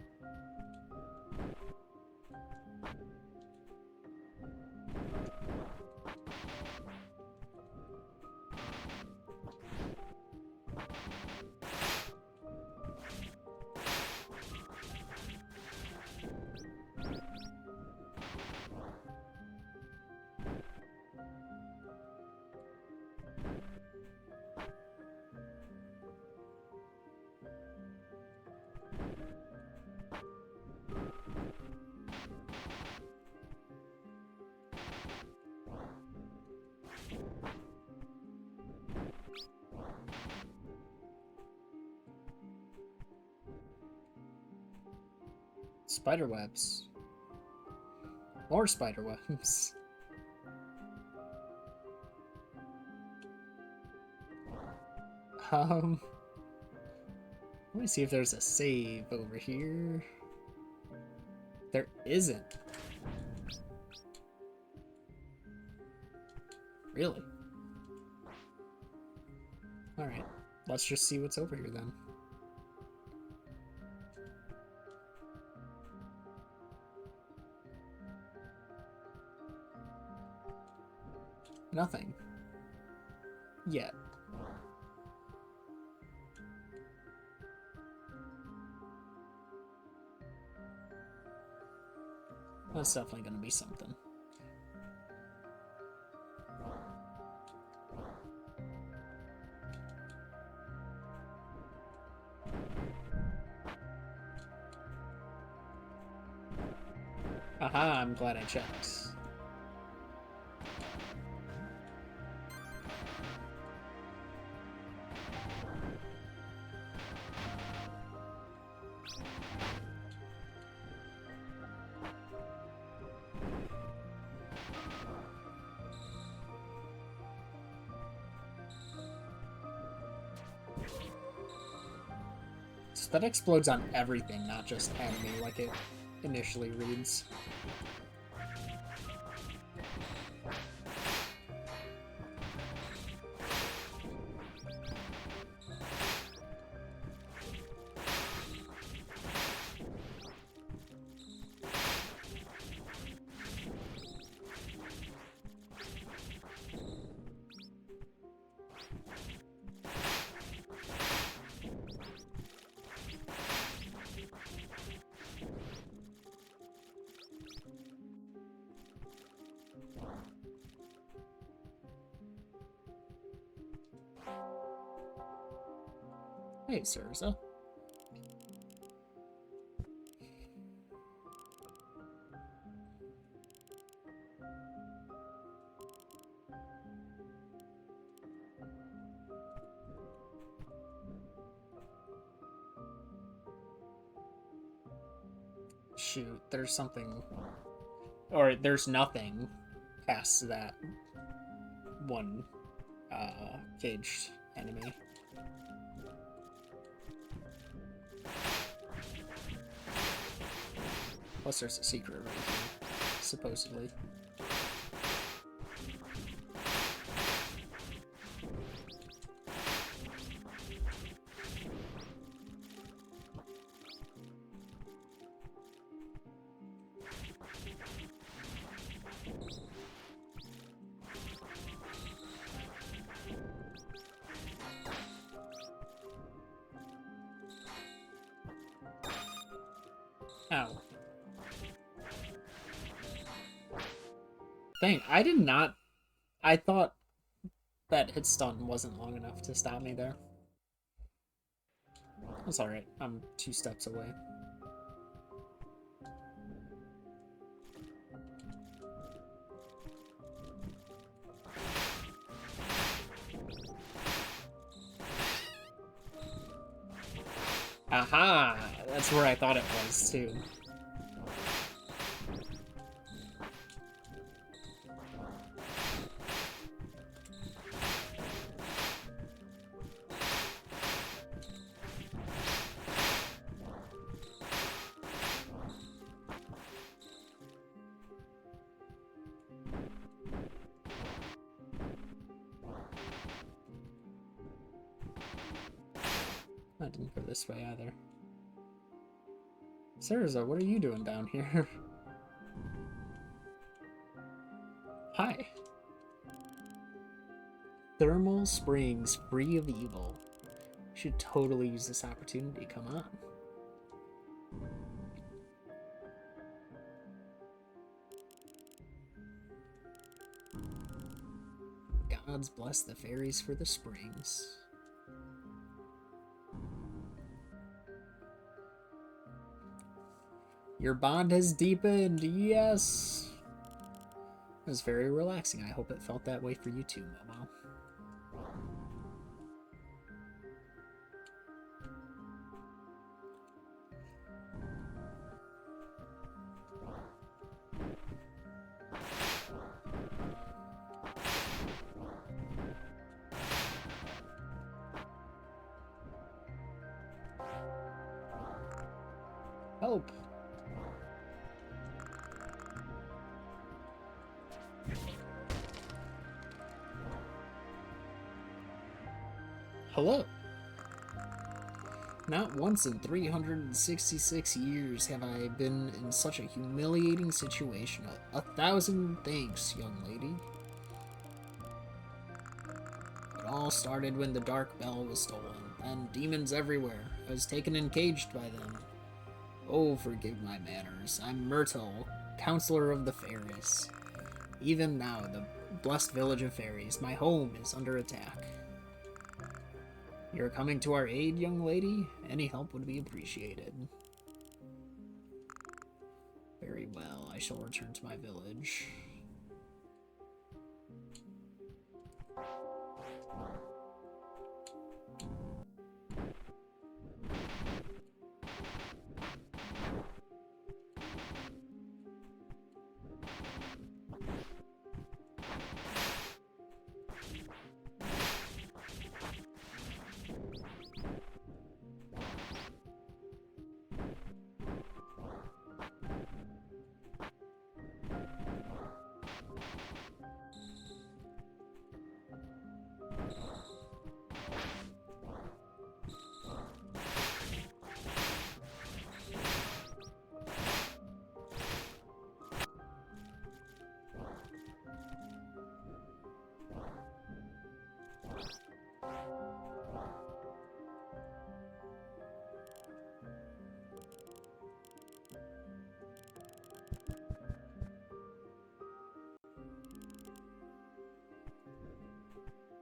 Spider webs. More spider webs. Let me see if there's a save over here. There isn't. Really? Alright, let's just see what's over here then. Nothing. Yet. That's definitely gonna be something. Aha, I'm glad I checked. So that explodes on everything, not just enemy like it initially reads. Hey, Surza. Shoot, there's something... Or there's nothing past that one caged enemy. Plus there's a secret right here, supposedly. Ow. Dang, I did not... I thought that hit stun wasn't long enough to stop me there. That's alright, I'm 2 steps away. Aha! That's where I thought it was, too. I didn't go this way either. Surza, what are you doing down here? Hi. Thermal springs free of evil. Should totally use this opportunity, come on. Gods bless the fairies for the springs. Your bond has deepened, yes! It was very relaxing. I hope it felt that way for you too, Momo. help. Hello. Not once in 366 years have I been in such a humiliating situation. 1,000 thanks, young lady. It all started when the Dark Bell was stolen, and demons everywhere. I was taken and caged by them. Oh, forgive my manners. I'm Myrtle, Counselor of the Fairies. Even now, the blessed village of fairies, my home, is under attack. You're coming to our aid, young lady? Any help would be appreciated. Very well, I shall return to my village.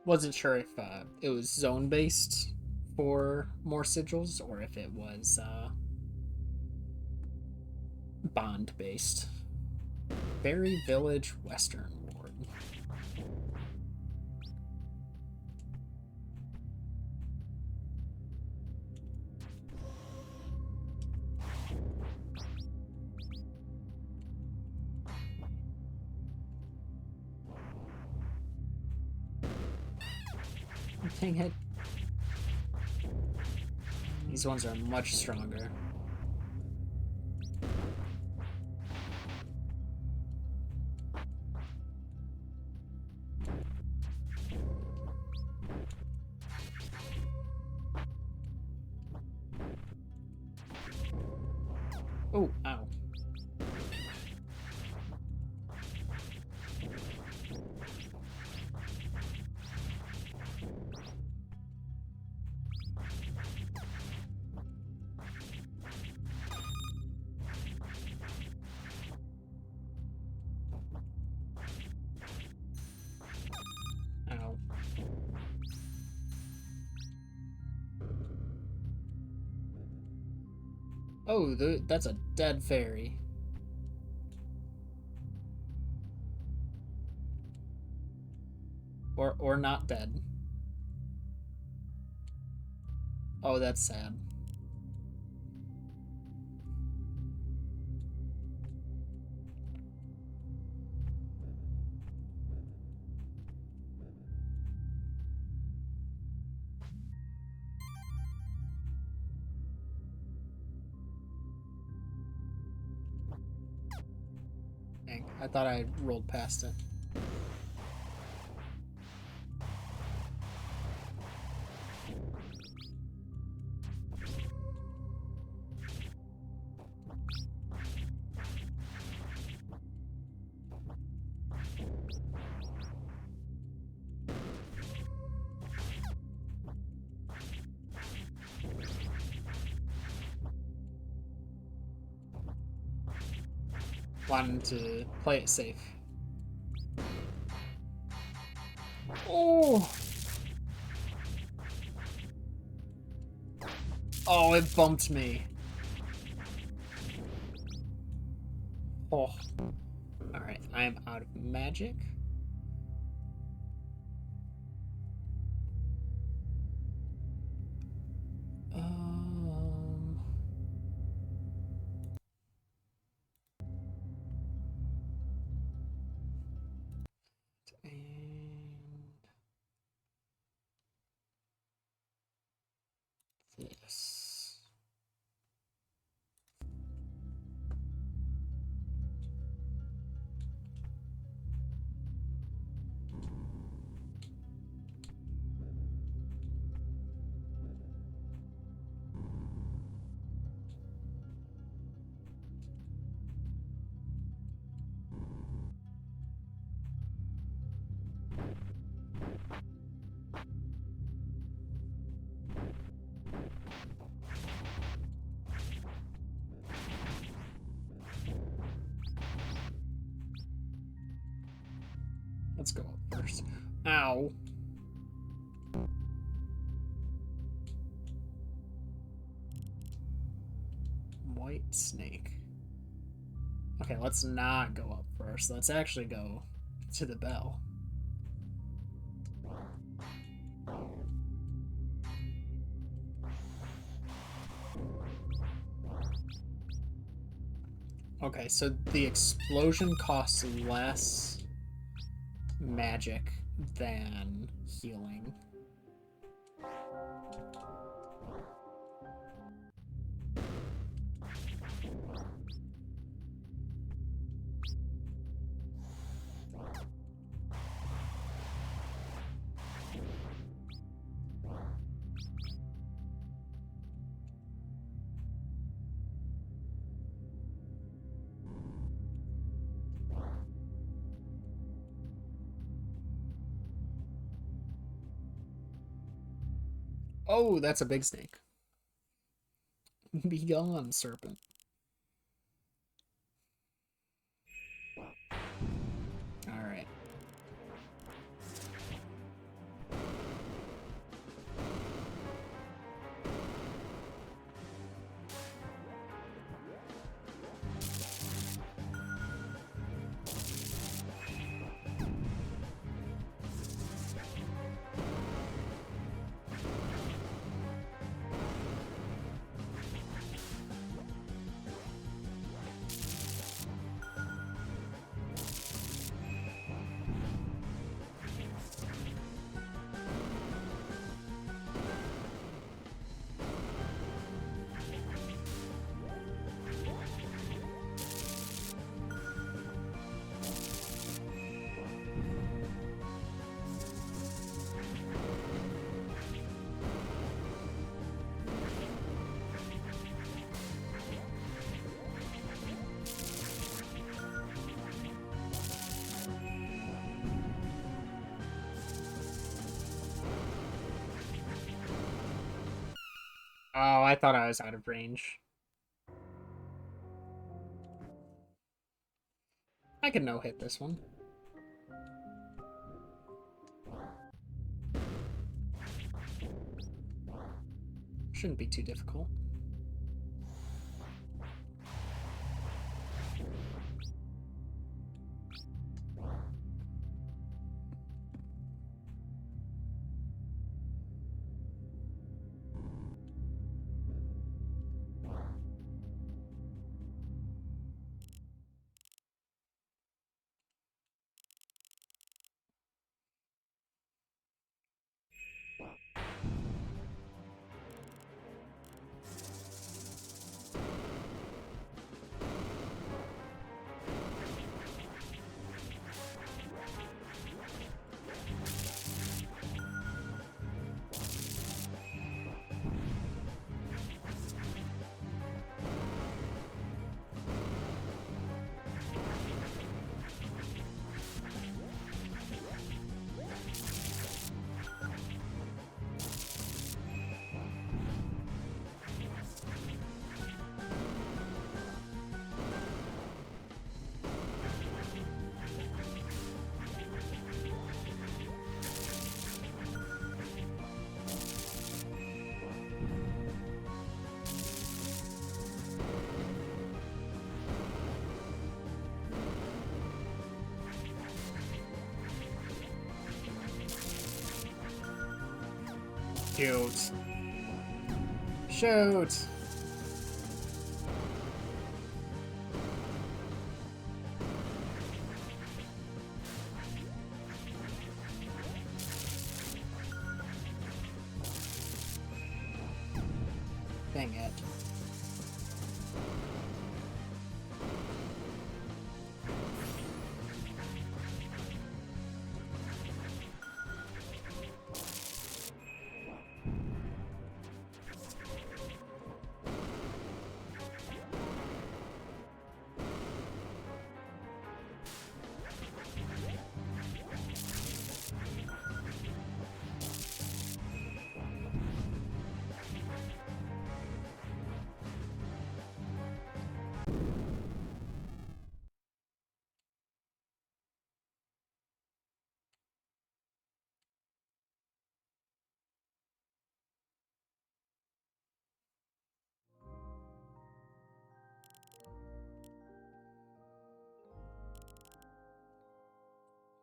Wasn't sure if it was zone-based for more sigils, or if it was bond-based. Berry Village Western Ward. Dang it. These ones are much stronger. Oh, ow. Ow. Oh, that's a dead fairy. Or not dead. Oh, that's sad. Dang, I thought I rolled past it. Wanted to play it safe. Oh! Oh, it bumped me. Oh. Alright, I am out of magic. And this. Let's go up first. Ow. White snake. Okay, let's not go up first. Let's actually go to the bell. Okay, so the explosion costs less magic than healing. Oh, that's a big snake. Be gone, serpent. Alright. Oh, I thought I was out of range. I could no-hit this one. Shouldn't be too difficult. Shoot. Shoot. Dang it.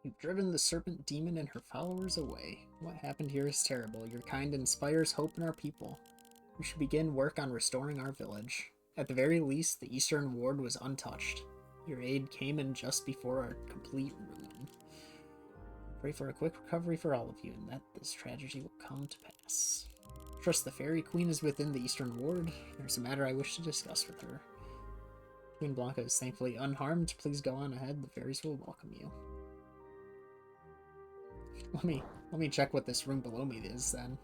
You've driven the serpent demon and her followers away. What happened here is terrible. Your kind inspires hope in our people. We should begin work on restoring our village. At the very least, the eastern ward was untouched. Your aid came in just before our complete ruin. Pray for a quick recovery for all of you, and that this tragedy will come to pass. Trust the Fairy Queen is within the eastern ward. There's a matter I wish to discuss with her. Queen Blanca is thankfully unharmed. Please go on ahead. The fairies will welcome you. Let me check what this room below me is then.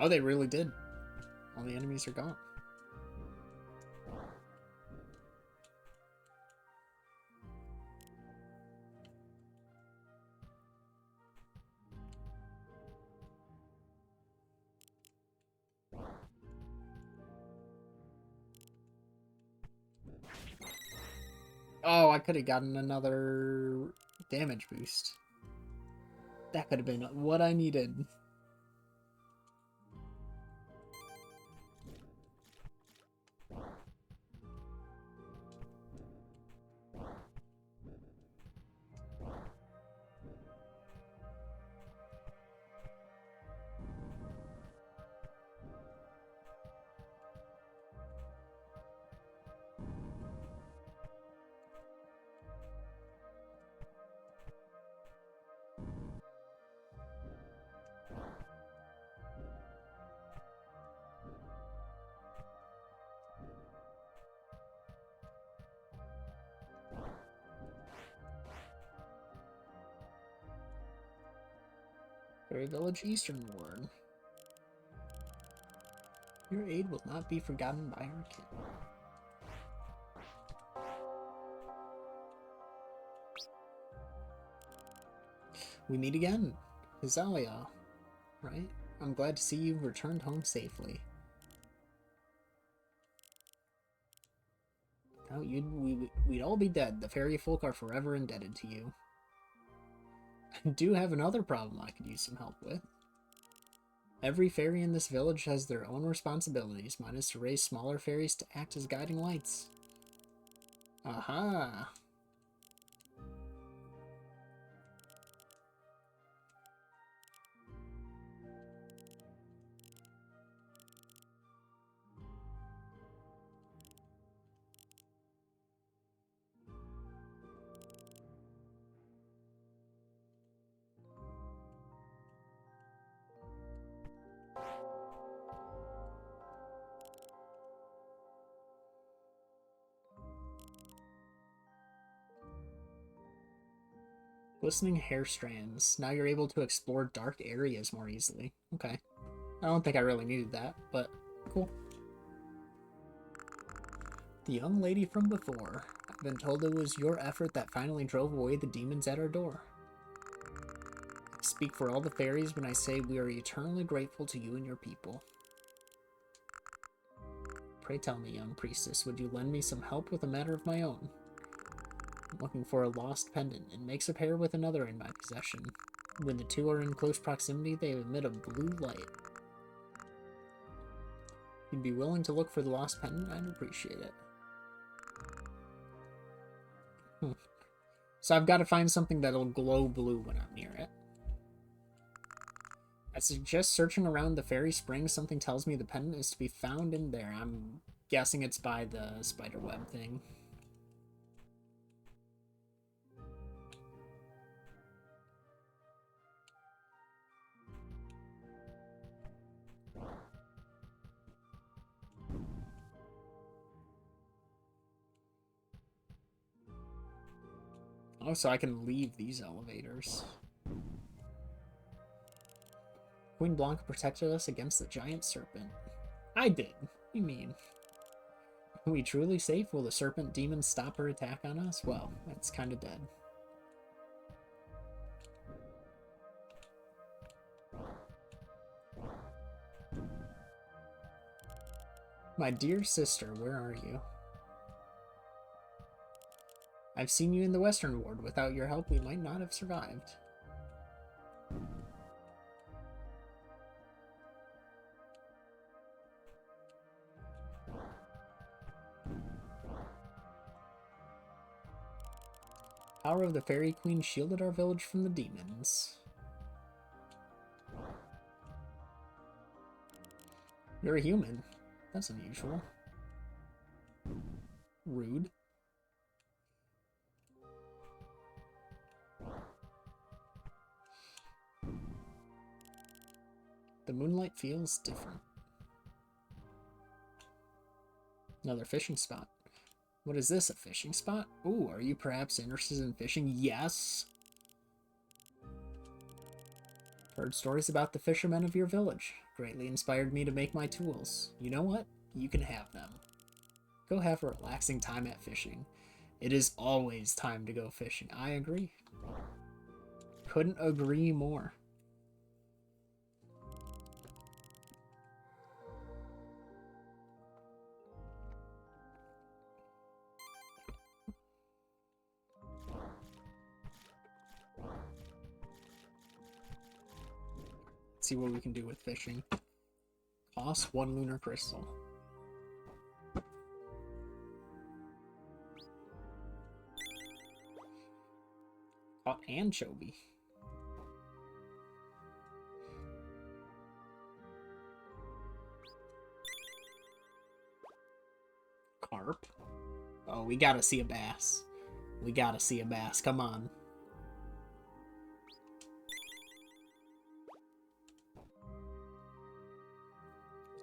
Oh, they really did. All the enemies are gone. Oh, I could have gotten another damage boost. That could have been what I needed. Fairy Village Eastern Ward. Your aid will not be forgotten by our kin. We meet again. Azalea, right? I'm glad to see you've returned home safely. Now we'd all be dead. The fairy folk are forever indebted to you. I do have another problem I could use some help with. Every fairy in this village has their own responsibilities. Mine is to raise smaller fairies to act as guiding lights. Aha! Glistening hair strands. Now you're able to explore dark areas more easily. Okay. I don't think I really needed that, but cool. The young lady from before. I've been told it was your effort that finally drove away the demons at our door. I speak for all the fairies when I say we are eternally grateful to you and your people. Pray tell me, young priestess, would you lend me some help with a matter of my own? I'm looking for a lost pendant. It makes a pair with another in my possession. When the two are in close proximity, they emit a blue light. If you'd be willing to look for the lost pendant, I'd appreciate it. So I've got to find something that'll glow blue when I'm near it. I suggest searching around the fairy spring. Something tells me the pendant is to be found in there. I'm guessing it's by the spiderweb thing. Oh, so I can leave these elevators. Queen Blanca protected us against the giant serpent. I did. What do you mean? Are we truly safe? Will the serpent demon stop her attack on us? Well, that's kind of dead. My dear sister, where are you? I've seen you in the Western Ward. Without your help, we might not have survived. Power of the Fairy Queen shielded our village from the demons. You're a human. That's unusual. Rude. The moonlight feels different. Another fishing spot. What is this, a fishing spot? Ooh, are you perhaps interested in fishing? Yes. Heard stories about the fishermen of your village. Greatly inspired me to make my tools. You know what? You can have them. Go have a relaxing time at fishing. It is always time to go fishing. I agree. Couldn't agree more. Let's see what we can do with fishing. Cost 1 lunar crystal. Caught anchovy. Carp. Oh, we gotta see a bass. We gotta see a bass. Come on.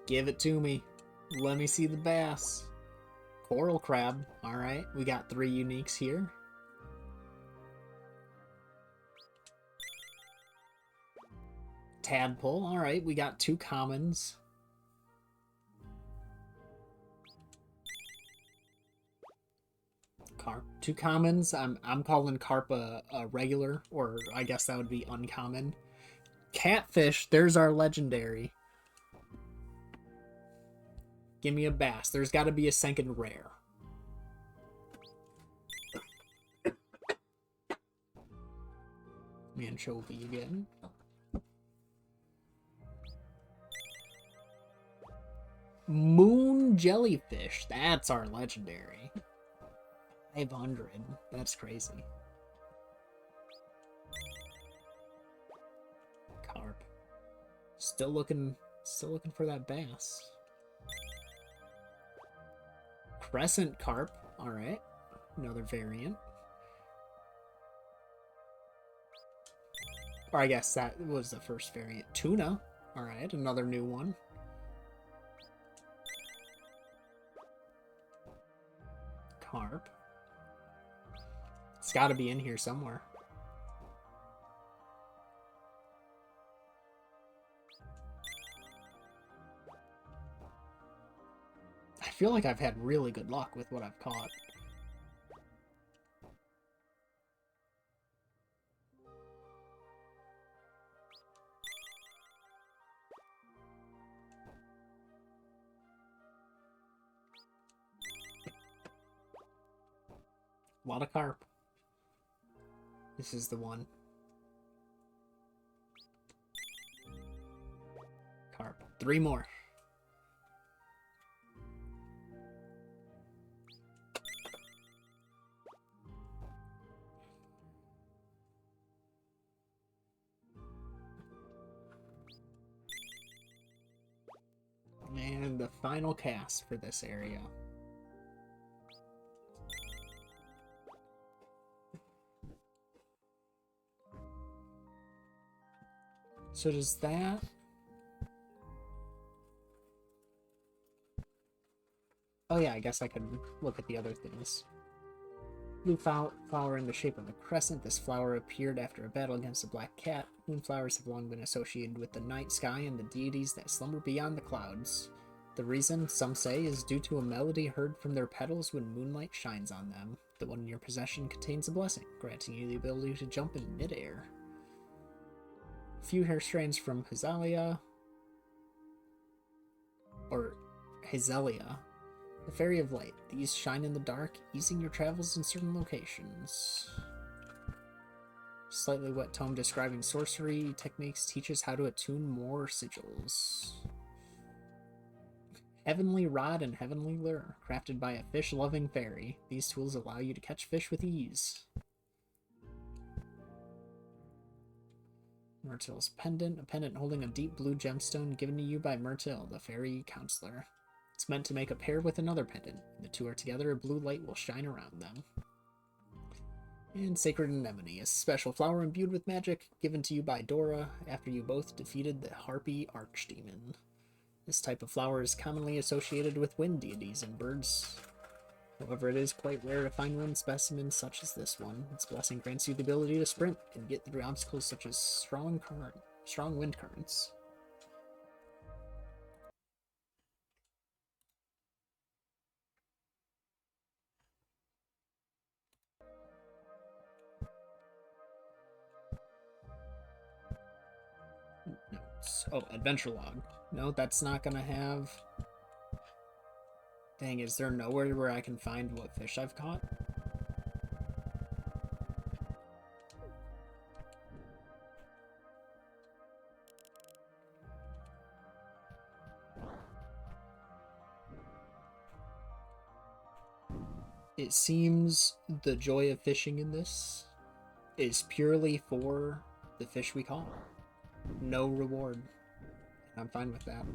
Give it to me. Let me see the bass. Coral crab. Alright, we got 3 uniques here. Tadpole. Alright, we got 2 commons. Carp. 2 commons. I'm calling carp a regular, or I guess that would be uncommon. Catfish. There's our legendary. Give me a bass. There's got to be a second rare. Anchovy again. Moon jellyfish. That's our legendary. 500. That's crazy. Carp. Still looking for that bass. Crescent carp. Alright. Another variant. Or I guess that was the first variant. Tuna. Alright, another new one. Carp. It's gotta be in here somewhere. I feel like I've had really good luck with what I've caught. A lot of carp. This is the one. Carp. 3 more. And the final cast for this area. So does that... Oh yeah, I guess I could look at the other things. Blue flower in the shape of a crescent. This flower appeared after a battle against a black cat. Moonflowers have long been associated with the night sky and the deities that slumber beyond the clouds. The reason, some say, is due to a melody heard from their petals when moonlight shines on them. The one in your possession contains a blessing, granting you the ability to jump in midair. A few hair strands from Hazelia, or Hazelia, the Fairy of Light. These shine in the dark, easing your travels in certain locations. Slightly wet tome describing sorcery techniques teaches how to attune more sigils. Heavenly Rod and Heavenly Lure, crafted by a fish-loving fairy. These tools allow you to catch fish with ease. Myrtle's pendant, a pendant holding a deep blue gemstone given to you by Myrtle, the fairy counselor. It's meant to make a pair with another pendant. When the two are together, a blue light will shine around them. And Sacred Anemone, a special flower imbued with magic, given to you by Dora after you both defeated the Harpy Archdemon. This type of flower is commonly associated with wind deities and birds. However, it is quite rare to find one specimen such as this one. Its blessing grants you the ability to sprint and get through obstacles such as strong wind currents. Notes. Oh, adventure log. No, that's not gonna have... Dang, is there nowhere where I can find what fish I've caught? It seems the joy of fishing in this is purely for the fish we caught. No reward. I'm fine with that.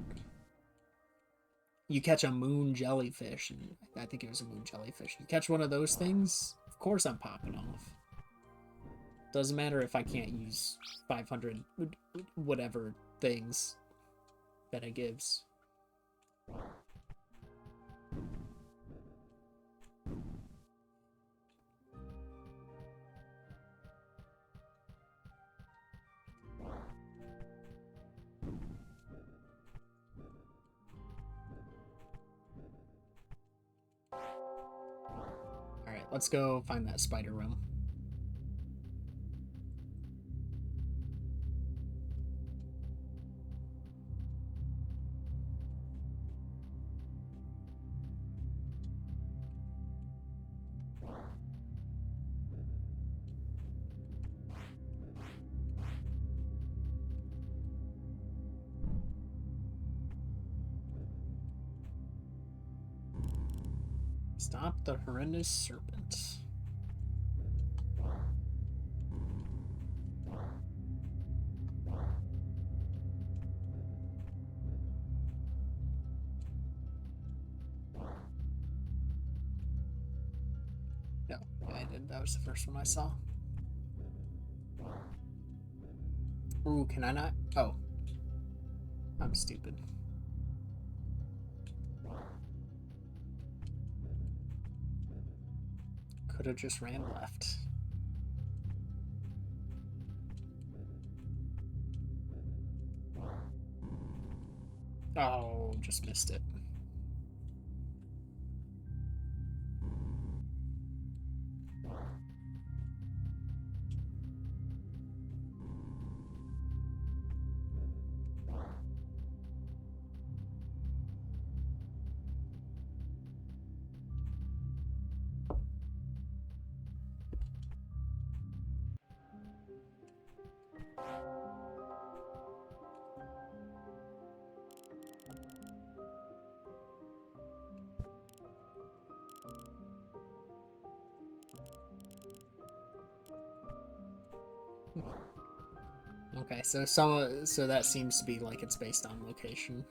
You catch a moon jellyfish, and I think it was a moon jellyfish. You catch one of those things, of course I'm popping off. Doesn't matter if I can't use 500 whatever things that it gives. Alright, let's go find that spider room. Stop the horrendous serpent. No, I did. That was the first one I saw. Ooh, can I not? Oh. I'm stupid. Could have just ran left. Oh, just missed it. Okay, so that seems to be like it's based on location.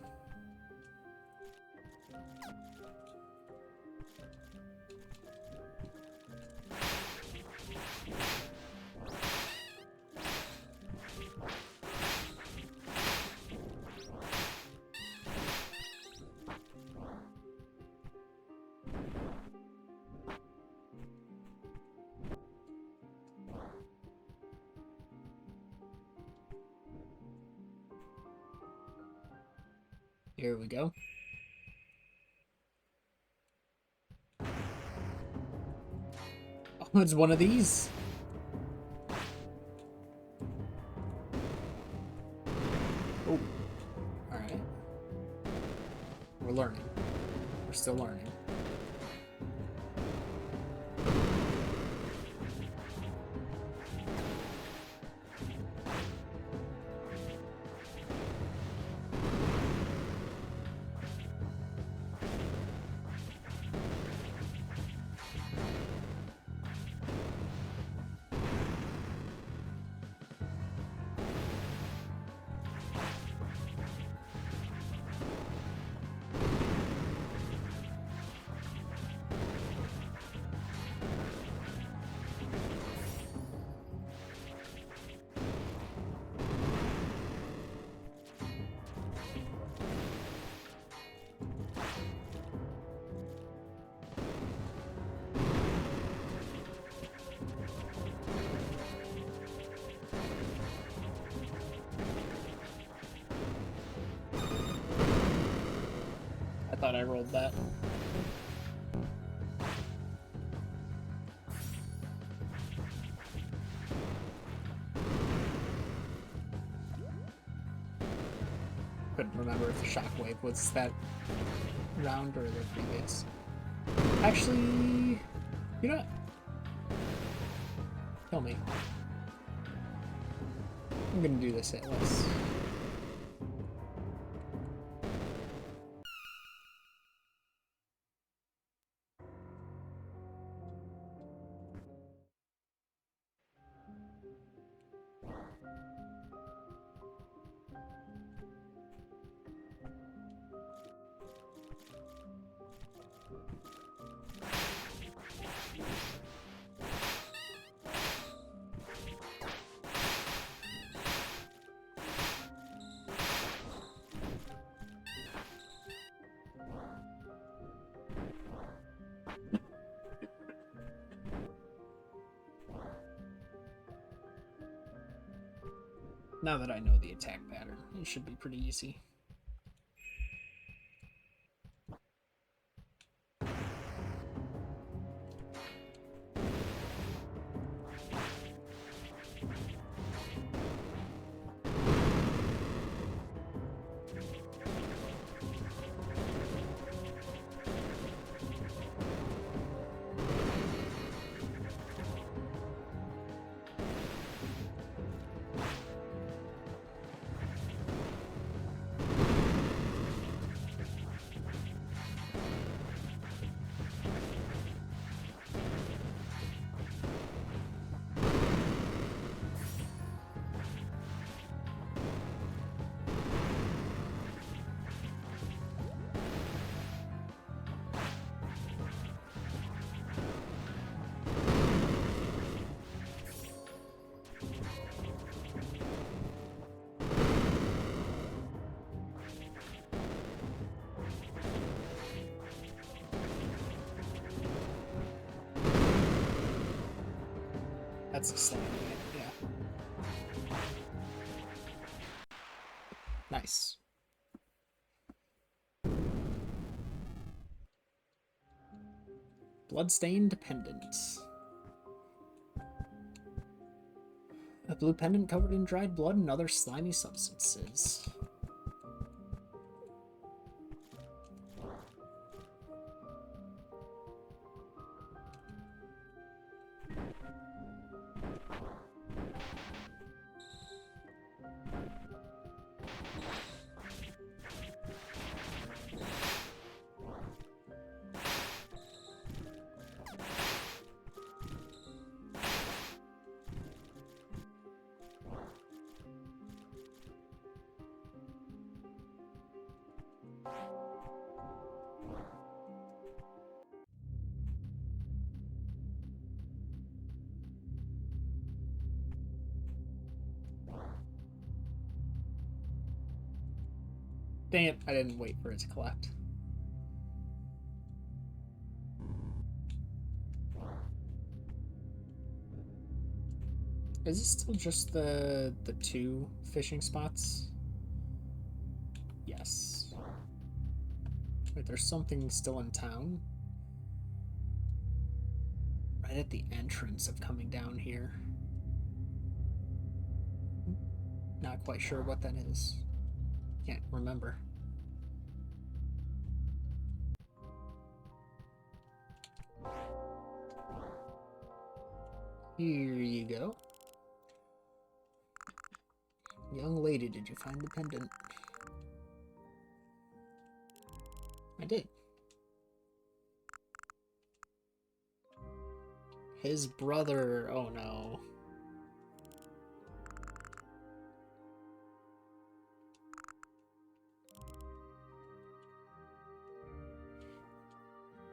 Here we go. Oh, it's one of these. Oh, all right. We're learning. We're still learning. I rolled that. Couldn't remember if the shockwave was that round or the previous. Actually, you know what? Tell me. I'm gonna do this hitless. Now that I know the attack pattern, it should be pretty easy. That's a slam, yeah. Nice. Bloodstained pendant. A blue pendant covered in dried blood and other slimy substances. Dang it, I didn't wait for it to collect. Is it still just the two fishing spots? Yes. Wait, there's something still in town? Right at the entrance of coming down here. Not quite sure what that is. Can't remember. Here you go. Young lady, did you find the pendant? I did. His brother, oh no.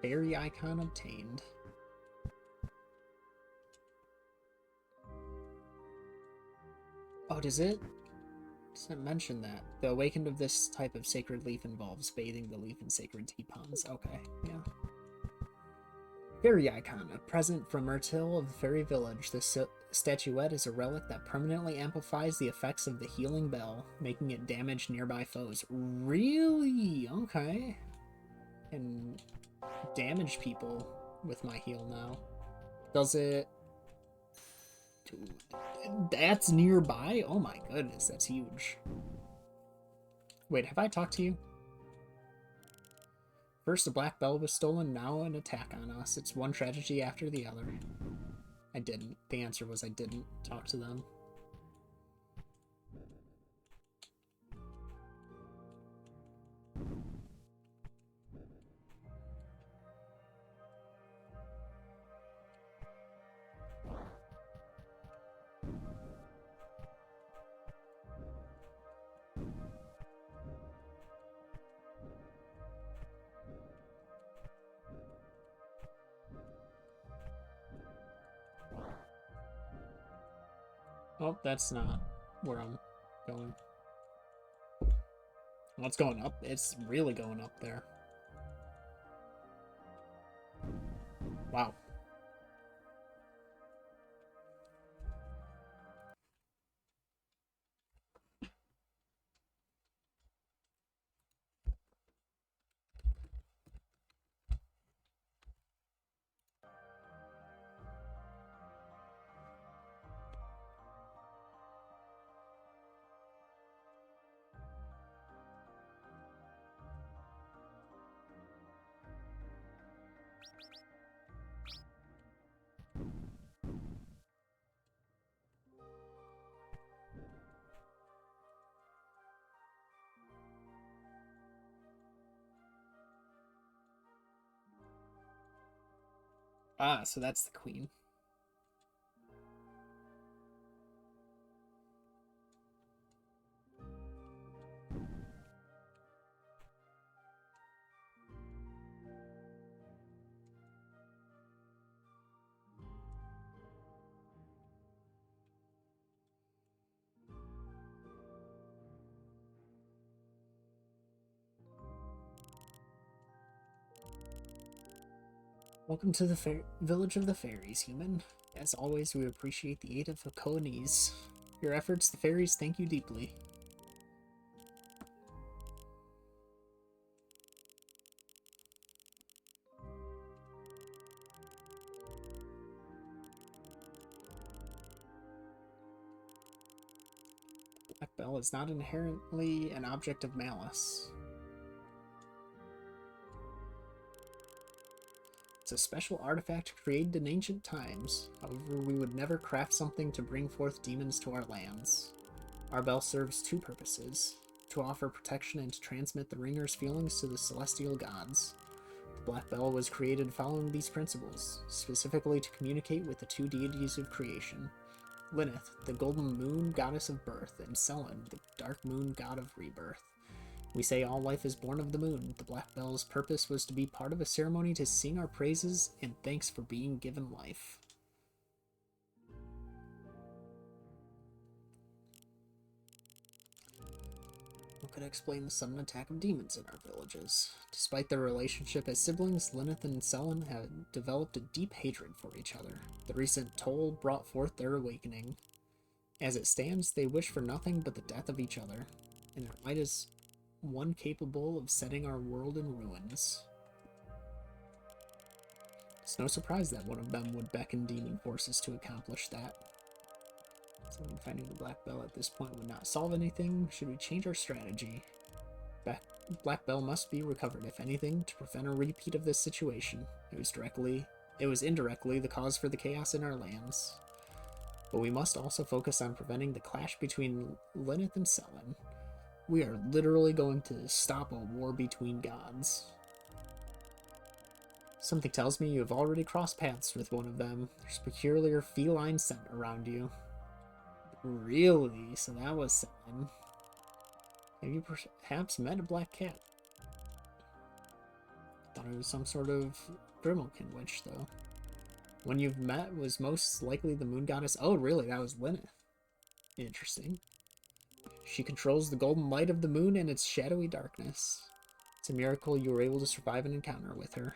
Fairy icon obtained. Oh, does it? Doesn't mention that. The awakened of this type of sacred leaf involves bathing the leaf in sacred tea ponds. Okay, yeah. Fairy icon, a present from Myrtle of the Fairy Village. This statuette is a relic that permanently amplifies the effects of the healing bell, making it damage nearby foes. Really? Okay. can damage people with my heal now. Does it... Dude, that's nearby? Oh my goodness, that's huge. Wait, have I talked to you? First, a black bell was stolen, now an attack on us. It's one tragedy after the other. I didn't. The answer was I didn't talk to them. Oh, that's not where I'm going. What's going up? It's really going up there. Wow. Ah, so that's the queen. Welcome to the village of the fairies, human. As always, we appreciate the aid of the Koanese. Your efforts, the fairies, thank you deeply. Black Bell is not inherently an object of malice. It's a special artifact created in ancient times. However, we would never craft something to bring forth demons to our lands. Our bell serves two purposes: to offer protection and to transmit the ringer's feelings to the celestial gods. The Black Bell was created following these principles, specifically to communicate with the two deities of creation: Lilith, the golden moon goddess of birth, and Selen, the dark moon god of rebirth. We say all life is born of the moon. The Black Bell's purpose was to be part of a ceremony to sing our praises and thanks for being given life. What could explain the sudden attack of demons in our villages? Despite their relationship as siblings, Lilith and Selen have developed a deep hatred for each other. The recent toll brought forth their awakening. As it stands, they wish for nothing but the death of each other, and their might is one capable of setting our world in ruins. It's no surprise that one of them would beckon demon forces to accomplish that. So finding the Black Bell at this point would not solve anything. Should we change our strategy? Black Bell must be recovered, if anything, to prevent a repeat of this situation. It was indirectly the cause for the chaos in our lands. But we must also focus on preventing the clash between Lilith and Selen. We are literally going to stop a war between gods. Something tells me you have already crossed paths with one of them. There's peculiar feline scent around you. Really? So that was Selen. Have you perhaps met a black cat? Thought it was some sort of Grimalkin witch, though. One you've met was most likely the moon goddess. Oh, really? That was Lilith. Interesting. She controls the golden light of the moon and its shadowy darkness. It's a miracle you were able to survive an encounter with her.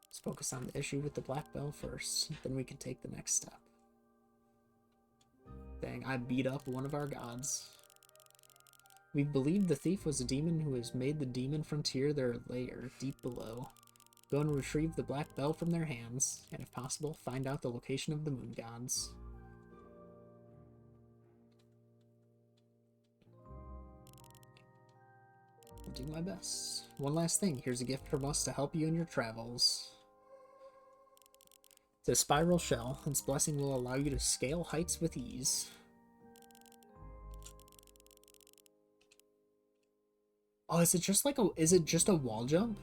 Let's focus on the issue with the Black Bell first, then we can take the next step. Dang, I beat up one of our gods. We believe the thief was a demon who has made the demon frontier their lair deep below. Go and retrieve the black bell from their hands, and if possible, find out the location of the moon gods. I'll do my best. One last thing, here's a gift from us to help you in your travels. It's a spiral shell. Its blessing will allow you to scale heights with ease. Oh, is it just like is it just a wall jump?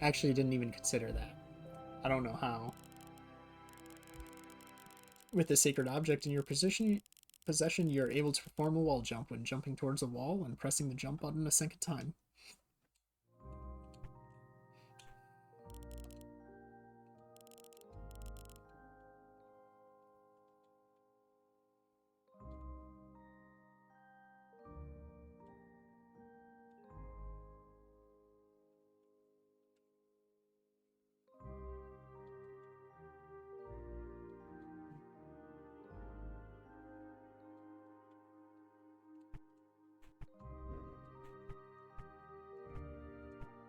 Actually, didn't even consider that. I don't know how. With a sacred object in your possession, you're able to perform a wall jump when jumping towards a wall and pressing the jump button a second time.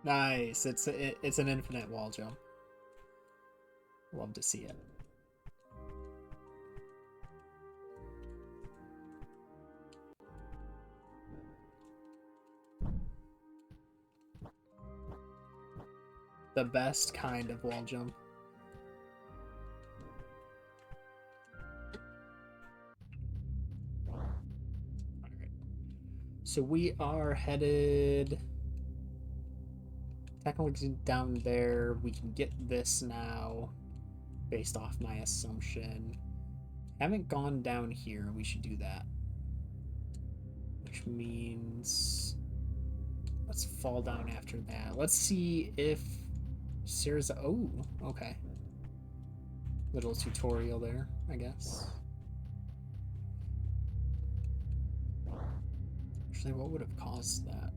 Nice. It's an infinite wall jump. Love to see it. The best kind of wall jump. Alright. So we are headed technically down there. We can get this now based off my assumption. Haven't gone down here. We should do that. Which means let's fall down after that. Let's see if Sarah's... Oh, okay. Little tutorial there, I guess. Actually, what would have caused that?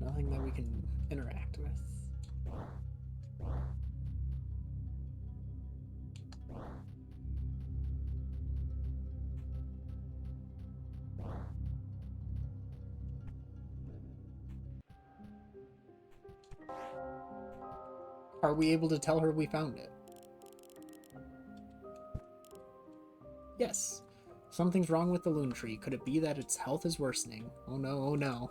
Nothing that we can interact with. Are we able to tell her we found it? Yes. Something's wrong with the loon tree. Could it be that its health is worsening? Oh no, oh no.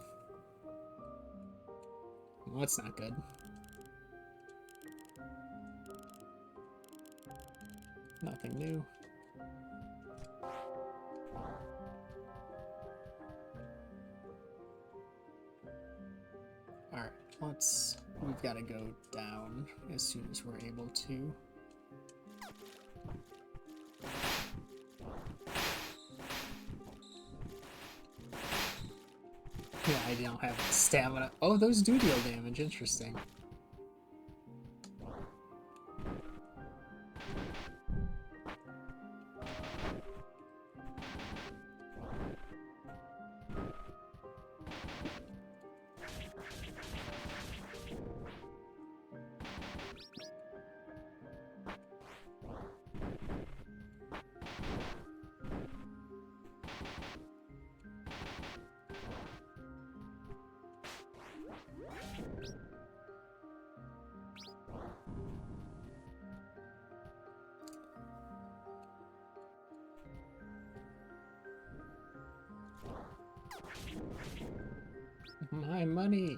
Well, that's not good. Nothing new. Alright, we've got to go down as soon as we're able to. Yeah, I don't have stamina. Oh, those do deal damage. Interesting. My money.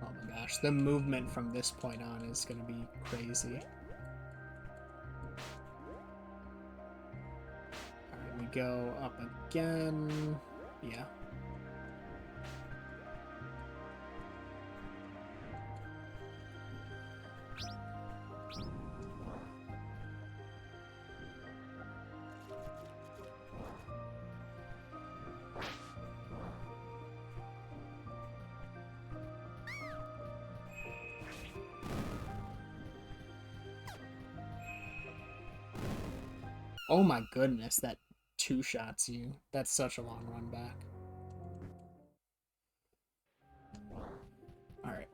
Oh my gosh, the movement from this point on is going to be crazy. Alright, we go up again. Yeah. Oh my goodness, that two-shots you. That's such a long run back. Alright.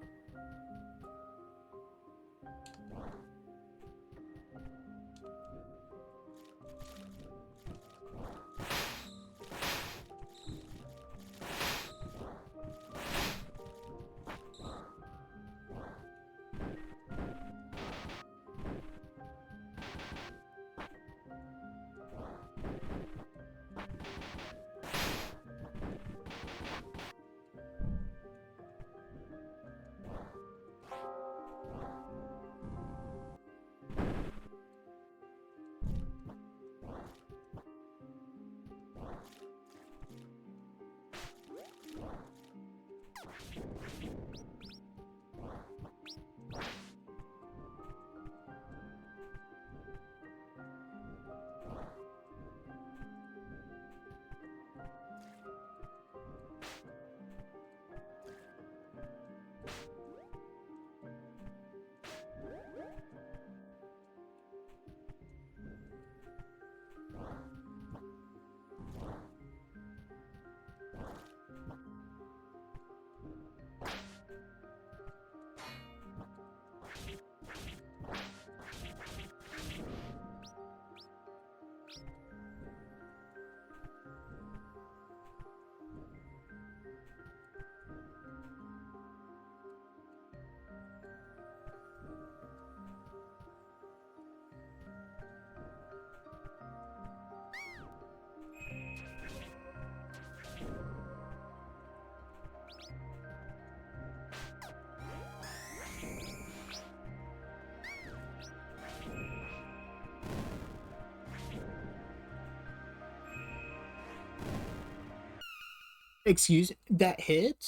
Excuse, that hit?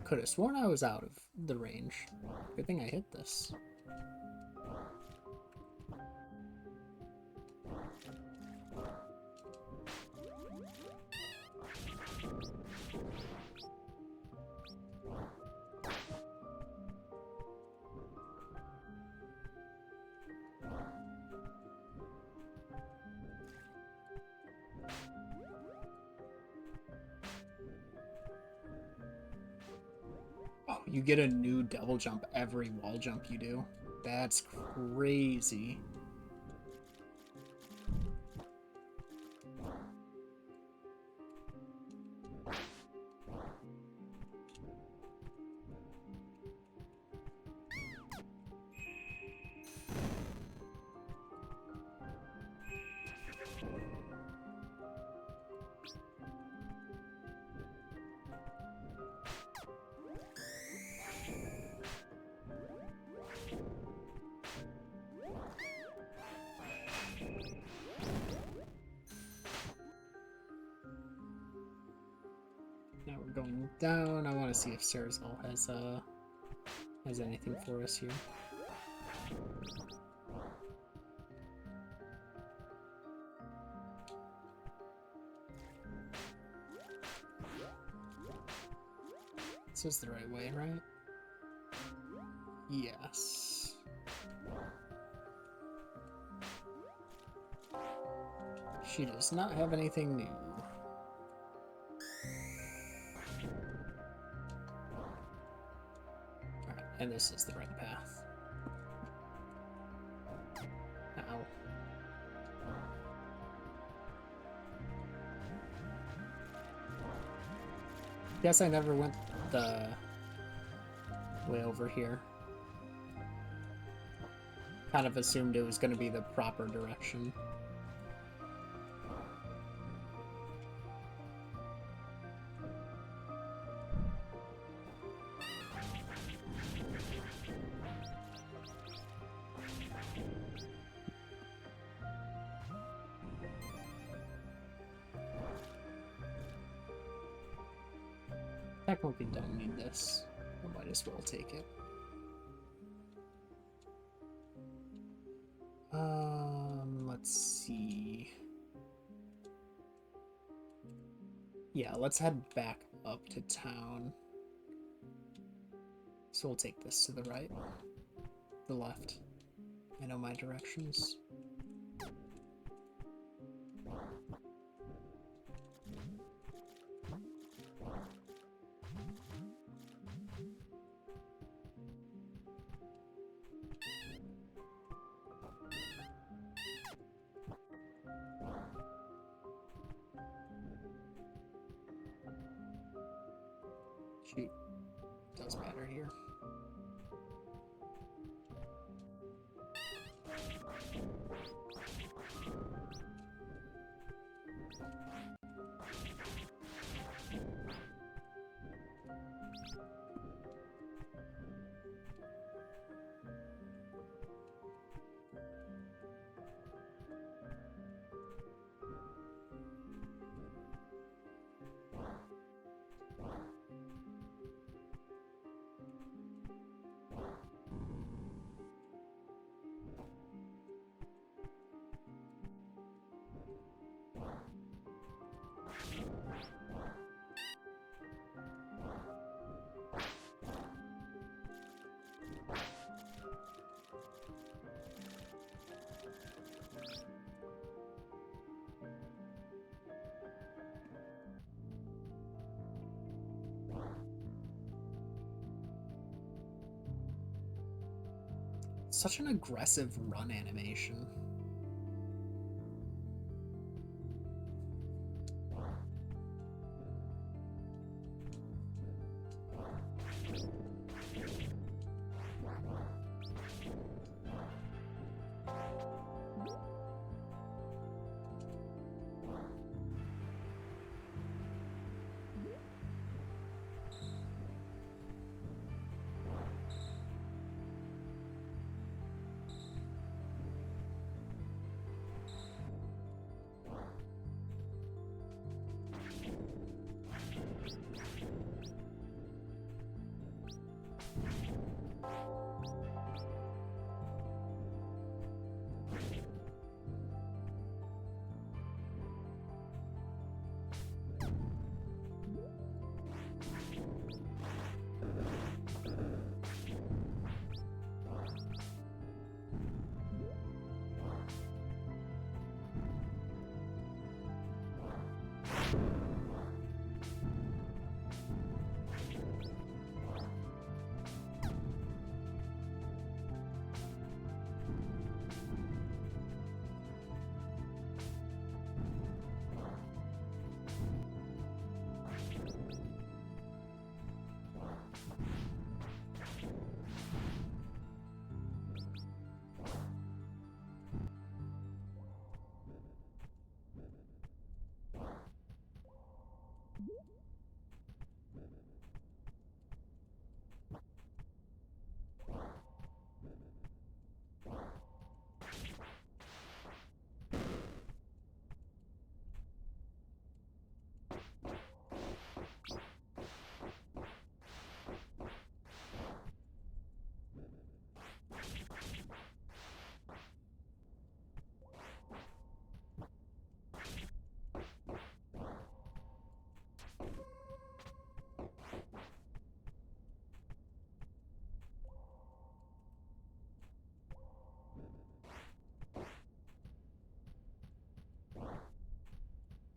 Could have sworn I was out of the range. Good thing I hit this. You get a new double jump every wall jump you do. That's crazy. Now we're going down. I want to see if Cerzal has anything for us here. This is the right way, right? Yes. She does not have anything new. Alright, and this is the right path. Ow. Guess I never went the way over here. Kind of assumed it was going to be the proper direction. Technically don't need this. I might as well take it. Let's see. Yeah, let's head back up to town. So we'll take this to the right. The left. I know my directions. Shoot, does matter here. Such an aggressive run animation.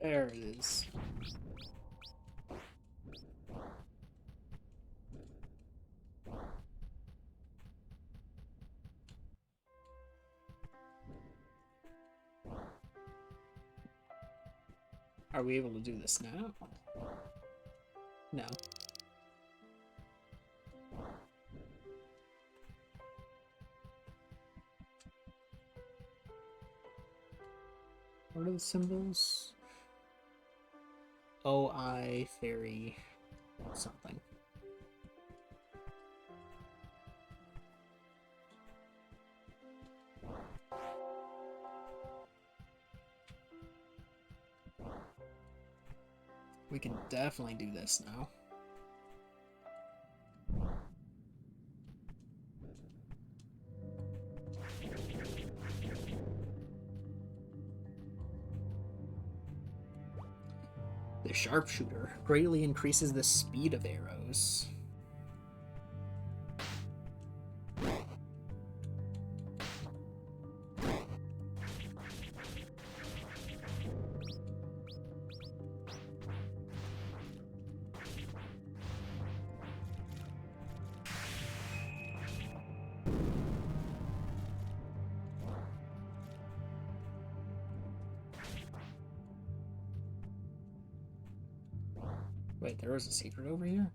There it is. Are we able to do this now? No. What are the symbols? OI, fairy, something. We can definitely do this now. The sharpshooter greatly increases the speed of arrows. Wait, there was a secret over here?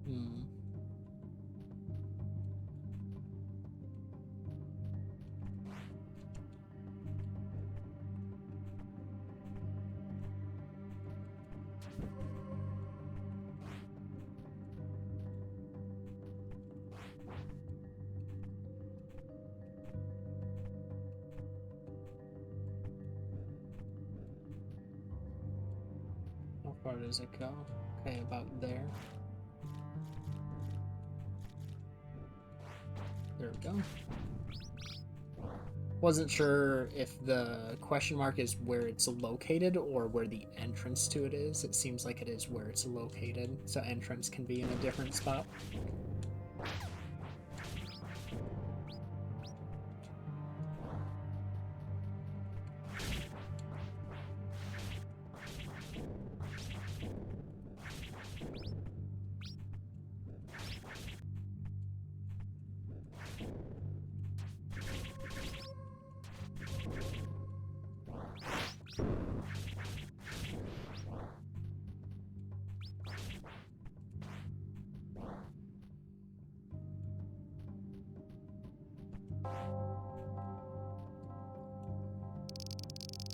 Hmm. How far does it go? Okay, about there. There we go. Wasn't sure if the question mark is where it's located or where the entrance to it is. It seems like it is where it's located, so entrance can be in a different spot.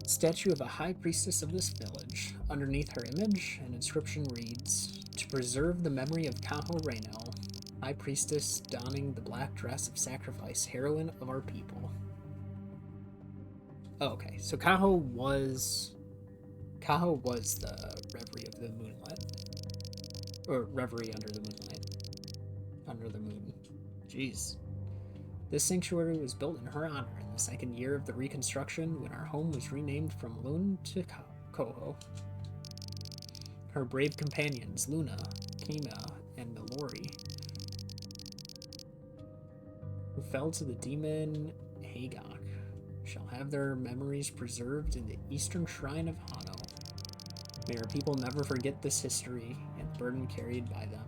Statue of a high priestess of this village. Underneath her image, an inscription reads, "To preserve the memory of Kaho Reynel, high priestess donning the black dress of sacrifice, heroine of our people." Oh, okay, so Kaho was the Reverie of the Moonlit. Or Reverie under the Moonlight. Under the moon. Jeez. This sanctuary was built in her honor in the second year of the reconstruction when our home was renamed from Lun to Koho. Her brave companions, Luna, Kima, and Milori, who fell to the demon Hagok, shall have their memories preserved in the Eastern Shrine of Hano. May our people never forget this history and the burden carried by them.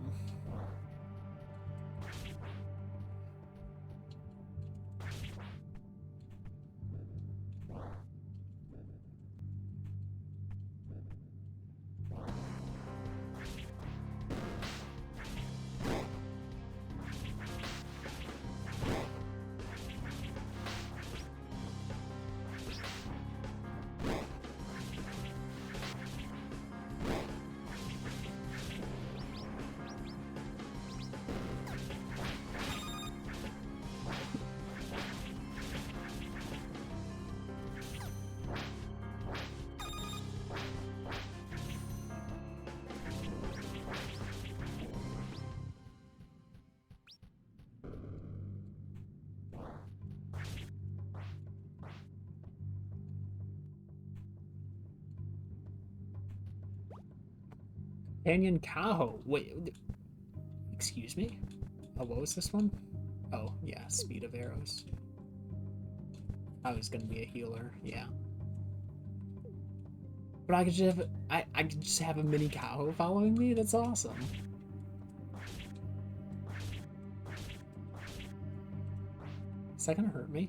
Companion Kaho. Wait, excuse me? Oh, what was this one? Oh, yeah, speed of arrows. I was gonna be a healer, yeah. But I could just have I could just have a mini Kaho following me. That's awesome. Is that gonna hurt me?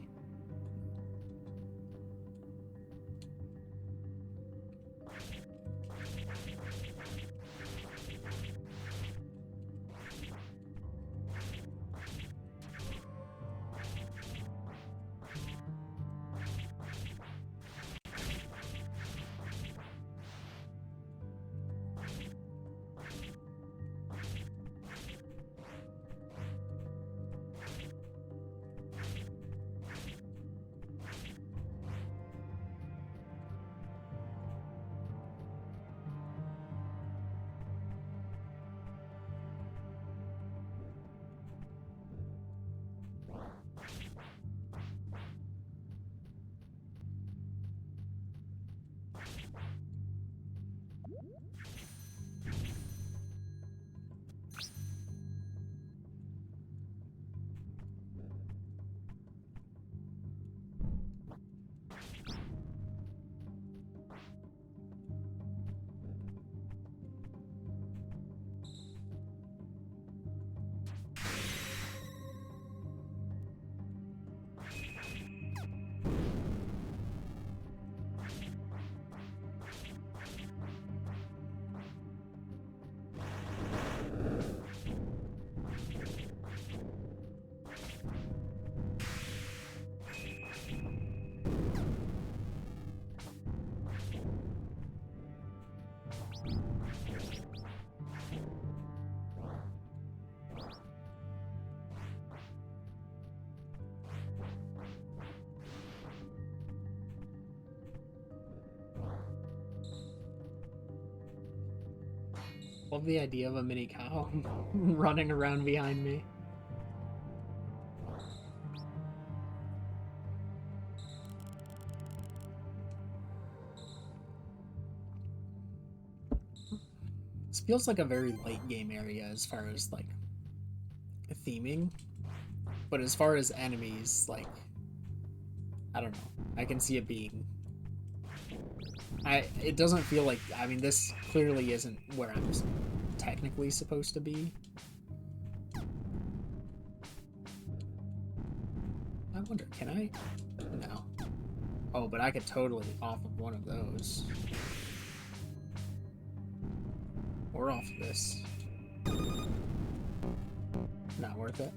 Love the idea of a mini cow running around behind me. This feels like a very late game area as far as like theming, but as far as enemies, like I don't know. I can see it being. It doesn't feel like. I mean, this clearly isn't where I'm technically supposed to be. I wonder, can I? No. Oh, but I could totally off of one of those. Or off of this. Not worth it.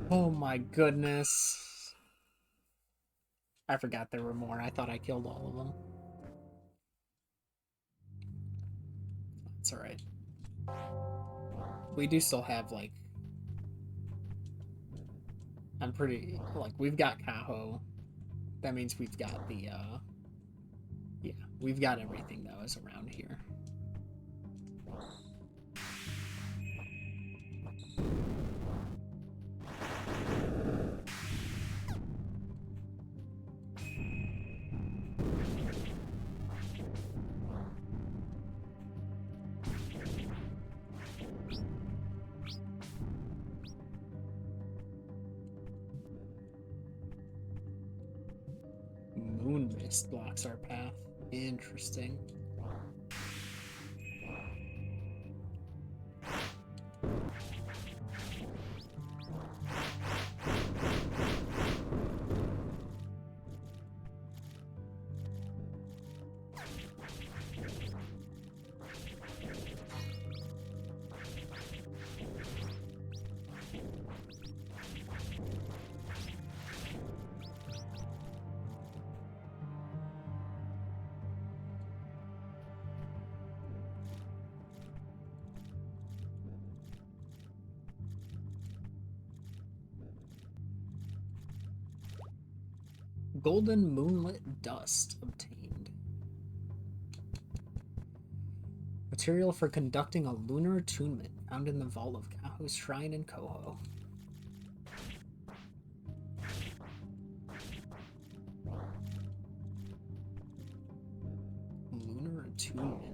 Oh my goodness. I forgot there were more. I thought I killed all of them. It's alright. We do still have, like... I'm pretty... Like, we've got Kaho. That means we've got the, yeah, we've got everything that was around here. Moon mist blocks our path. Interesting. Golden Moonlit Dust obtained. Material for conducting a lunar attunement found in the vault of Kaho's Shrine in Koho. Lunar attunement.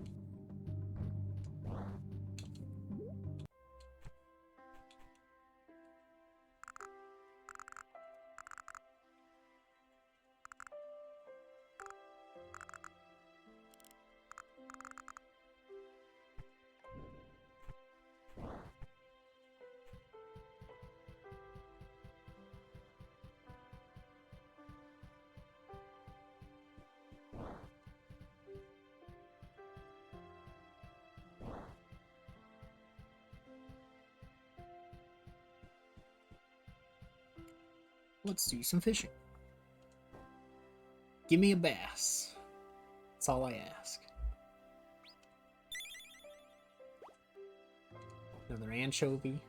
Let's do some fishing. Give me a bass. That's all I ask. Another anchovy.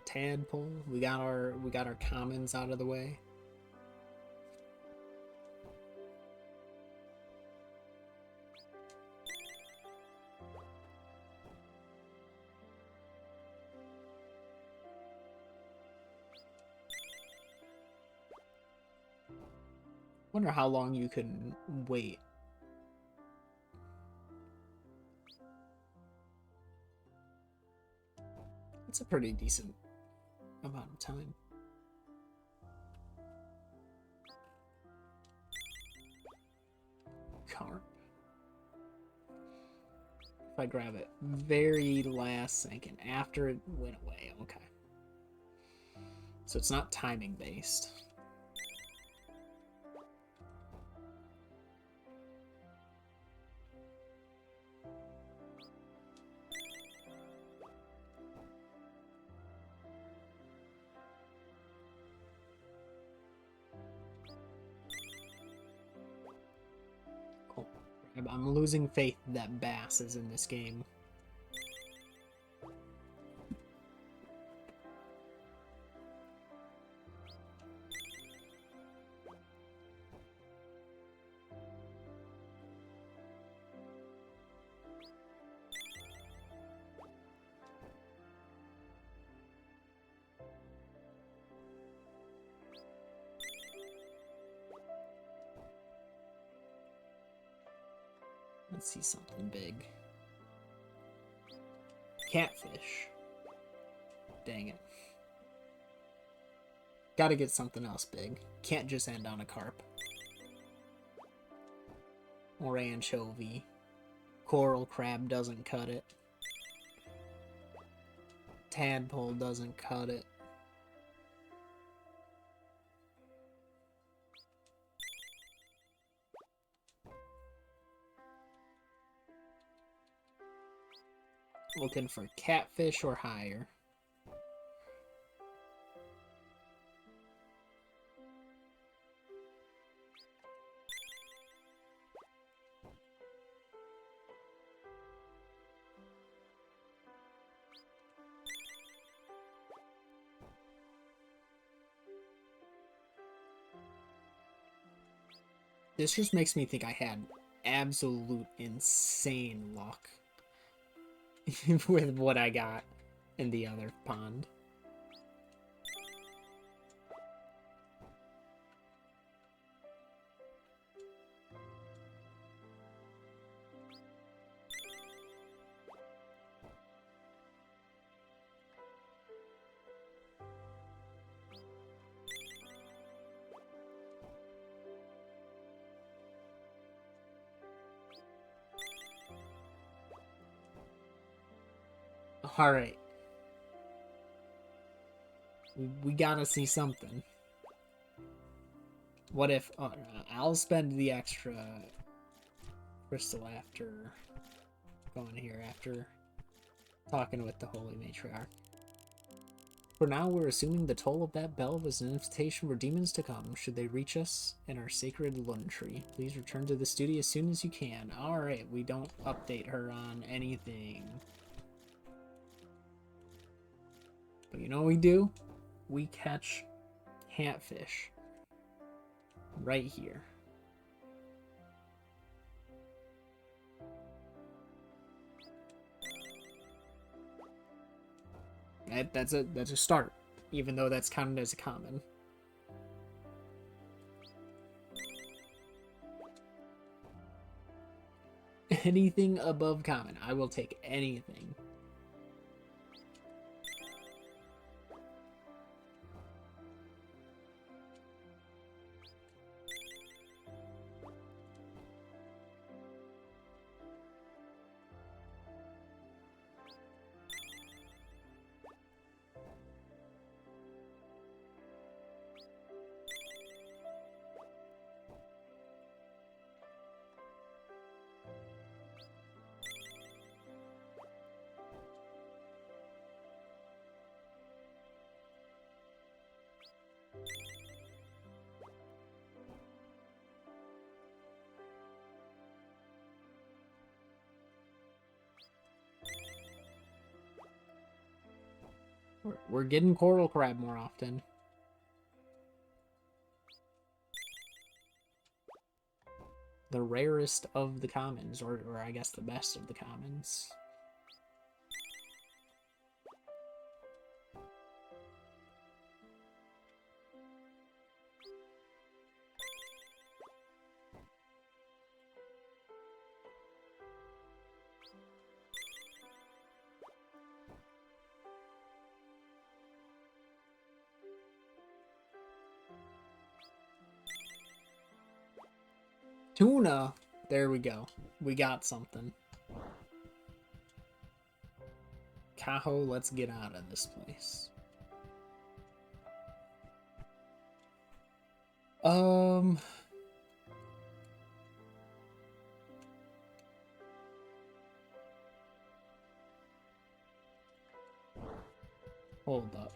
Tadpole. We got our commons out of the way. Wonder how long you can wait. It's a pretty decent amount of time. Carp. If I grab it very last second after it went away, okay. So it's not timing based. I'm losing faith that bass is in this game. Let's see something big. Catfish. Dang it. Gotta get something else big. Can't just end on a carp. Or anchovy. Coral crab doesn't cut it. Tadpole doesn't cut it. Looking for catfish or higher. This just makes me think I had absolute insane luck with what I got in the other pond. Alright. We gotta see something. What if... I'll spend the extra crystal after going here, after talking with the Holy Matriarch. For now, we're assuming the toll of that bell was an invitation for demons to come. Should they reach us in our sacred Lund tree, please return to the studio as soon as you can. Alright, we don't update her on anything. But you know what we do? We catch catfish. Right here. That's a start, even though that's counted as a common. Anything above common. I will take anything. We're getting coral crab more often. The rarest of the commons, or I guess the best of the commons. Tuna! There we go. We got something. Cajo, let's get out of this place. Hold up.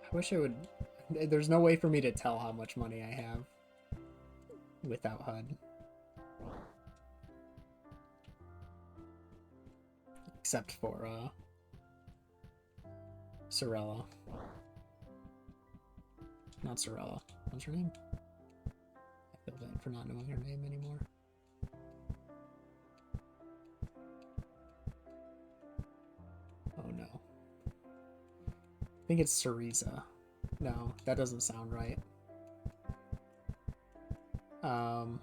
I wish I would... There's no way for me to tell how much money I have without HUD. Except for, Sorella. Not Sorella. What's her name? I feel bad for not knowing her name anymore. think it's Cereza. No, that doesn't sound right. Oh,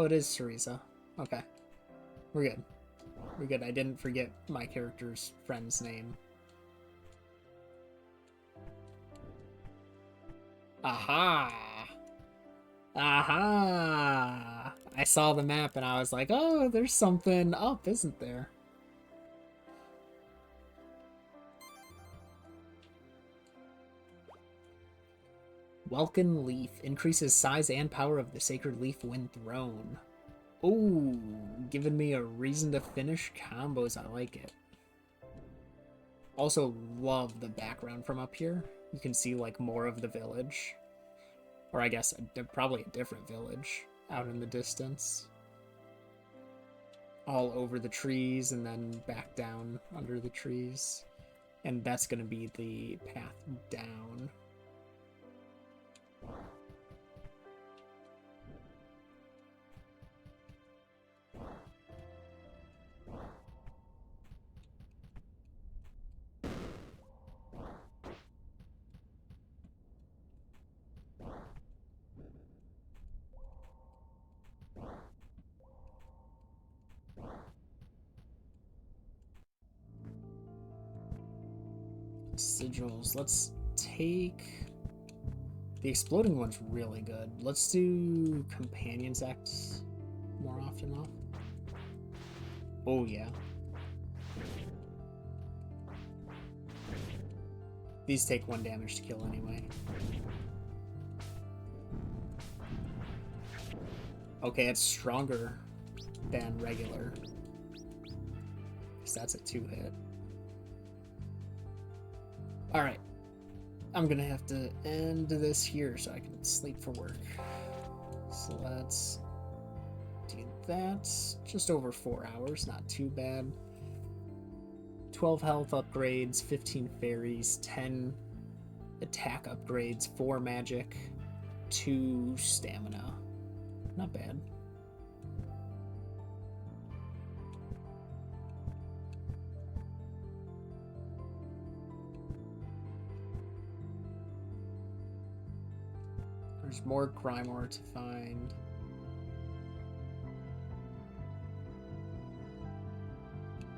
it is Cereza. Okay. We're good. We're good. I didn't forget my character's friend's name. Aha! Aha! I saw the map and I was like, oh, there's something up, isn't there? Welkin Leaf increases size and power of the sacred leaf when thrown. Ooh, giving me a reason to finish combos. I like it. Also love the background from up here. You can see like more of the village. Or I guess probably a different village out in the distance. All over the trees and then back down under the trees. And that's going to be the path down. Sigils. Let's take... The exploding one's really good. Let's do Companions Act more often off. Oh, yeah. These take 1 damage to kill anyway. Okay, it's stronger than regular. Because that's a 2-hit. Alright. I'm gonna have to end this here so I can sleep for work. So let's do that. Just over 4 hours, not too bad. 12 health upgrades, 15 fairies, 10 attack upgrades, 4 magic, 2 stamina. Not bad. There's more crime ore to find.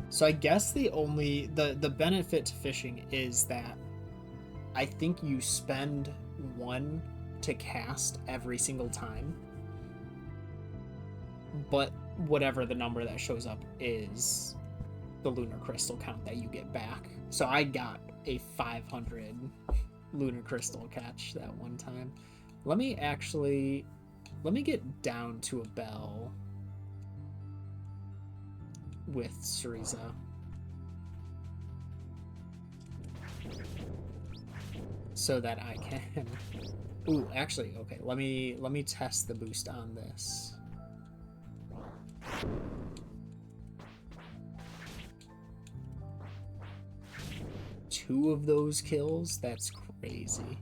So I guess the benefit to fishing is that I think you spend 1 to cast every single time. But whatever the number that shows up is the lunar crystal count that you get back. So I got a 500 lunar crystal catch that one time. Let me get down to a bell with Cereza. So that I can... Ooh, actually, okay, let me test the boost on this. Two of those kills? That's crazy.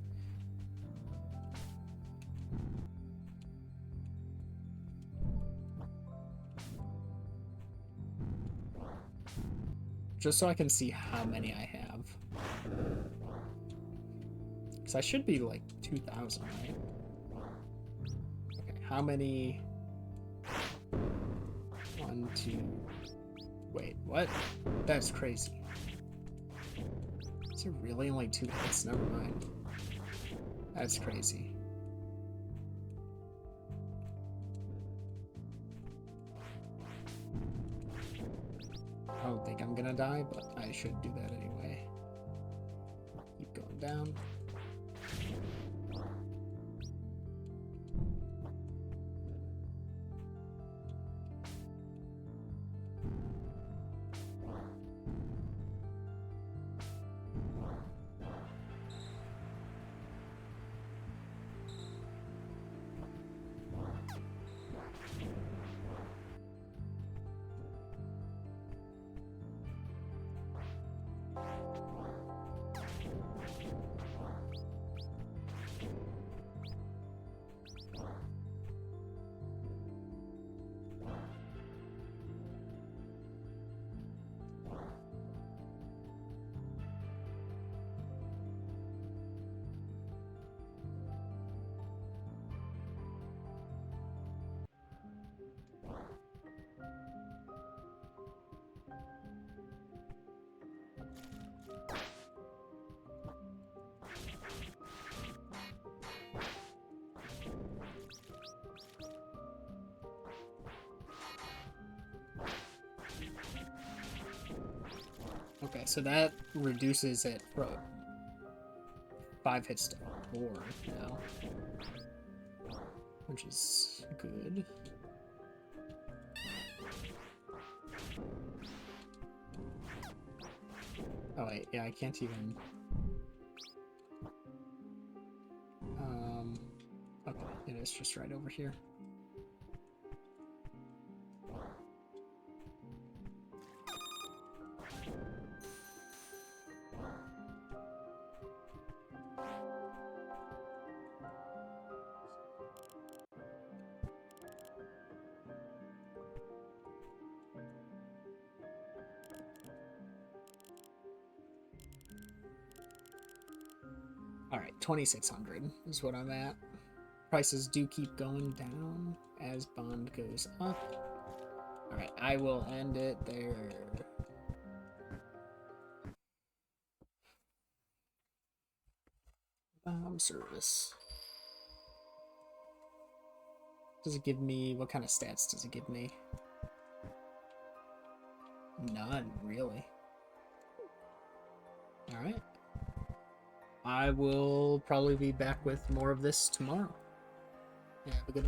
Just so I can see how many I have. Because I should be like 2,000, right? Okay, how many? 1, 2... Wait, what? That's crazy. Is it really only 2 hits? Never mind. That's crazy. I don't think I'm gonna die, but I should do that anyway. Keep going down. Okay, so that reduces it from 5 hits to 4 now, which is good. Oh wait, yeah, I can't even. Okay, it is just right over here. Alright, 2,600 is what I'm at. Prices do keep going down as bond goes up. Alright, I will end it there. Service. Does it give me, what kind of stats does it give me? None, really. Alright. I will probably be back with more of this tomorrow. Have a good night.